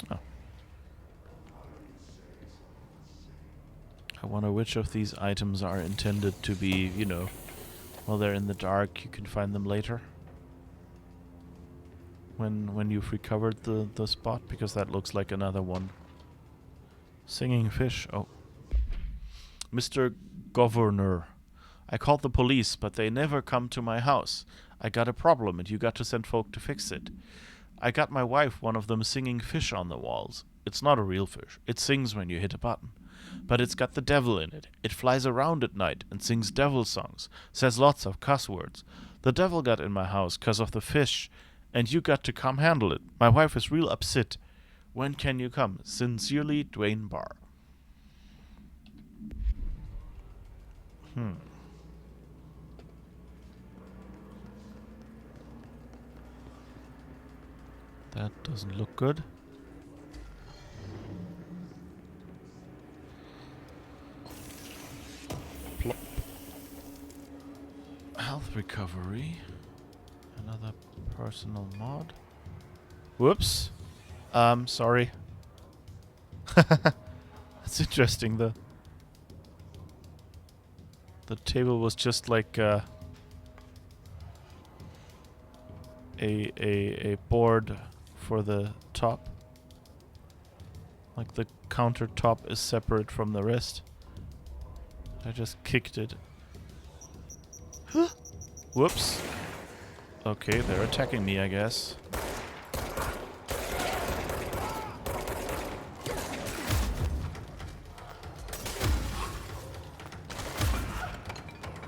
Oh. I wonder which of these items are intended to be, you know, while they're in the dark, you can find them later. When you've recovered the spot, because that looks like another one. Singing fish. Oh. Mr. Governor, I called the police, but they never come to my house. I got a problem and you got to send folk to fix it. I got my wife one of them singing fish on the walls. It's not a real fish. It sings when you hit a button. But it's got the devil in it. It flies around at night and sings devil songs, says lots of cuss words. The devil got in my house 'cause of the fish, and you got to come handle it. My wife is real upset. When can you come? Sincerely, Dwayne Barr. That doesn't look good. Plop. Health recovery. Another personal mod. Whoops. Sorry. That's interesting. The table was just like a board for the top. Like the countertop is separate from the rest. I just kicked it. Whoops. Okay, they're attacking me, I guess.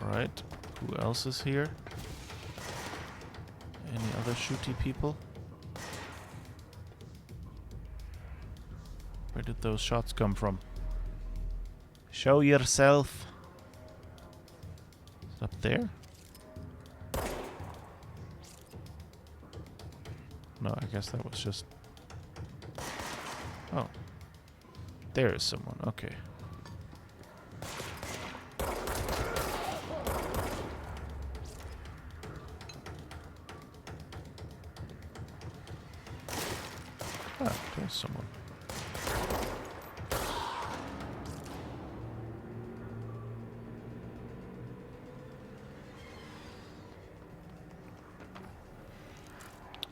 Right. Who else is here? Any other shooty people? Where did those shots come from? Show yourself. Is it up there? No, I guess that was just... Oh. There is someone. Okay. Ah, there's someone.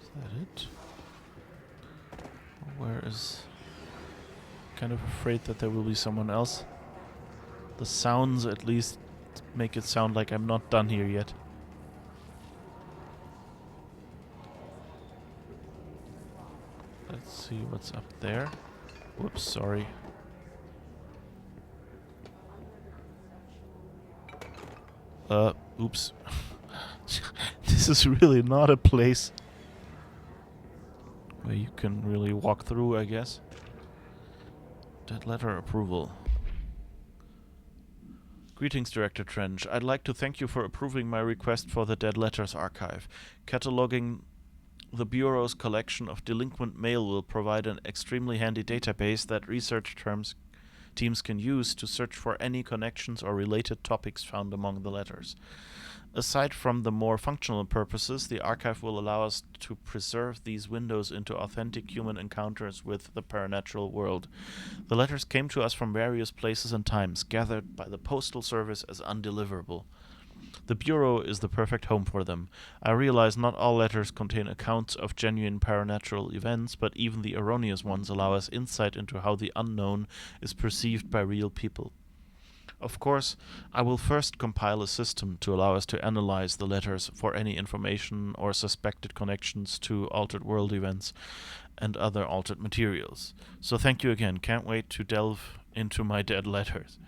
Is that it? Where is... Kind of afraid that there will be someone else. The sounds at least make it sound like I'm not done here yet. Let's see what's up there. Whoops, sorry. Oops. This is really not a place where you can really walk through, I guess. Dead letter approval. Greetings, Director Trench. I'd like to thank you for approving my request for the Dead Letters archive. Cataloging the Bureau's collection of delinquent mail will provide an extremely handy database that research teams can use to search for any connections or related topics found among the letters. Aside from the more functional purposes, the archive will allow us to preserve these windows into authentic human encounters with the paranatural world. The letters came to us from various places and times, gathered by the Postal Service as undeliverable. The Bureau is the perfect home for them. I realize not all letters contain accounts of genuine paranatural events, but even the erroneous ones allow us insight into how the unknown is perceived by real people. Of course, I will first compile a system to allow us to analyze the letters for any information or suspected connections to altered world events and other altered materials. So thank you again. Can't wait to delve into my dead letters.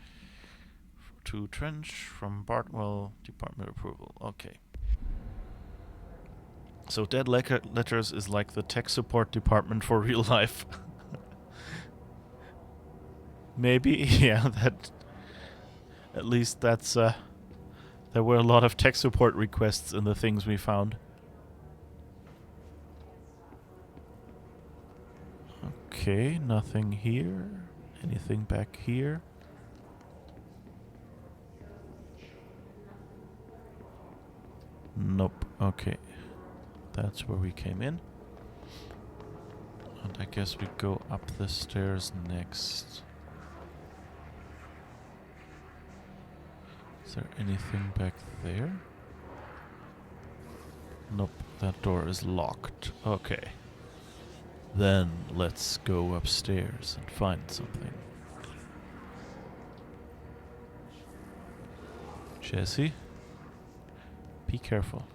To Trench from Bartwell, Department Approval. Okay. So dead letters is like the tech support department for real life. Maybe, yeah, that... At least that's, there were a lot of tech support requests in the things we found. Okay, nothing here. Anything back here? Nope. Okay. That's where we came in. And I guess we go up the stairs next. Is there anything back there? Nope, that door is locked. Okay. Then let's go upstairs and find something. Jesse? Be careful.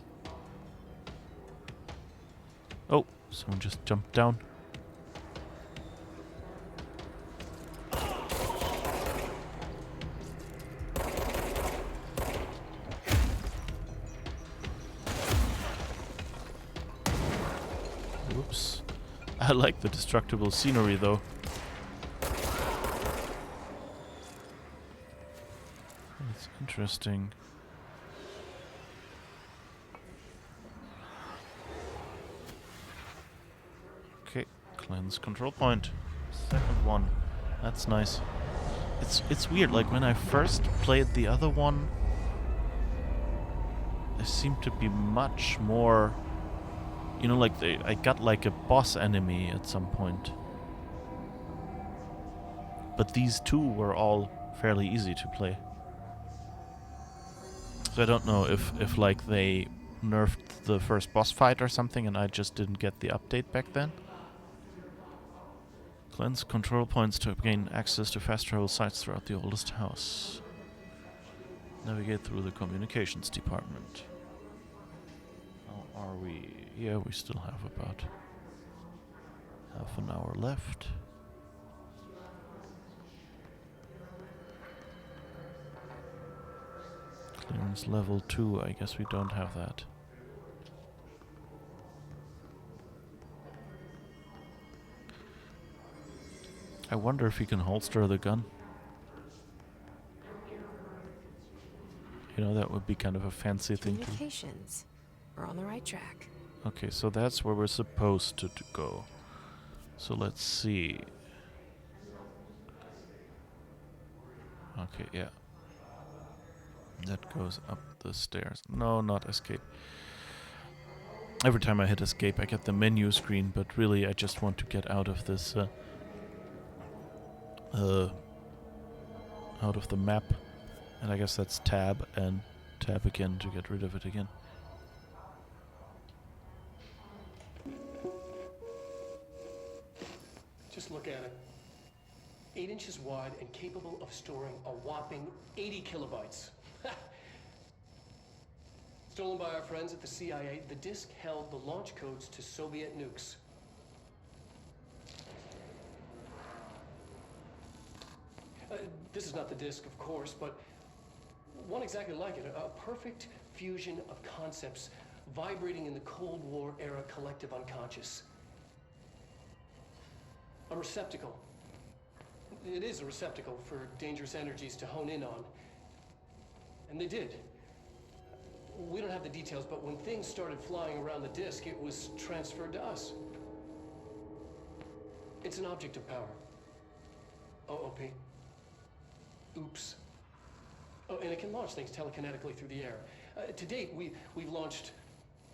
Oh, someone just jumped down. Oops. I like the destructible scenery though. That's interesting. Okay, cleanse control point. Second one. That's nice. It's weird, like when I first played the other one, there seemed to be much more, you know, like I got like a boss enemy at some point. But these two were all fairly easy to play. So I don't know if like they nerfed the first boss fight or something and I just didn't get the update back then. Cleanse control points to gain access to fast travel sites throughout the oldest house. Navigate through the communications department. How are we? Yeah, we still have about half an hour left. Clearance level 2, I guess we don't have that. I wonder if we can holster the gun. You know, that would be kind of a fancy thing to... Communications. We're on the right track. Okay, so that's where we're supposed to go. So let's see. Okay, yeah. That goes up the stairs. No, not escape. Every time I hit escape, I get the menu screen, but really I just want to get out of this... out of the map. And I guess that's tab and tab again to get rid of it again. Just look at it. 8 inches wide and capable of storing a whopping 80 kilobytes. Stolen by our friends at the CIA, the disk held the launch codes to Soviet nukes. This is not the disk, of course, but one exactly like it. A perfect fusion of concepts vibrating in the Cold War era collective unconscious. A receptacle. It is a receptacle for dangerous energies to hone in on. And they did. We don't have the details, but when things started flying around the disk, it was transferred to us. It's an object of power. OOP. Oops. Oh, and it can launch things telekinetically through the air. To date, we've launched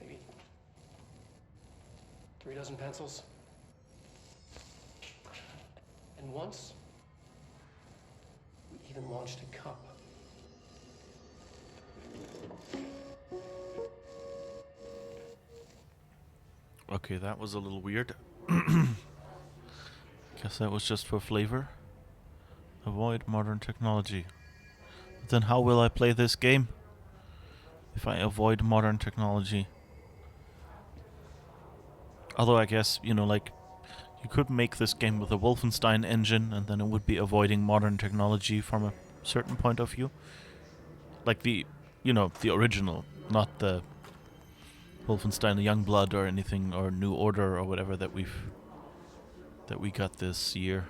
maybe 3 dozen pencils. And once, we even launched a cup. Okay, that was a little weird. Guess that was just for flavor. Avoid modern technology. But then how will I play this game if I avoid modern technology? Although I guess, you know, like, you could make this game with a Wolfenstein engine and then it would be avoiding modern technology from a certain point of view. Like the, you know, the original, not the Wolfenstein Youngblood or anything, or New Order or whatever that we got this year.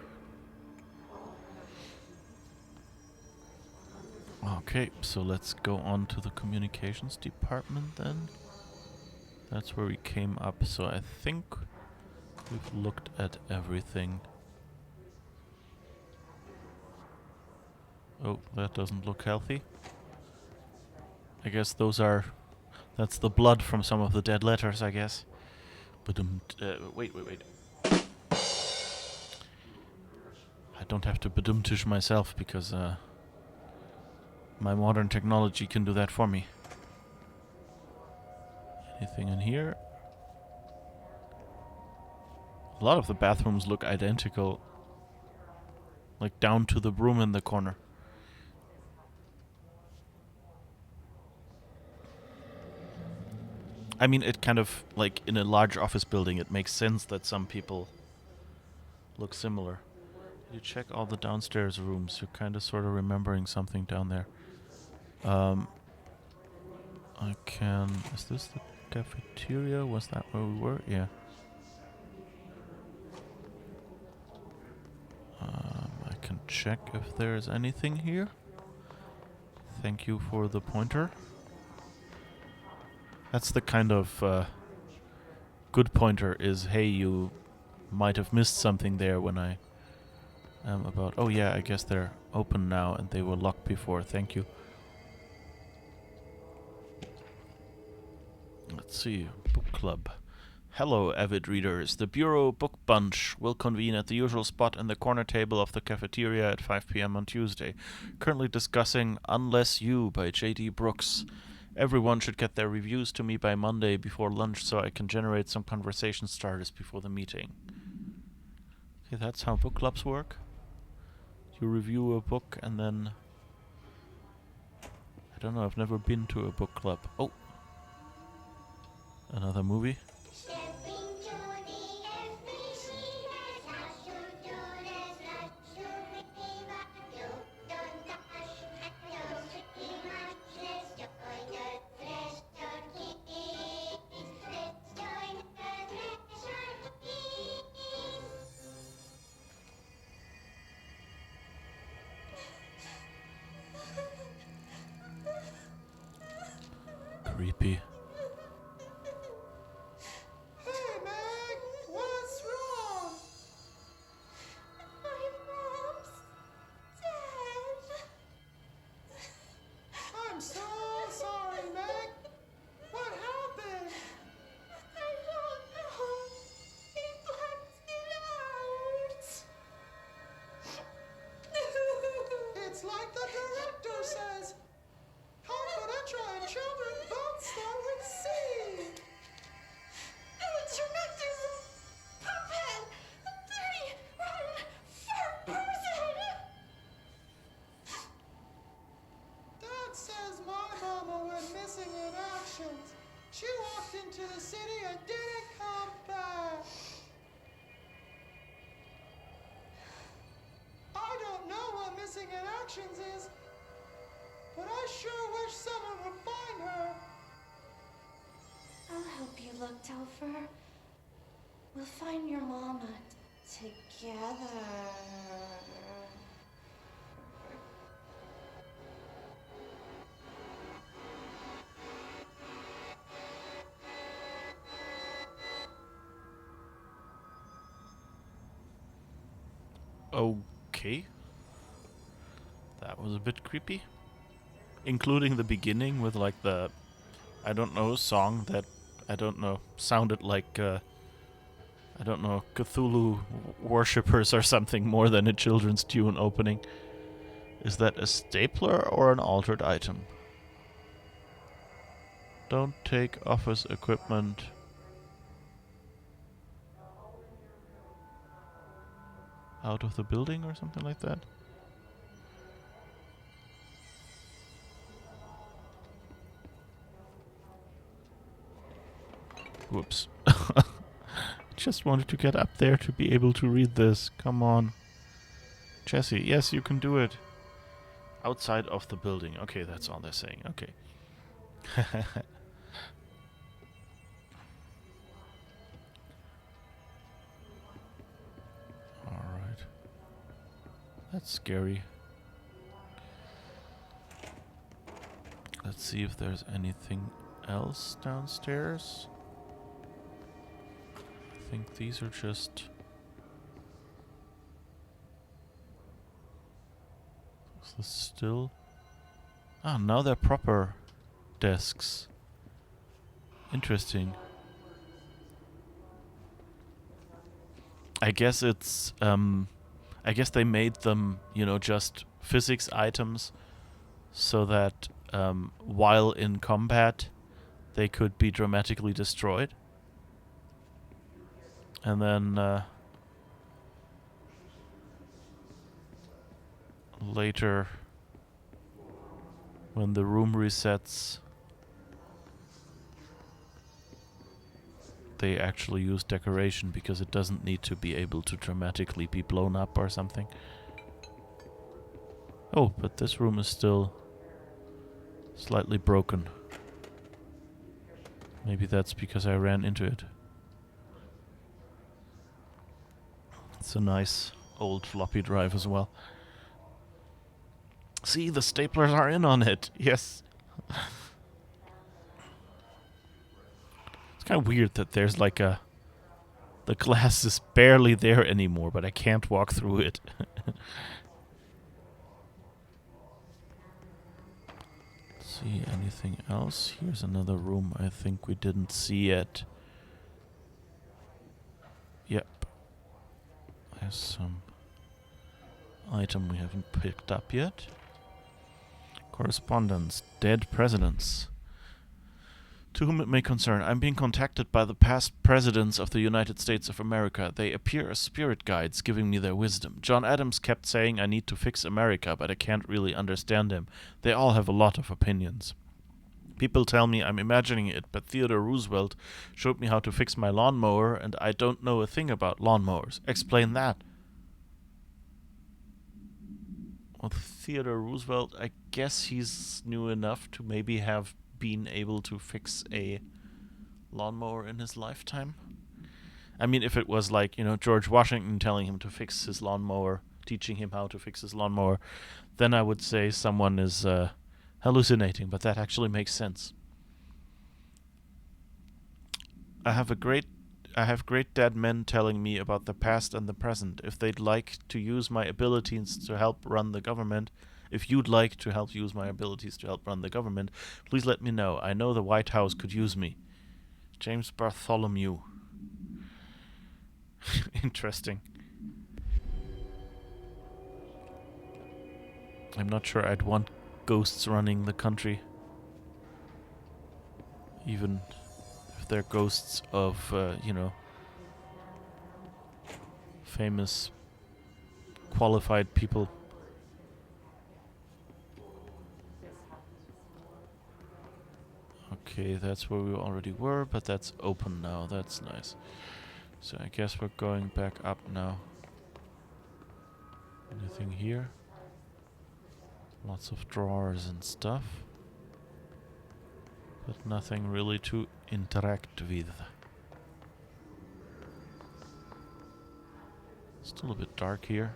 Okay, so let's go on to the communications department then. That's where we came up, so I think we've looked at everything. Oh, that doesn't look healthy. I guess that's the blood from some of the dead letters, I guess. But wait. I don't have to badumtish myself because my modern technology can do that for me. Anything in here? A lot of the bathrooms look identical. Like down to the broom in the corner. I mean, it kind of, like, in a large office building, it makes sense that some people look similar. You check all the downstairs rooms. You're kind of sort of remembering something down there. I can... Is this the cafeteria? Was that where we were? Yeah. I can check if there's anything here. Thank you for the pointer. That's the kind of good pointer is, hey, you might have missed something there when I am about... Oh yeah, I guess they're open now and they were locked before. Thank you. Let's see. Book club. Hello, avid readers. The Bureau Book Bunch will convene at the usual spot in the corner table of the cafeteria at 5 p.m. on Tuesday. Currently discussing Unless You by J.D. Brooks. Everyone should get their reviews to me by Monday before lunch so I can generate some conversation starters before the meeting. Okay, that's how book clubs work. You review a book and then... I don't know, I've never been to a book club. Oh! Another movie. Creepy. Hey, Meg! What's wrong? My mom's dead. I'm so sorry, Meg. What happened? I don't know. He blacked it out. It's like the director says. Confidential and children both start with C. The director's a puppet. A dirty, rotten, fat person. Dad says my mama went missing in action. She walked into the city and didn't come back. I don't know what missing in actions is, but I sure wish someone would find her. I'll help you look, Telfer. We'll find your mama together. Okay. That was a bit creepy. Including the beginning with like the, I don't know, song that, I don't know, sounded like, I don't know, Cthulhu worshippers or something more than a children's tune opening. Is that a stapler or an altered item? Don't take office equipment. Out of the building or something like that? Whoops. Just wanted to get up there to be able to read this. Come on. Jesse, yes, you can do it. Outside of the building. Okay, that's all they're saying. Okay. Alright. That's scary. Let's see if there's anything else downstairs. I think these are just... Is this still... Ah, now they're proper desks. Interesting. I guess it's... I guess they made them, you know, just physics items so that while in combat they could be dramatically destroyed. And then later, when the room resets, they actually use decoration because it doesn't need to be able to dramatically be blown up or something. Oh, but this room is still slightly broken. Maybe that's because I ran into it. It's a nice old floppy drive as well. See, the staplers are in on it. Yes. It's kind of weird that there's like a... The glass is barely there anymore, but I can't walk through it. See anything else? Here's another room I think we didn't see yet. Yep. There's some item we haven't picked up yet. Correspondence. Dead presidents. To whom it may concern, I'm being contacted by the past presidents of the United States of America. They appear as spirit guides, giving me their wisdom. John Adams kept saying I need to fix America, but I can't really understand him. They all have a lot of opinions. People tell me I'm imagining it, but Theodore Roosevelt showed me how to fix my lawnmower, and I don't know a thing about lawnmowers. Explain that. Well, Theodore Roosevelt, I guess he's new enough to maybe have been able to fix a lawnmower in his lifetime. I mean, if it was like, you know, George Washington telling him to fix his lawnmower, teaching him how to fix his lawnmower, then I would say someone is hallucinating, but that actually makes sense. I have great dead men telling me about the past and the present. If they'd like to use my abilities to help run the government, if you'd like to help use my abilities to help run the government, please let me know. I know the White House could use me. James Bartholomew. Interesting. I'm not sure I'd want ghosts running the country. Even if they're ghosts of, you know, famous, qualified people. Okay, that's where we already were, but that's open now. That's nice. So I guess we're going back up now. Anything here? Lots of drawers and stuff. But nothing really to interact with. Still a bit dark here.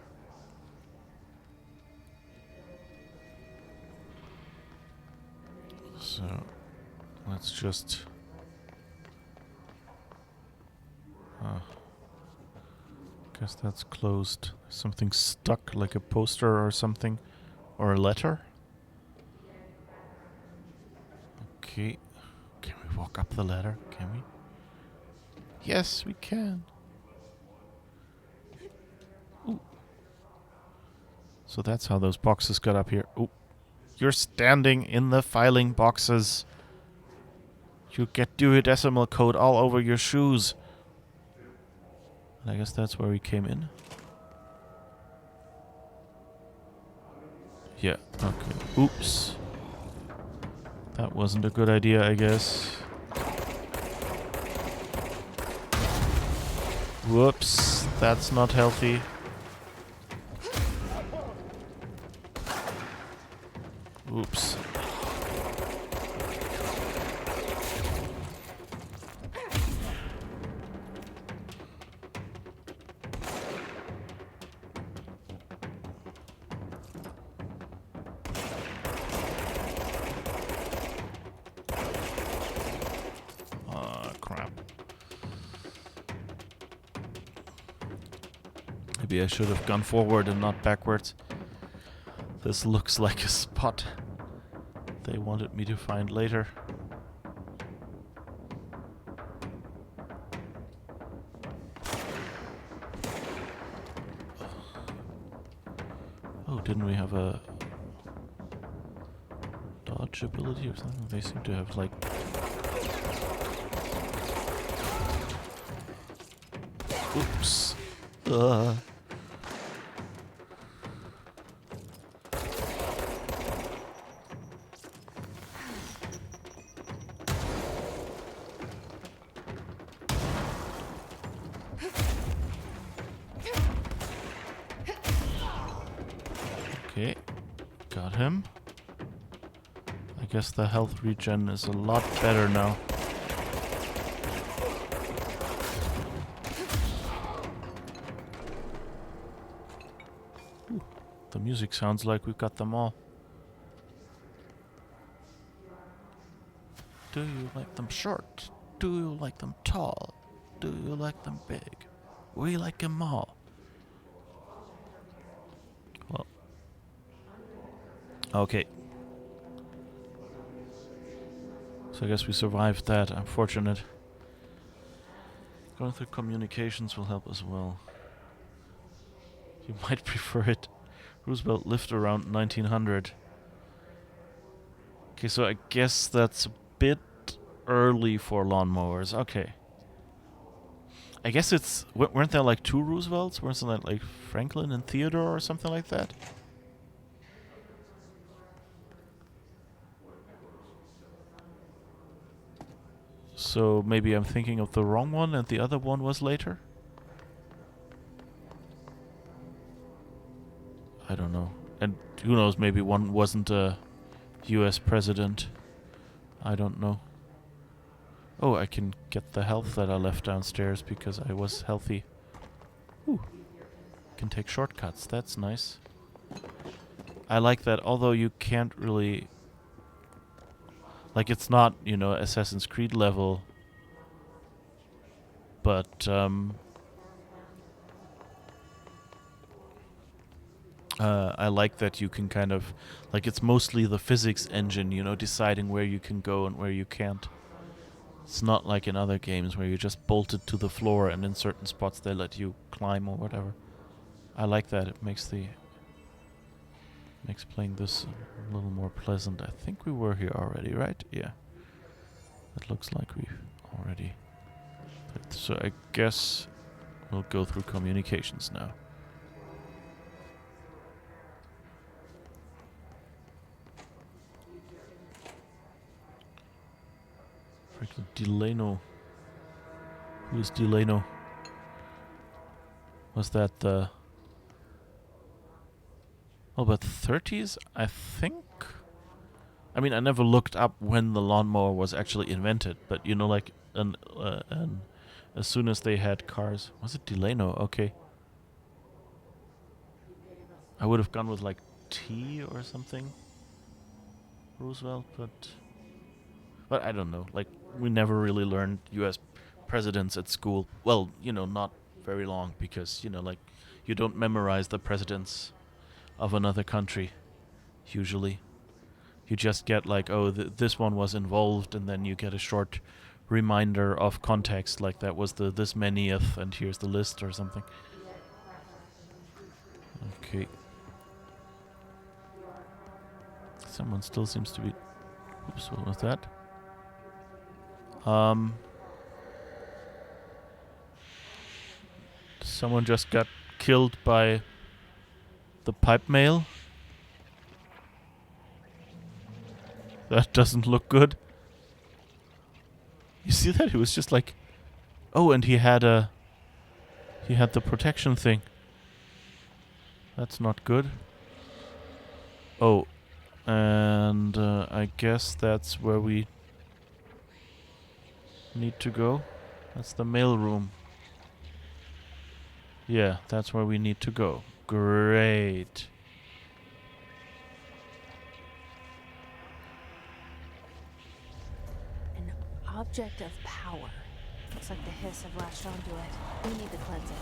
So let's just... guess that's closed. Something stuck, like a poster or something. Or a letter. Okay. Can we walk up the ladder? Can we? Yes, we can. Ooh. So that's how those boxes got up here. Ooh. You're standing in the filing boxes. You get Dewey Decimal Code all over your shoes. And I guess that's where we came in. Yeah, okay. Oops. That wasn't a good idea, I guess. Whoops. That's not healthy. Oops. Maybe I should have gone forward and not backwards. This looks like a spot they wanted me to find later. Oh, didn't we have a dodge ability or something? They seem to have like... Oops. Okay, got him. I guess the health regen is a lot better now. Ooh, the music sounds like we've got them all. Do you like them short? Do you like them tall? Do you like them big? We like them all. Well. Okay. So I guess we survived that. Unfortunate. Going through communications will help as well. You might prefer it. Roosevelt lived around 1900. Okay, so I guess that's a bit early for lawnmowers. Okay. I guess it's... weren't there like two Roosevelts? Weren't there like Franklin and Theodore or something like that? So maybe I'm thinking of the wrong one and the other one was later? I don't know. And who knows, maybe one wasn't a US president. I don't know. Oh, I can get the health that I left downstairs because I was healthy. Ooh. Can take shortcuts, that's nice. I like that, although you can't really... Like, it's not, you know, Assassin's Creed level. But, I like that you can kind of... Like, it's mostly the physics engine, you know, deciding where you can go and where you can't. It's not like in other games where you just bolt it to the floor and in certain spots they let you climb or whatever. I like that. It makes playing this a little more pleasant. I think we were here already, right? Yeah. It looks like we've already... So I guess we'll go through communications now. Freaking Delano. Who is Delano? Was that the... Oh, but 30s, I think? I mean, I never looked up when the lawnmower was actually invented, but you know, like, as soon as they had cars... Was it Delano? Okay. I would have gone with, like, T or something. Roosevelt, but I don't know. Like, we never really learned US presidents at school. Well, you know, not very long, because, you know, like, you don't memorize the presidents of another country, usually. You just get like, oh, this one was involved, and then you get a short reminder of context, like that was the this manyth, and here's the list or something. Okay. Someone still seems to be... Oops, what was that? Someone just got killed by the pipe mail. That doesn't look good. You see that? He was just like... Oh, and he had the protection thing. That's not good. Oh, and I guess that's where we need to go. That's the mail room. Yeah, that's where we need to go. Great. An object of power. Looks like the hiss have latched onto it. We need to cleanse it.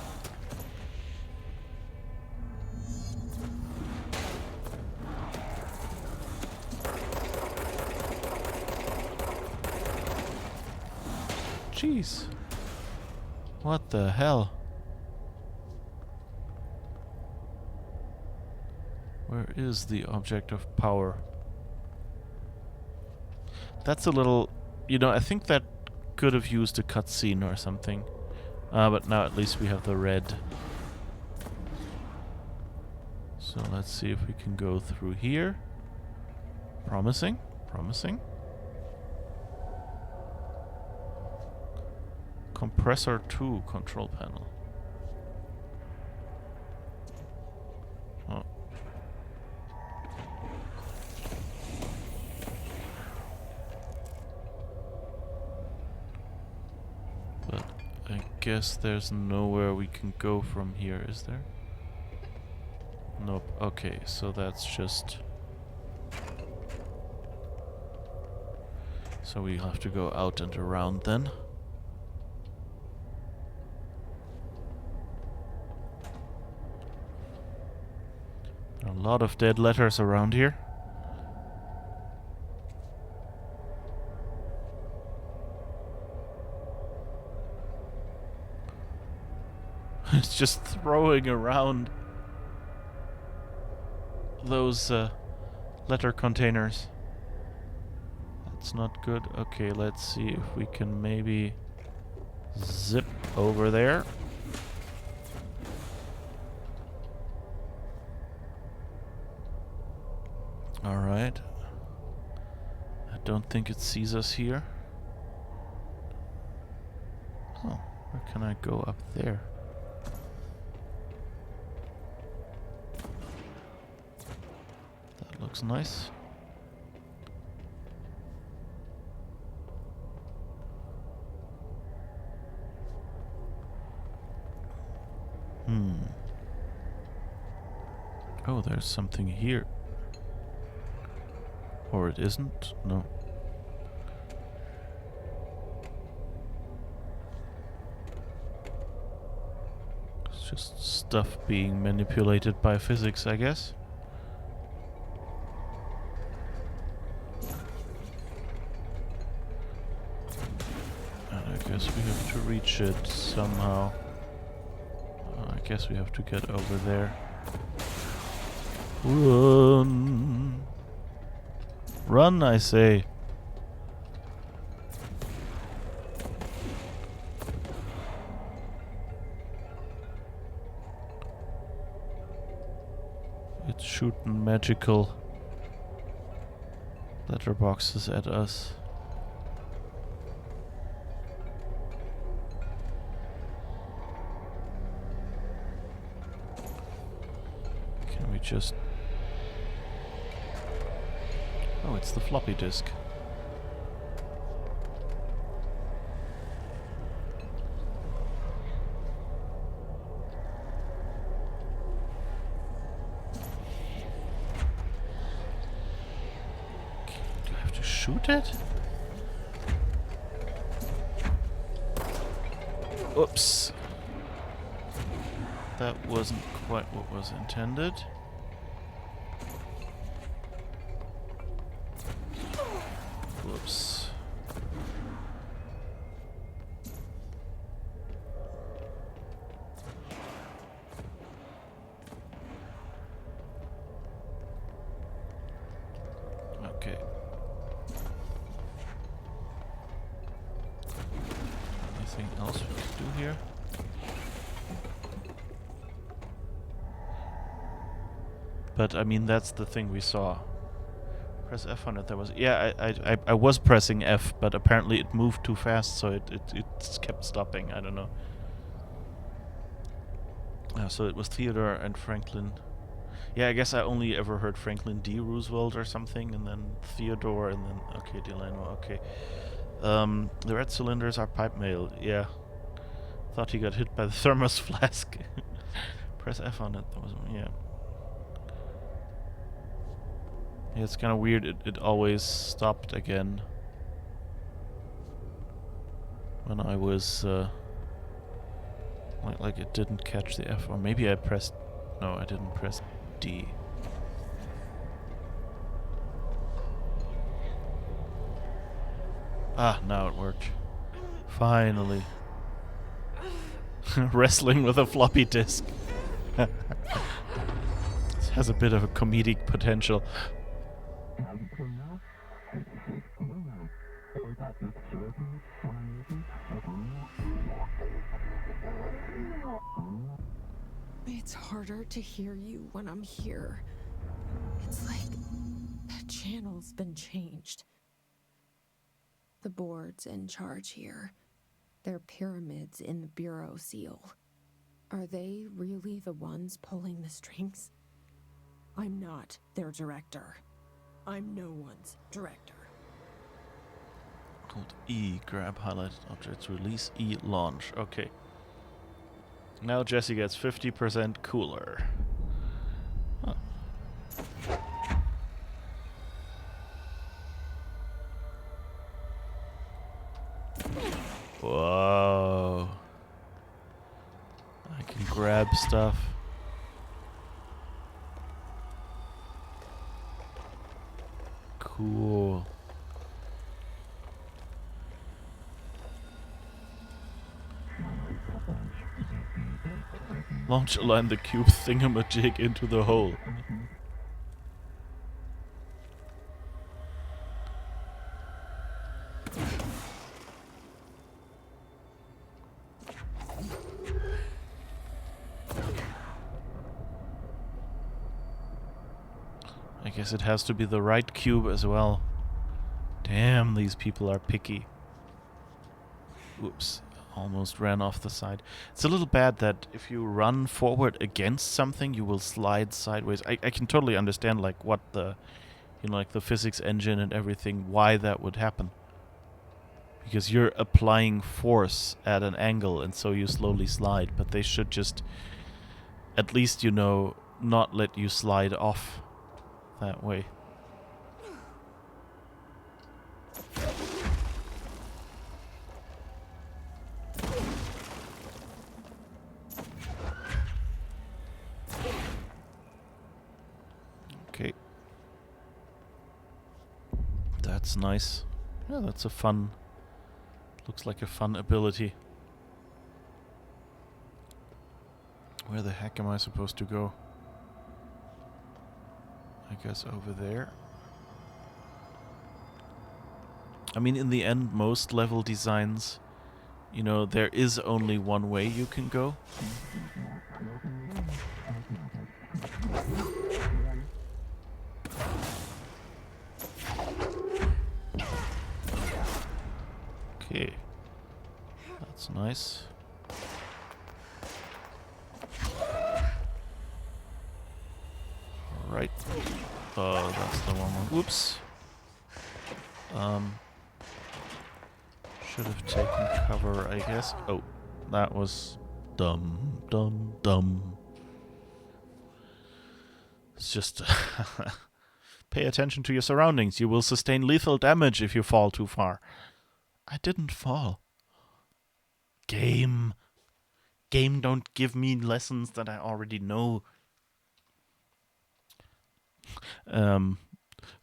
Jeez. What the hell? Where is the object of power? That's a little... You know, I think that could have used a cutscene or something. But now at least we have the red. So let's see if we can go through here. Promising. Promising. Compressor 2 control panel. Oh. But I guess there's nowhere we can go from here, is there? Nope. Okay, so that's just... So we have to go out and around then. There are a lot of dead letters around here. It's just throwing around those letter containers. That's not good. Okay, let's see if we can maybe zip over there. Alright. I don't think it sees us here. Oh, where can I go up there? That looks nice. Oh, there's something here. Or it isn't? No. It's just stuff being manipulated by physics, I guess. And I guess we have to reach it somehow. I guess we have to get over there. Run! Run, I say. It's shooting magical letterboxes at us. Can we just... Oh, it's the floppy disk. Do I have to shoot it? Oops. That wasn't quite what was intended. Whoops. Okay. Anything else we can do here? But I mean, that's the thing we saw. Press F on it. There was, yeah, I was pressing F, but apparently it moved too fast, so it kept stopping. I don't know. So it was Theodore and Franklin. Yeah, I guess I only ever heard Franklin D. Roosevelt or something, and then Theodore, and then okay, Delano. Okay. The red cylinders are pipe mail. Yeah. Thought he got hit by the thermos flask. Press F on it. That was, yeah. Yeah, it's kind of weird. It always stopped again when I was like it didn't catch the F, or maybe I pressed. No, I didn't press D. Ah, now it worked. Finally. Wrestling with a floppy disk. This has a bit of a comedic potential. It's harder to hear you when I'm here. It's like the channel's been changed. The board's in charge here. They're pyramids in the Bureau seal. Are they really the ones pulling the strings? I'm not their director. I'm no one's director. Hold E, grab highlighted objects, release E, launch. Okay. Now Jesse gets 50% cooler. Huh. Whoa. I can grab stuff. Cool. Launch align the cube thingamajig into the hole. I guess it has to be the right cube as well. Damn, these people are picky. Oops, almost ran off the side. It's a little bad that if you run forward against something, you will slide sideways. I can totally understand, like, what the, you know, like the physics engine and everything, why that would happen. Because you're applying force at an angle, and so you slowly slide. But they should just, at least, you know, not let you slide off that way. Okay. That's nice. Yeah, that's a fun... Looks like a fun ability. Where the heck am I supposed to go? I guess over there. I mean, in the end, most level designs, you know, there is only one way you can go. Okay. That's nice. Alright. Oh, that's the one. Whoops. Should have taken cover, I guess. Oh, that was dumb, dumb, dumb. It's just pay attention to your surroundings. You will sustain lethal damage if you fall too far. I didn't fall. Game. Game, don't give me lessons that I already know.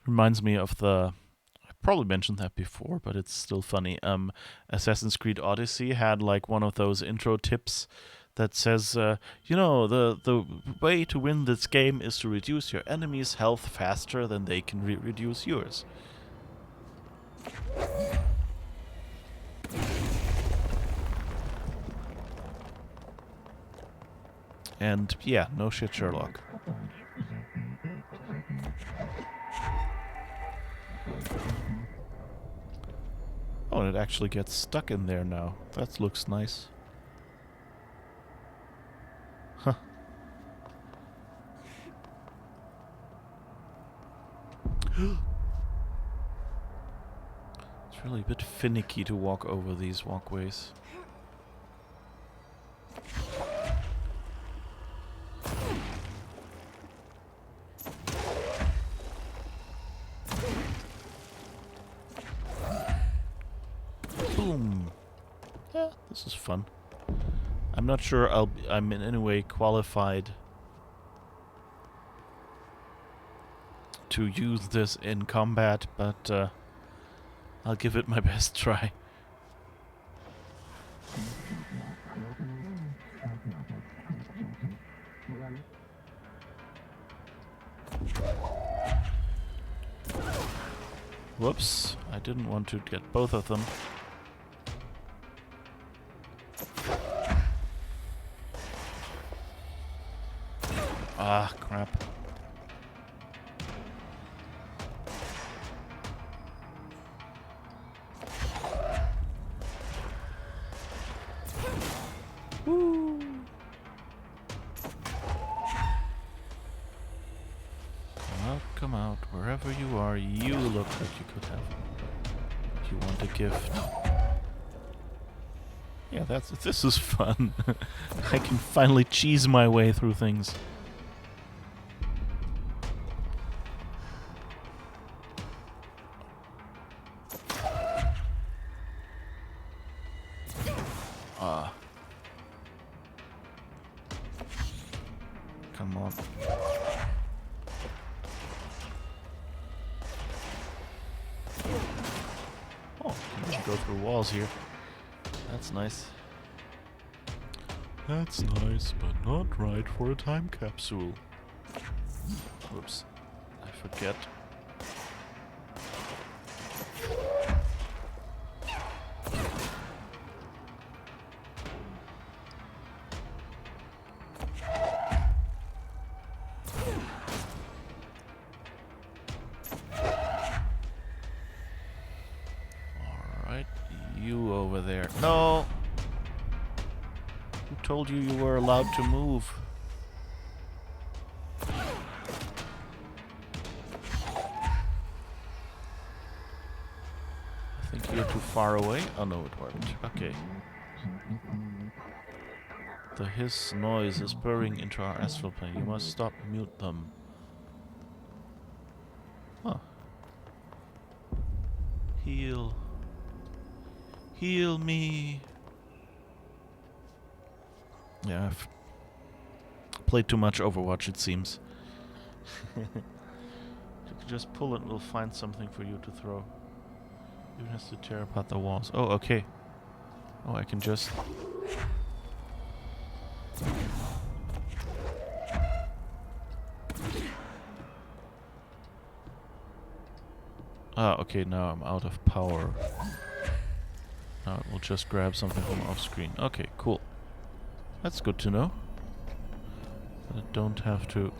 Reminds me of the... I probably mentioned that before, but it's still funny. Assassin's Creed Odyssey had like one of those intro tips that says, you know, the way to win this game is to reduce your enemy's health faster than they can reduce yours. And yeah, no shit, Sherlock. Oh, and it actually gets stuck in there now. That looks nice. Huh. It's really a bit finicky to walk over these walkways. Boom. Yeah, this is fun. I'm not sure I'm in any way qualified to use this in combat, but I'll give it my best try. Whoops, I didn't want to get both of them. Ah, crap. Woo! Come out, wherever you are, you look like you could have. If you want a gift. Yeah, this is fun. I can finally cheese my way through things. Ah. Come on. Oh, you can go through walls here. That's nice. That's nice, but not right for a time capsule. Whoops. I forget. Alright, you over there. No! Who told you were allowed to move? I think you're too far away. Oh no, it worked. Okay. The hiss noise is burrowing into our astral plane. You must stop, mute them. Huh. Heal. Heal me. Yeah, I've played too much Overwatch, it seems. You can just pull it and we'll find something for you to throw. Even has to tear apart the walls. Oh, okay. Oh, I can just... Ah, okay, now I'm out of power. Now we'll just grab something from off screen. Okay, cool. That's good to know. I don't have to...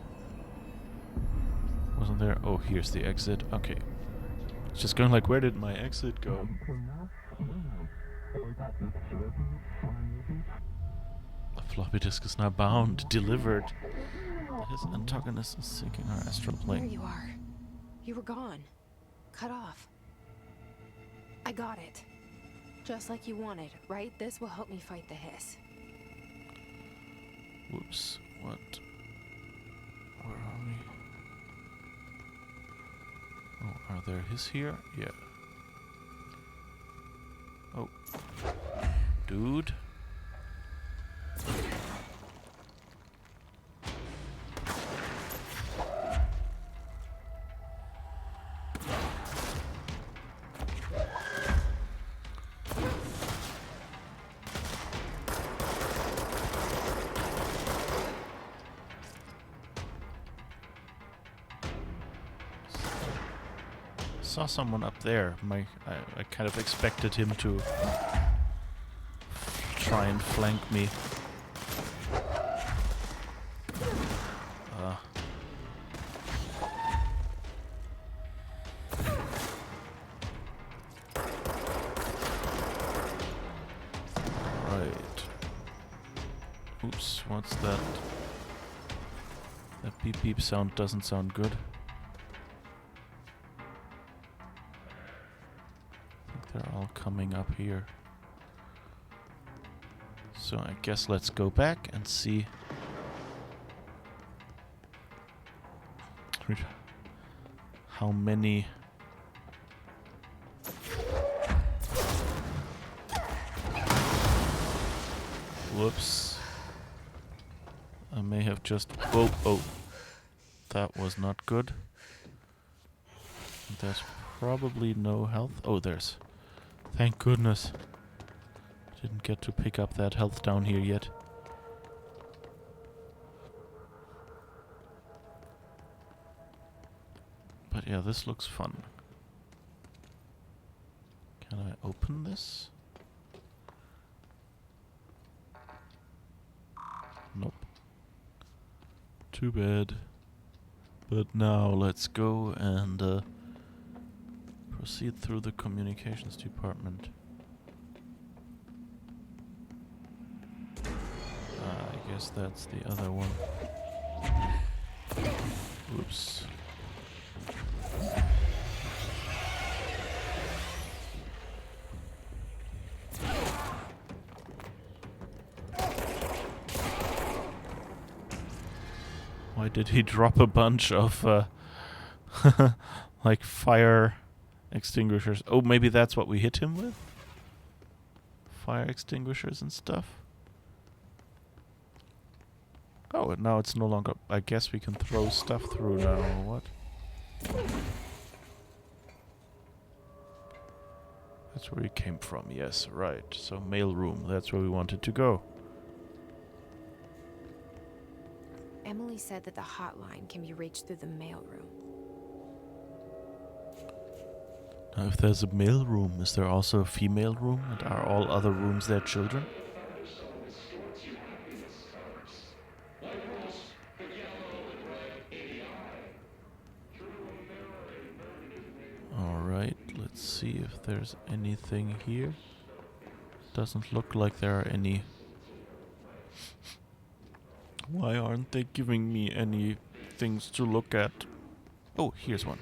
Wasn't there? Oh, here's the exit. Okay. It's just going like, where did my exit go? The floppy disk is now bound, delivered. His antagonist is seeking our astral plane. There you are. You were gone. Cut off. I got it. Just like you wanted, right? This will help me fight the hiss. Whoops. What? Where are we? Oh, are there hiss here? Yeah. Oh. Dude. Saw someone up there. I kind of expected him to try and flank me. Right. Oops, what's that? That beep beep sound doesn't sound good. They're all coming up here. So I guess let's go back and see how many whoops. I may have just oh, that was not good. There's probably no health. Oh, there's. Thank goodness. Didn't get to pick up that health down here yet. But yeah, this looks fun. Can I open this? Nope. Too bad. But now let's go and proceed through the communications department. I guess that's the other one. Oops. Why did he drop a bunch of like fire extinguishers? Oh, maybe that's what we hit him with? Fire extinguishers and stuff? Oh, and now it's no longer... I guess we can throw stuff through now, or what? That's where he came from, yes, right. So, mailroom, that's where we wanted to go. Emily said that the hotline can be reached through the mailroom. Now, if there's a mailroom, is there also a female room? And are all other rooms their children? Alright, let's see if there's anything here. Doesn't look like there are any. Why aren't they giving me any things to look at? Oh, here's one.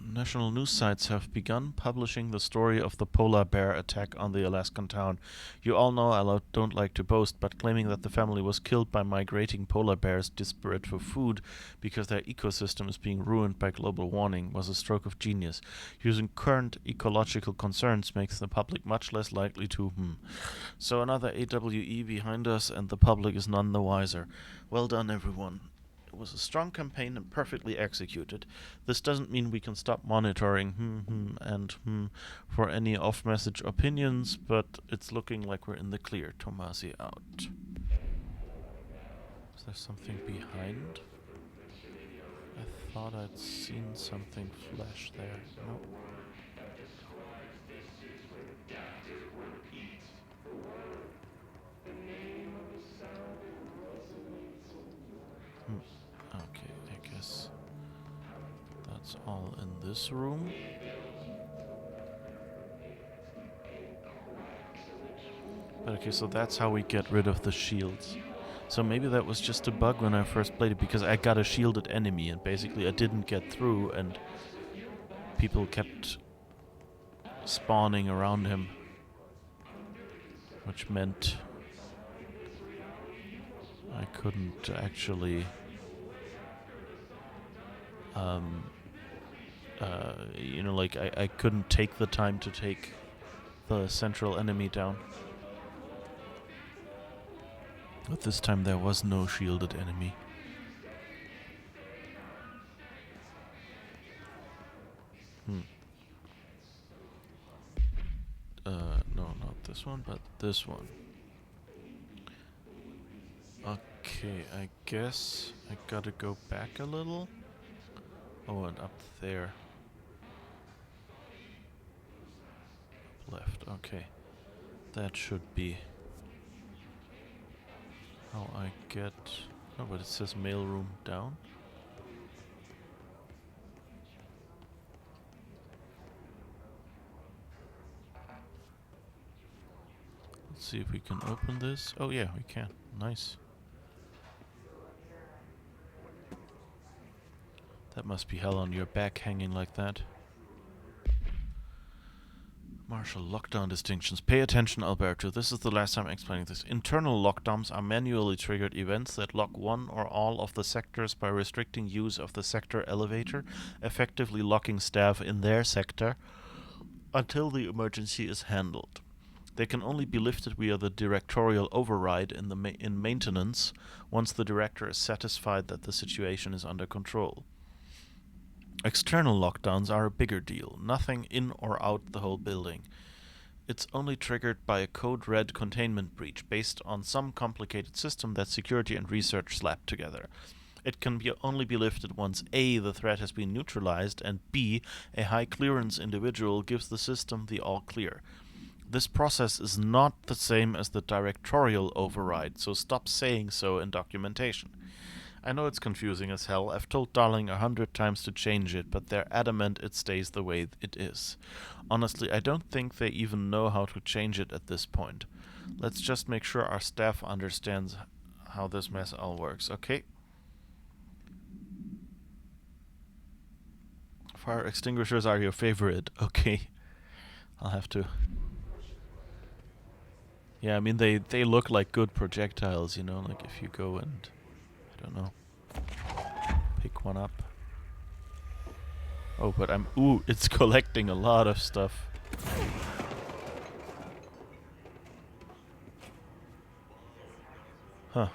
National news sites have begun publishing the story of the polar bear attack on the Alaskan town. You all know I don't like to boast, but claiming that the family was killed by migrating polar bears desperate for food because their ecosystem is being ruined by global warming was a stroke of genius. Using current ecological concerns makes the public much less likely to So another AWE behind us, and the public is none the wiser. Well done, everyone. It was a strong campaign and perfectly executed. This doesn't mean we can stop monitoring for any off-message opinions, but it's looking like we're in the clear. Tomasi out. Is there something behind? I thought I'd seen something flash there. Nope. Okay, I guess that's all in this room. But okay, so that's how we get rid of the shields. So maybe that was just a bug when I first played it, because I got a shielded enemy and basically I didn't get through and people kept spawning around him, which meant I couldn't actually I couldn't take the time to take the central enemy down. But this time there was no shielded enemy. No, not this one, but this one. Okay, I guess I gotta go back a little. Oh, and up there. Left, okay. That should be how I get... Oh, but it says mailroom down. Let's see if we can open this. Oh yeah, we can. Nice. That must be hell on your back hanging like that. Martial lockdown distinctions. Pay attention, Alberto. This is the last time I'm explaining this. Internal lockdowns are manually triggered events that lock one or all of the sectors by restricting use of the sector elevator, effectively locking staff in their sector until the emergency is handled. They can only be lifted via the directorial override in maintenance once the director is satisfied that the situation is under control. External lockdowns are a bigger deal, nothing in or out the whole building. It's only triggered by a code red containment breach based on some complicated system that security and research slapped together. It can only be lifted once A, the threat has been neutralized, and B, a high clearance individual gives the system the all clear. This process is not the same as the directorial override, so stop saying so in documentation. I know it's confusing as hell. I've told Darling 100 times to change it, but they're adamant it stays the way it is. Honestly, I don't think they even know how to change it at this point. Let's just make sure our staff understands how this mess all works, okay? Fire extinguishers are your favorite, okay. I'll have to... Yeah, I mean, they look like good projectiles, you know, like if you go and, I don't know, pick one up. Oh, but ooh, it's collecting a lot of stuff. Huh.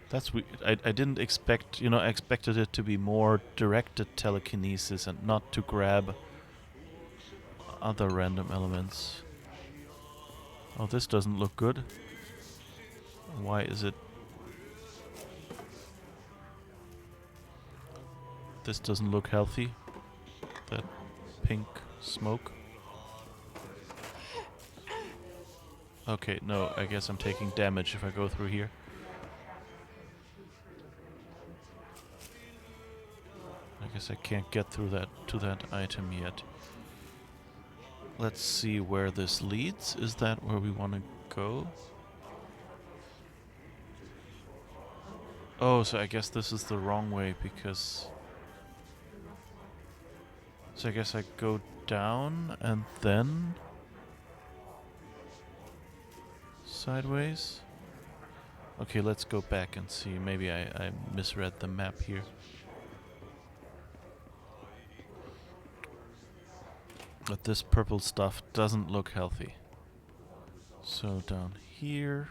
That's weird. I didn't expect, you know, I expected it to be more directed telekinesis and not to grab other random elements. Oh, this doesn't look good. Why is it... This doesn't look healthy. That pink smoke. Okay, no, I guess I'm taking damage if I go through here. I guess I can't get through to that item yet. Let's see where this leads. Is that where we want to go? Oh, so I guess this is the wrong way because... So I guess I go down and then... sideways? Okay, let's go back and see. Maybe I misread the map here. But this purple stuff doesn't look healthy. So down here...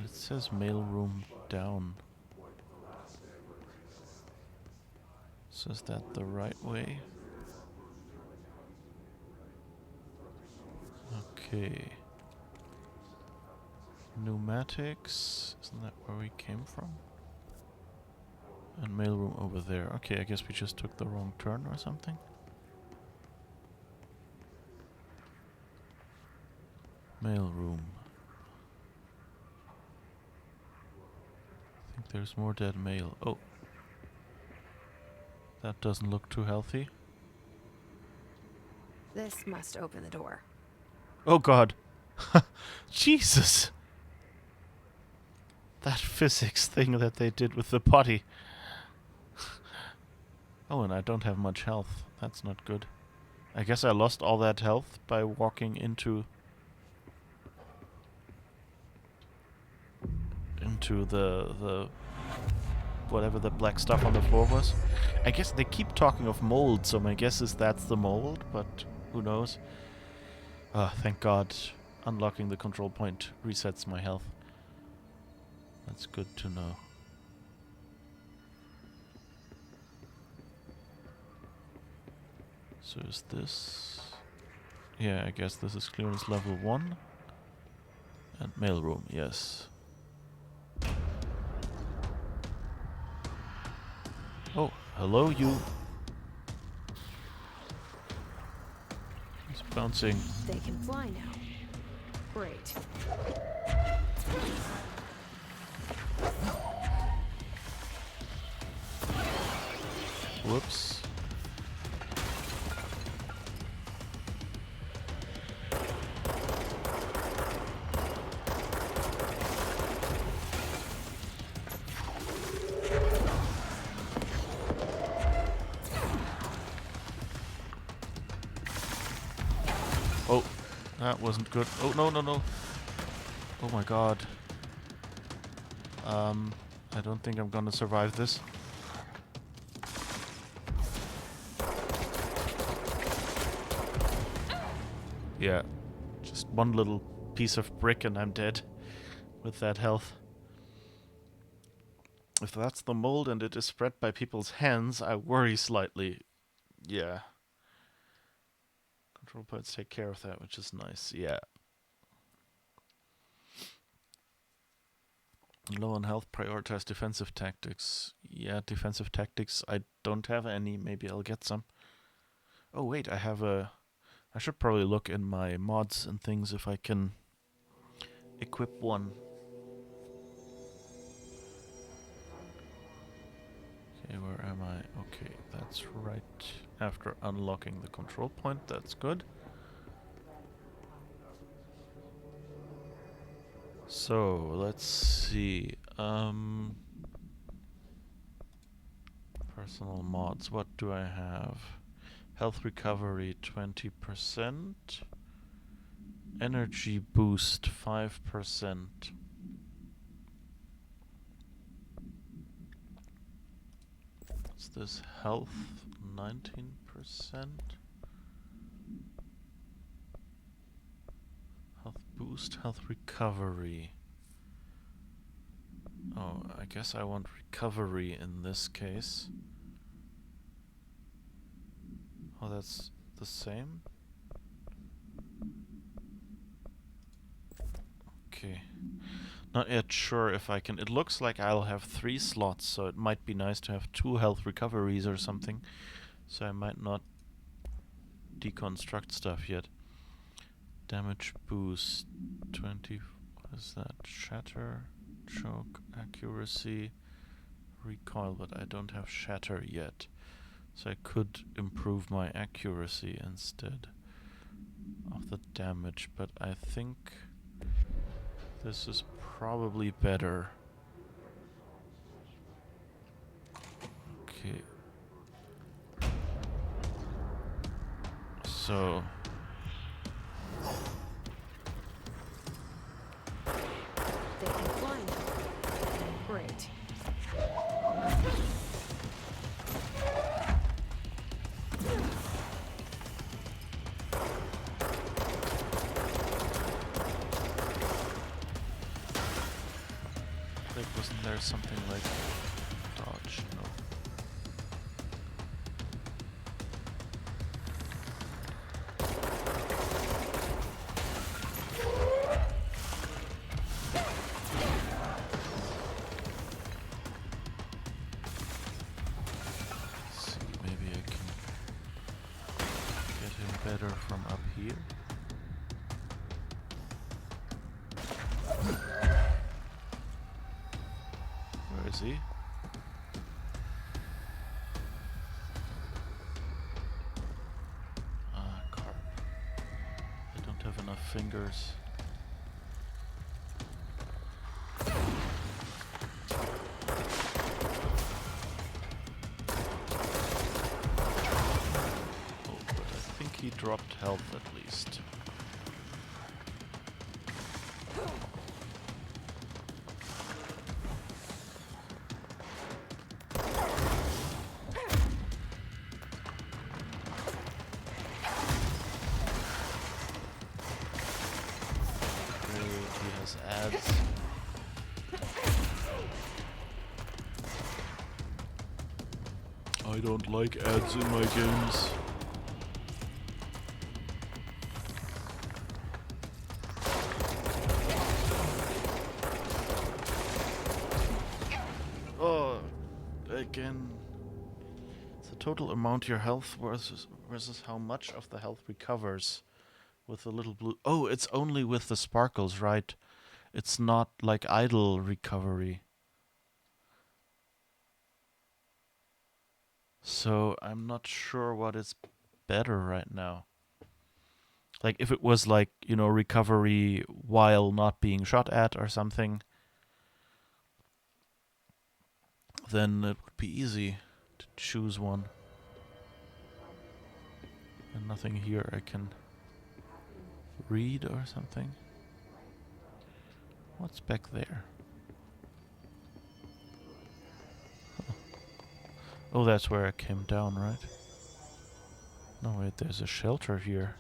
It says mailroom down. So is that the right way? Okay. Pneumatics. Isn't that where we came from? And mailroom over there. Okay, I guess we just took the wrong turn or something. Mailroom. I think there's more dead mail. Oh. That doesn't look too healthy. This must open the door. Oh god. Jesus. That physics thing that they did with the body. Oh, and I don't have much health. That's not good. I guess I lost all that health by walking into the whatever the black stuff on the floor was. I guess they keep talking of mold, so my guess is that's the mold, but who knows. Thank God. Unlocking the control point resets my health. That's good to know. So is this... Yeah, I guess this is clearance level 1. And mailroom, yes. Oh, hello you. He's bouncing. They can fly now. Great. Whoops. Oh, that wasn't good. Oh, no, no, no. Oh my god. I don't think I'm gonna survive this. Yeah. Just one little piece of brick and I'm dead with that health. If that's the mold and it is spread by people's hands, I worry slightly. Yeah. Control points take care of that, which is nice. Yeah. Low on health, prioritize defensive tactics. Yeah, defensive tactics. I don't have any. Maybe I'll get some. Oh, wait, I have a... I should probably look in my mods and things if I can equip one. Okay, where am I? Okay, that's right after unlocking the control point. That's good. So, let's see. Personal mods. What do I have? Health recovery 20%. Energy boost 5%. What's this? Health 19%. Health boost, health recovery. Oh, I guess I want recovery in this case. Oh, that's the same? Okay. Not yet sure if I can. It looks like I'll have 3 slots, so it might be nice to have 2 health recoveries or something. So I might not deconstruct stuff yet. Damage boost 20. What is that? Shatter, choke, accuracy, recoil, but I don't have shatter yet. So I could improve my accuracy instead of the damage, but I think this is probably better. Okay. So They can fly now. Great. like, wasn't there something like dodge? No. Let's see, maybe I can get him better from up here. Where is he? Ah, carp. I don't have enough fingers. Oh, but I think he dropped health at least. He has ads. I don't like ads in my games. Oh, again. It's the total amount your health versus how much of the health recovers with the little blue. Oh, it's only with the sparkles, right? It's not like idle recovery. So I'm not sure what is better right now. Like if it was like, you know, recovery while not being shot at or something, then it would be easy to choose one. And nothing here I can read or something. What's back there? Huh. Oh, that's where I came down, right? No, wait, there's a shelter here.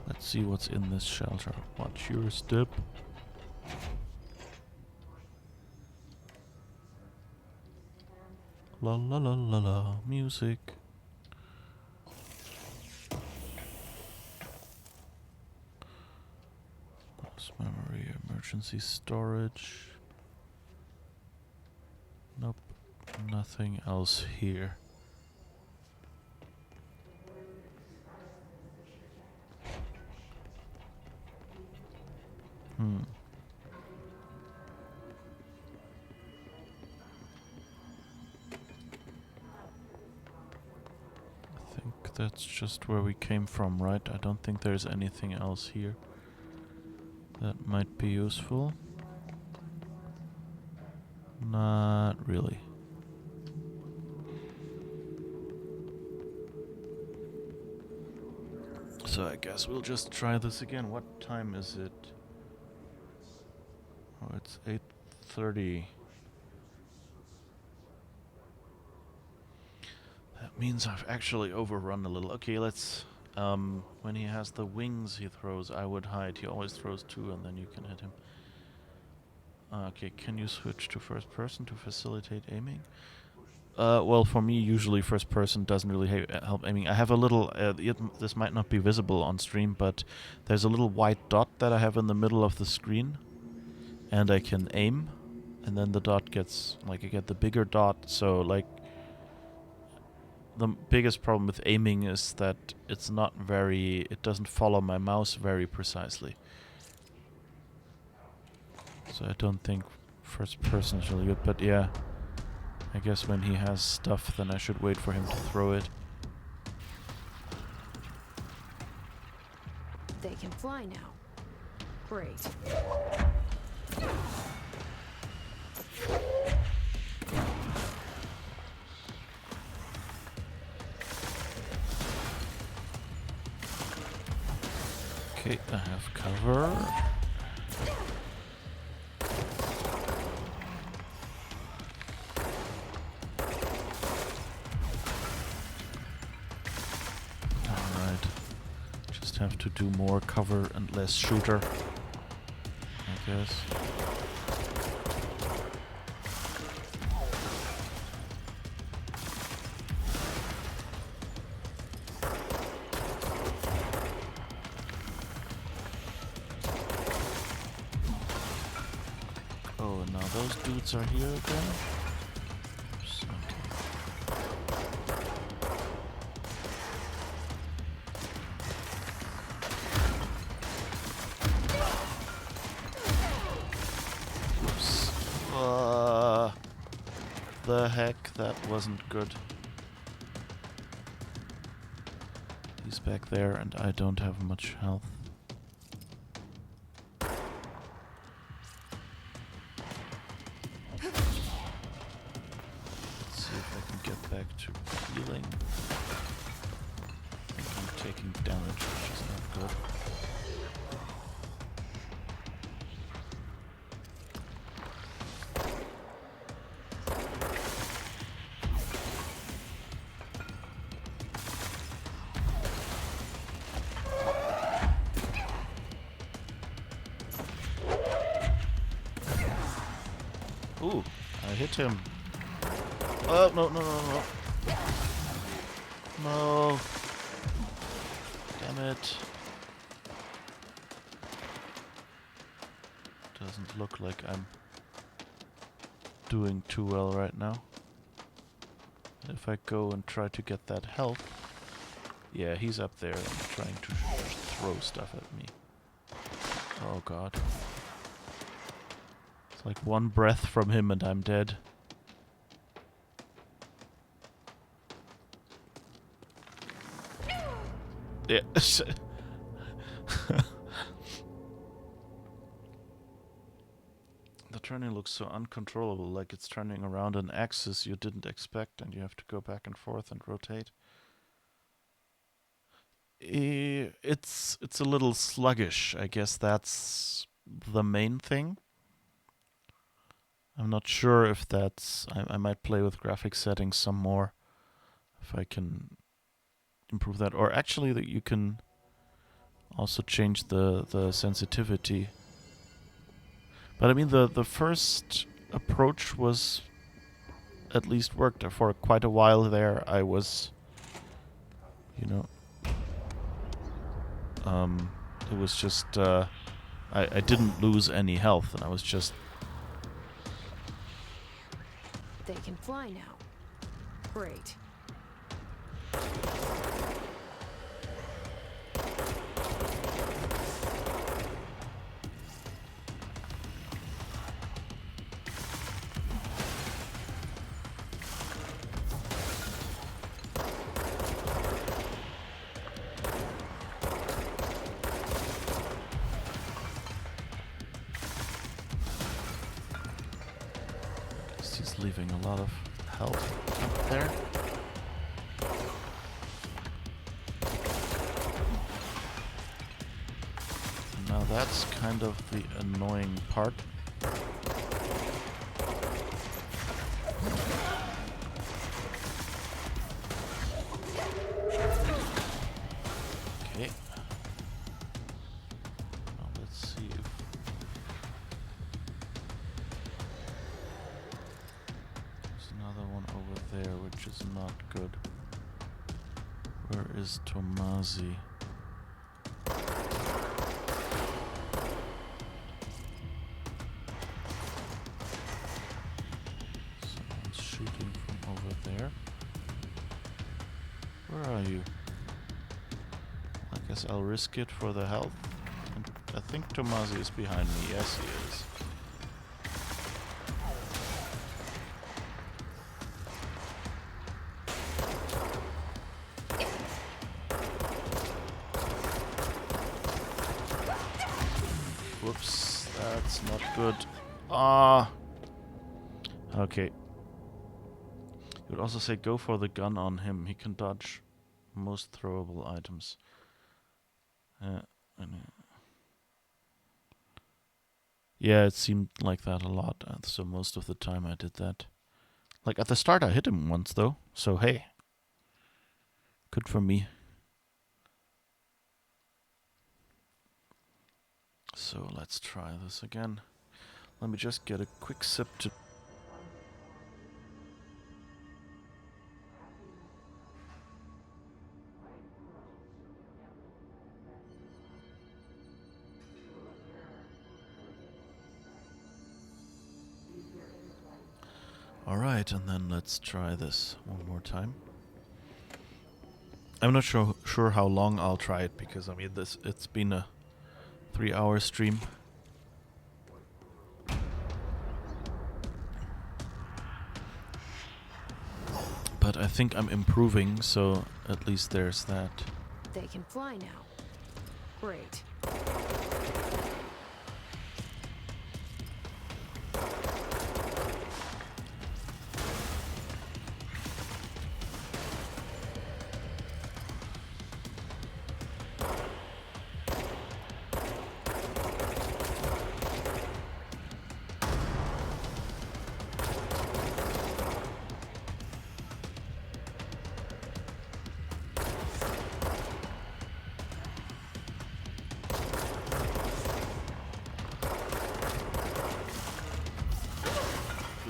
Let's see what's in this shelter. Watch your step. La la la la la. Music. Lost memory, emergency storage. Nope. Nothing else here. I think that's just where we came from, right? I don't think there's anything else here that might be useful. Not really. So I guess we'll just try this again. What time is it? Oh, it's 8:30. That means I've actually overrun a little. Okay, let's... when he has the wings he throws, I would hide. He always throws 2 and then you can hit him. Okay, can you switch to first person to facilitate aiming? Well, for me, usually first person doesn't really help aiming. I have a little, this might not be visible on stream, but there's a little white dot that I have in the middle of the screen, and I can aim, and then the dot gets, like, I get the bigger dot, so, like, the biggest problem with aiming is that it's not very, it doesn't follow my mouse very precisely. So I don't think first person is really good, but yeah. I guess when he has stuff, then I should wait for him to throw it. They can fly now. Great. Okay, I have cover. Have to do more cover and less shooter, I guess. Oh, now those dudes are here again. Oops, okay. The heck, that wasn't good. He's back there and I don't have much health. Let's see if I can get back to healing. I think I'm taking damage, which is not good. Ooh, I hit him. Oh, no, no, no, no. No. Damn it. Doesn't look like I'm doing too well right now. If I go and try to get that health... Yeah, he's up there and trying to throw stuff at me. Oh god. It's like one breath from him and I'm dead. Yeah. The turning looks so uncontrollable, like it's turning around an axis you didn't expect and you have to go back and forth and rotate. It's a little sluggish. I guess that's the main thing. I'm not sure if that's... I might play with graphic settings some more. If I can, improve that. Or actually, that you can also change the sensitivity. But I mean, the first approach was at least worked. For quite a while there, I was, you know, it was just, I didn't lose any health, and I was just... They can fly now. Great. He's leaving a lot of health up there. Now that's kind of the annoying part. Okay. Now let's see if... There's another one over there, which is not good. Where is Tomasi? Someone's shooting from over there. Where are you? I guess I'll risk it for the health. And I think Tomasi is behind me. Yes, he is. Whoops, that's not good. Ah. Okay. You would also say go for the gun on him. He can dodge most throwable items. Yeah, it seemed like that a lot. So most of the time I did that. Like at the start I hit him once though. So hey. Good for me. So let's try this again. Let me just get a quick sip to... Alright, and then let's try this one more time. I'm not sure how long I'll try it, because I mean it's been a 3-hour stream. But I think I'm improving, so at least there's that. They can fly now. Great.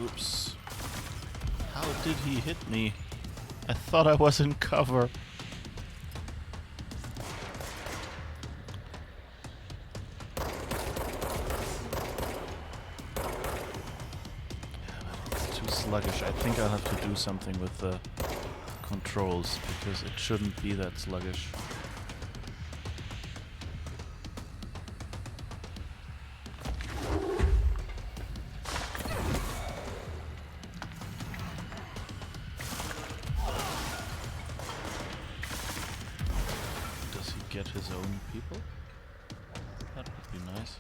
Oops. How did he hit me? I thought I was in cover. It's too sluggish. I think I'll have to do something with the controls, because it shouldn't be that sluggish. Get his own people? That would be nice.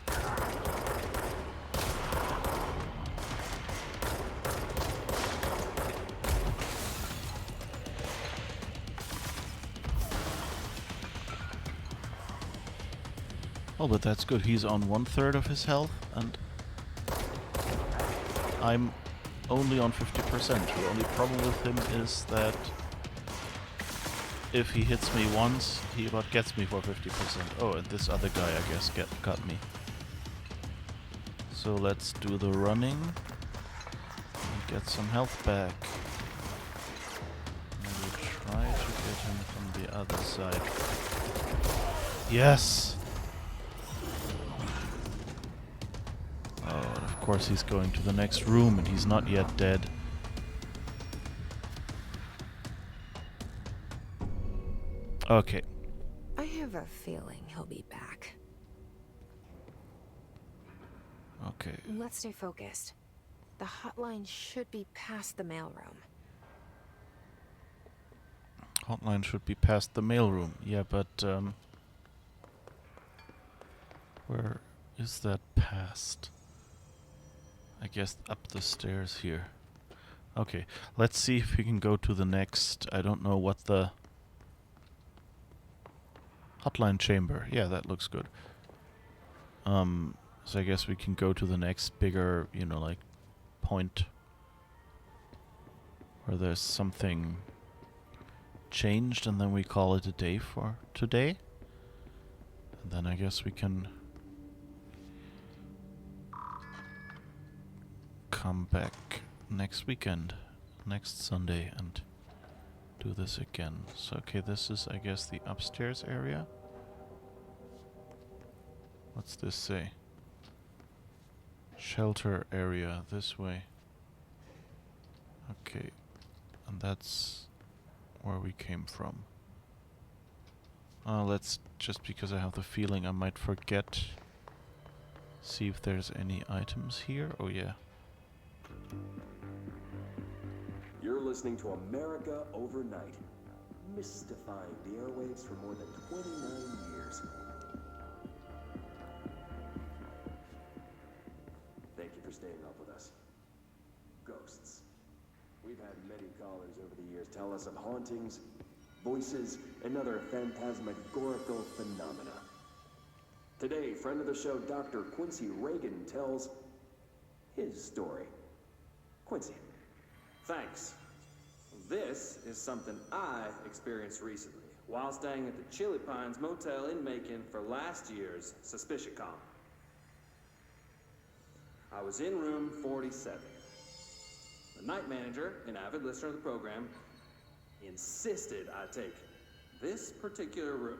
Oh, but that's good. He's on 1/3 of his health, and I'm only on 50%. The only problem with him is that if he hits me once, he about gets me for 50%. Oh, and this other guy, I guess, got me. So let's do the running and get some health back. And we try to get him from the other side. Yes! Oh, and of course he's going to the next room and he's not yet dead. Okay. I have a feeling he'll be back. Okay. Let's stay focused. The hotline should be past the mailroom. Hotline should be past the mailroom. Yeah, but where is that past? I guess up the stairs here. Okay, let's see if we can go to the next. I don't know what the hotline chamber. Yeah, that looks good. So I guess we can go to the next bigger, you know, like point where there's something changed, and then we call it a day for today. And then I guess we can come back next weekend, next Sunday, and do this again. So okay, this is, I guess, the upstairs area. What's this say? Shelter area, this way. Okay, and that's where we came from. Let's, just because I have the feeling I might forget, see if there's any items here. Oh yeah. You're listening to America Overnight, mystifying the airwaves for more than 29 years. Thank you for staying up with us. Ghosts. We've had many callers over the years tell us of hauntings, voices, and other phantasmagorical phenomena. Today, friend of the show, Dr. Quincy Reagan, tells his story. Quincy. Thanks. This is something I experienced recently while staying at the Chili Pines Motel in Macon for last year's SuspiciaCon. I was in room 47. The night manager, an avid listener of the program, insisted I take this particular room.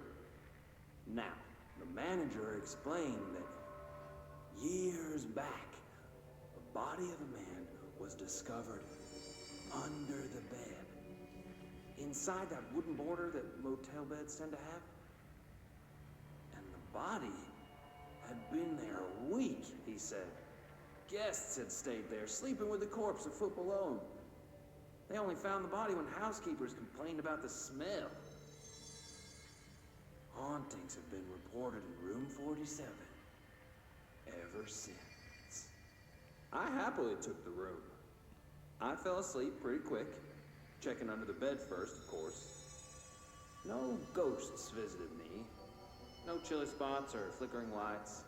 Now, the manager explained that years back, the body of a man was discovered under the bed, inside that wooden border that motel beds tend to have. And the body had been there a week, he said. Guests had stayed there, sleeping with the corpse a foot below 'em. They only found the body when housekeepers complained about the smell. Hauntings have been reported in room 47 ever since. I happily took the room. I fell asleep pretty quick, checking under the bed first, of course. No ghosts visited me, no chilly spots or flickering lights.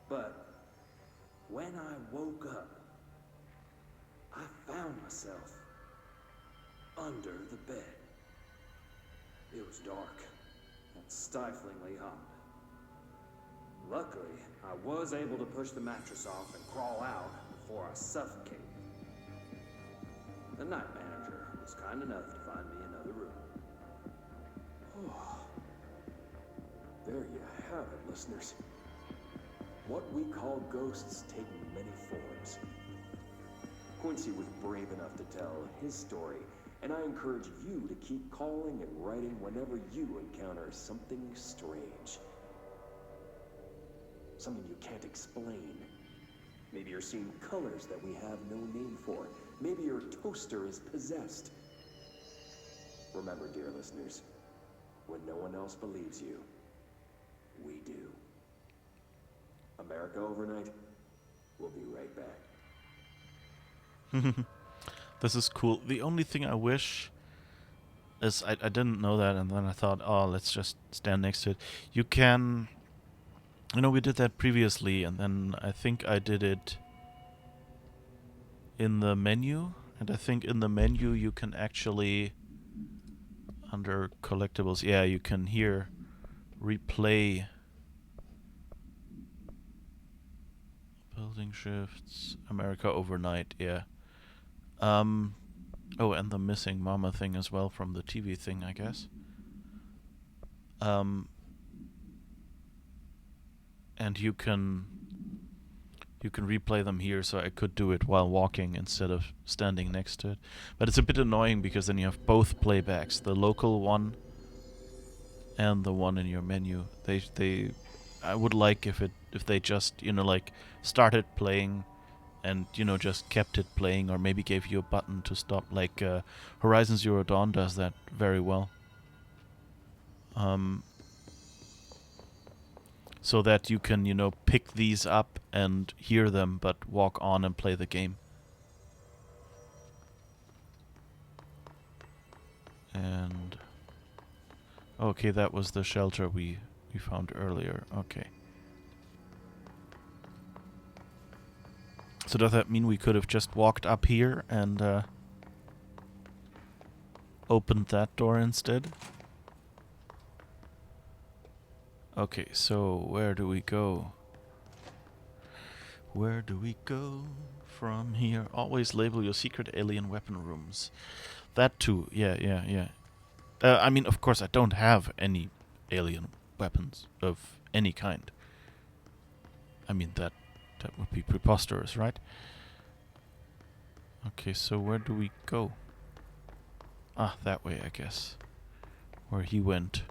But when I woke up, I found myself under the bed. It was dark and stiflingly hot. Luckily, I was able to push the mattress off and crawl out before I suffocated. The night manager was kind enough to find me another room. Oh, there you have it, listeners. What we call ghosts take many forms. Quincy was brave enough to tell his story, and I encourage you to keep calling and writing whenever you encounter something strange. Something you can't explain. Maybe you're seeing colors that we have no name for. Maybe your toaster is possessed. Remember, dear listeners, when no one else believes you, we do. America Overnight, we'll be right back. This is cool. The only thing I wish is I didn't know that, and then I thought, oh, let's just stand next to it. You can, you know, we did that previously, and then I think I did it in the menu, and I think in the menu you can actually Under collectibles, yeah, you can here replay building shifts, America overnight, yeah. Oh, and the missing mama thing as well from the TV thing, I guess. And you can replay them here, so I could do it while walking instead of standing next to it. But it's a bit annoying because then you have both playbacks, the local one and the one in your menu. I would like if they just, like started playing and, just kept it playing, or maybe gave you a button to stop, like Horizon Zero Dawn does that very well. So that you can, pick these up and hear them, but walk on and play the game. And okay, that was the shelter we found earlier. Okay. So does that mean we could have just walked up here and opened that door instead? Okay, so where do we go? Where do we go from here? Always label your secret alien weapon rooms. That too, yeah. I mean, of course, I don't have any alien weapons of any kind. I mean, that would be preposterous, right? Okay, so where do we go? Ah, that way, I guess. Where he went.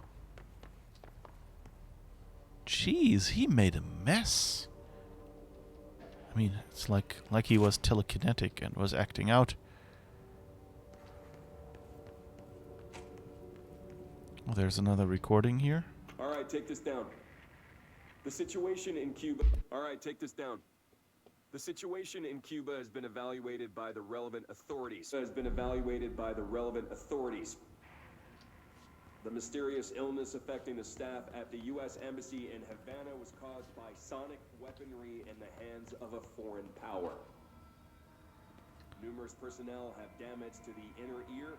Jeez, he made a mess. I mean, it's like he was telekinetic and was acting out. Oh, there's another recording here. All right, take this down. The situation in Cuba... All right, take this down. The situation in Cuba has been evaluated by the relevant authorities. The mysterious illness affecting the staff at the U.S. Embassy in Havana was caused by sonic weaponry in the hands of a foreign power. Numerous personnel have damage to the inner ear,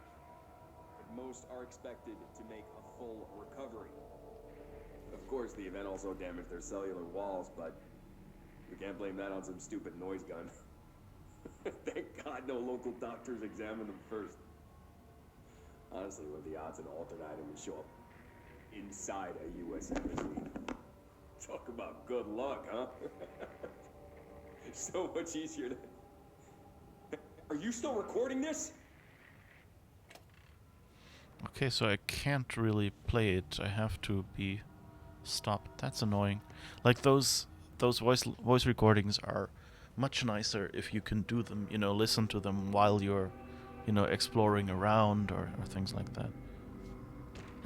but most are expected to make a full recovery. Of course, the event also damaged their cellular walls, but we can't blame that on some stupid noise gun. Thank God no local doctors examined them first. Honestly, what are the odds an altered item would show up inside a U.S. embassy? Talk about good luck, huh? So much easier to... Are you still recording this? Okay, so I can't really play it. I have to be stopped. That's annoying. Like those voice recordings are much nicer if you can do them, listen to them while you're exploring around or things like that.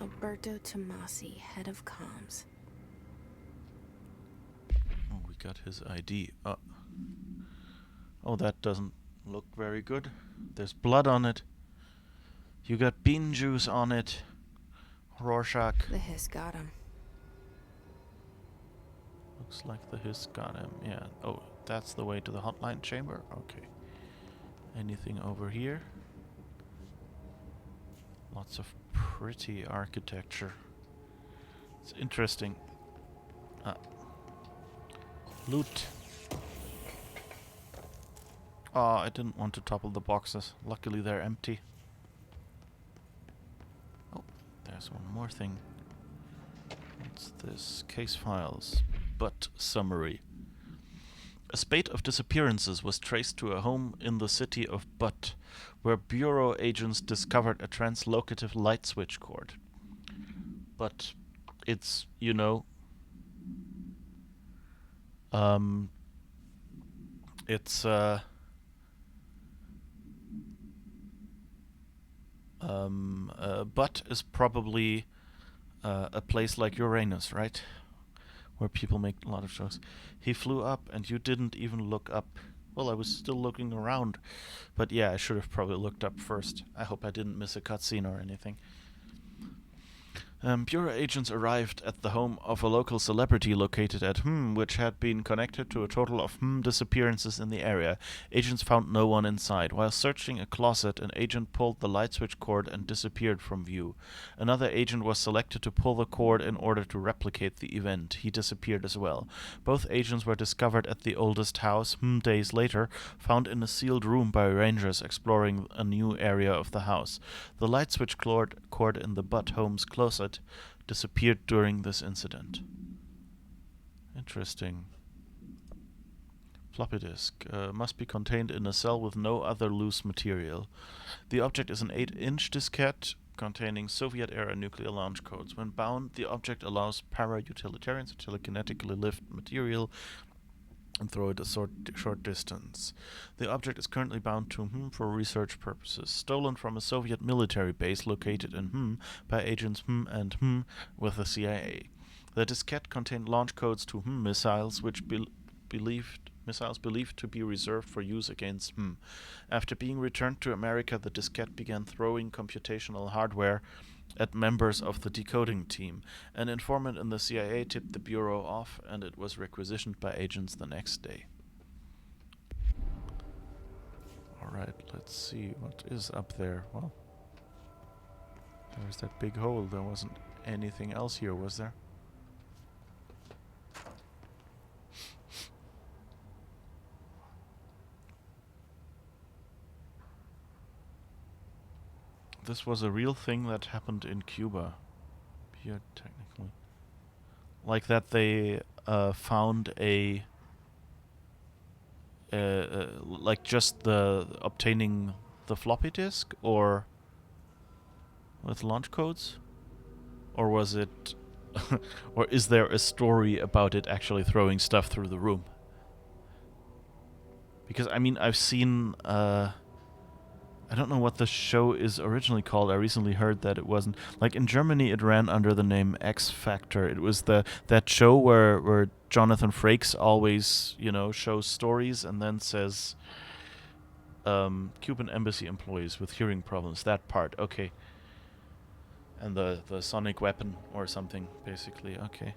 Alberto Tomasi, head of comms. Oh, we got his ID. Oh, that doesn't look very good. There's blood on it. You got bean juice on it. Rorschach. The hiss got him. Looks like the hiss got him. Yeah. Oh, that's the way to the hotline chamber? Okay. Anything over here? Lots of pretty architecture. It's interesting. Loot. Oh, I didn't want to topple the boxes. Luckily they're empty. Oh, there's one more thing. What's this? Case files. Butt summary. A spate of disappearances was traced to a home in the city of Butt, where bureau agents discovered a translocative light switch cord. But it's, Butt is probably a place like Uranus, right? Where people make a lot of jokes. He flew up and you didn't even look up. Well, I was still looking around. But yeah, I should have probably looked up first. I hope I didn't miss a cutscene or anything. Bureau agents arrived at the home of a local celebrity located at which had been connected to a total of disappearances in the area. Agents found no one inside. While searching a closet, an agent pulled the light switch cord and disappeared from view. Another agent was selected to pull the cord in order to replicate the event. He disappeared as well. Both agents were discovered at the oldest house days later, found in a sealed room by rangers exploring a new area of the house. The light switch cord in the Butt home's closet disappeared during this incident. Interesting. Floppy disk must be contained in a cell with no other loose material. The object is an 8-inch diskette containing Soviet-era nuclear launch codes. When bound, the object allows para-utilitarians to telekinetically lift material and throw it a short distance. The object is currently bound to for research purposes. Stolen from a Soviet military base located in by agents and with the CIA. The diskette contained launch codes to missiles which missiles believed to be reserved for use against After being returned to America, the diskette began throwing computational hardware at members of the decoding team. An informant in the CIA tipped the Bureau off, and it was requisitioned by agents the next day. Alright, let's see what is up there. Well, there's that big hole. There wasn't anything else here, was there? This was a real thing that happened in Cuba. Here, technically. Like that they found a... like just the obtaining the floppy disk, or with launch codes? Or was it... or is there a story about it actually throwing stuff through the room? Because, I mean, I've seen... I don't know what the show is originally called. I recently heard that it wasn't... Like, in Germany, it ran under the name X Factor. It was that show where Jonathan Frakes always, shows stories and then says... Cuban embassy employees with hearing problems. That part, okay. And the sonic weapon or something, basically, okay.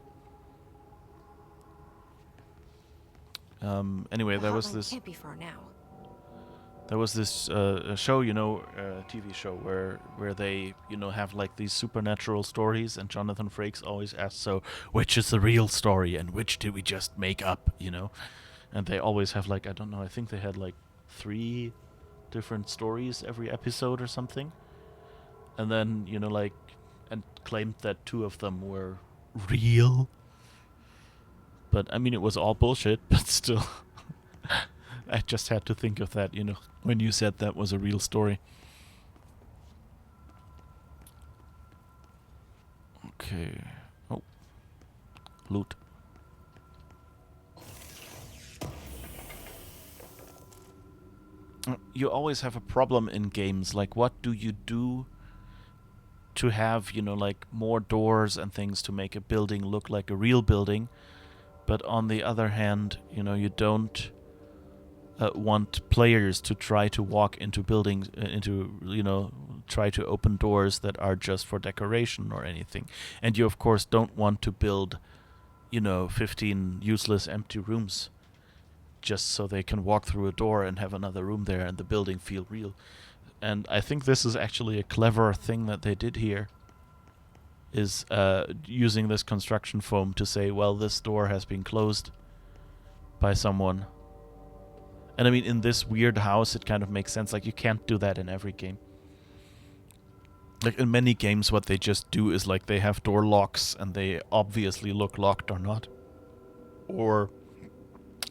Anyway, there was this... Can't be far now. There was this show, TV show where they, have like these supernatural stories, and Jonathan Frakes always asks, so which is the real story and which did we just make up, And they always have like, I don't know, I think they had like 3 different stories every episode or something. And then, and claimed that 2 of them were real. But, I mean, it was all bullshit, but still... I just had to think of that, when you said that was a real story. Okay. Oh. Loot. You always have a problem in games. Like, what do you do to have, like, more doors and things to make a building look like a real building? But on the other hand, you don't... want players to try to walk into buildings, try to open doors that are just for decoration or anything. And you, of course, don't want to build, 15 useless empty rooms just so they can walk through a door and have another room there and the building feel real. And I think this is actually a clever thing that they did here, is using this construction foam to say, well, this door has been closed by someone. And I mean, in this weird house, it kind of makes sense. Like, you can't do that in every game. Like, in many games, what they just do is, like, they have door locks, and they obviously look locked or not. Or,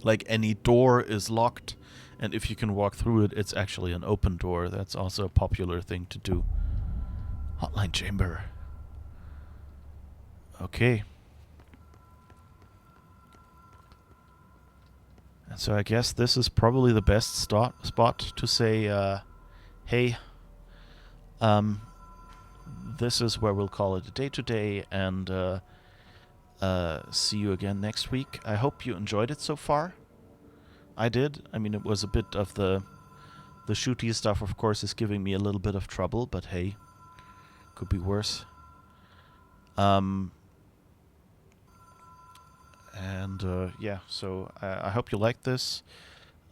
like, any door is locked, and if you can walk through it, it's actually an open door. That's also a popular thing to do. Hotline chamber. Okay. And so I guess this is probably the best spot to say, hey, this is where we'll call it a day today, and see you again next week. I hope you enjoyed it so far. I did. I mean, it was a bit of the shooty stuff, of course, is giving me a little bit of trouble, but hey, could be worse. Yeah, so I hope you like this.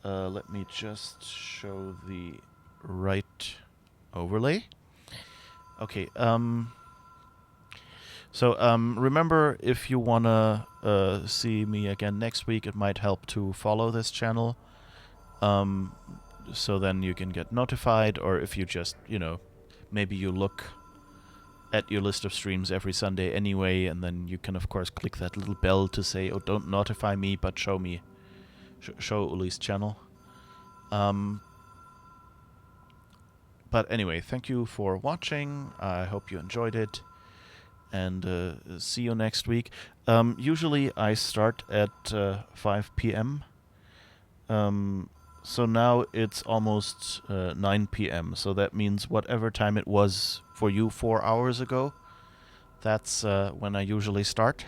Let me just show the right overlay. Okay, remember, if you wanna see me again next week, it might help to follow this channel. So then you can get notified, or if you just, maybe you look at your list of streams every Sunday anyway, and then you can, of course, click that little bell to say, oh, don't notify me, but show Uli's channel. But anyway, thank you for watching. I hope you enjoyed it, and see you next week. Usually I start at 5 p.m. So now it's almost 9 p.m. So that means whatever time it was for you 4 hours ago, that's when I usually start.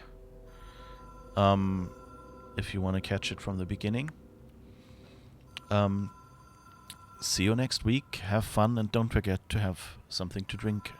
If you want to catch it from the beginning. See you next week. Have fun, and don't forget to have something to drink.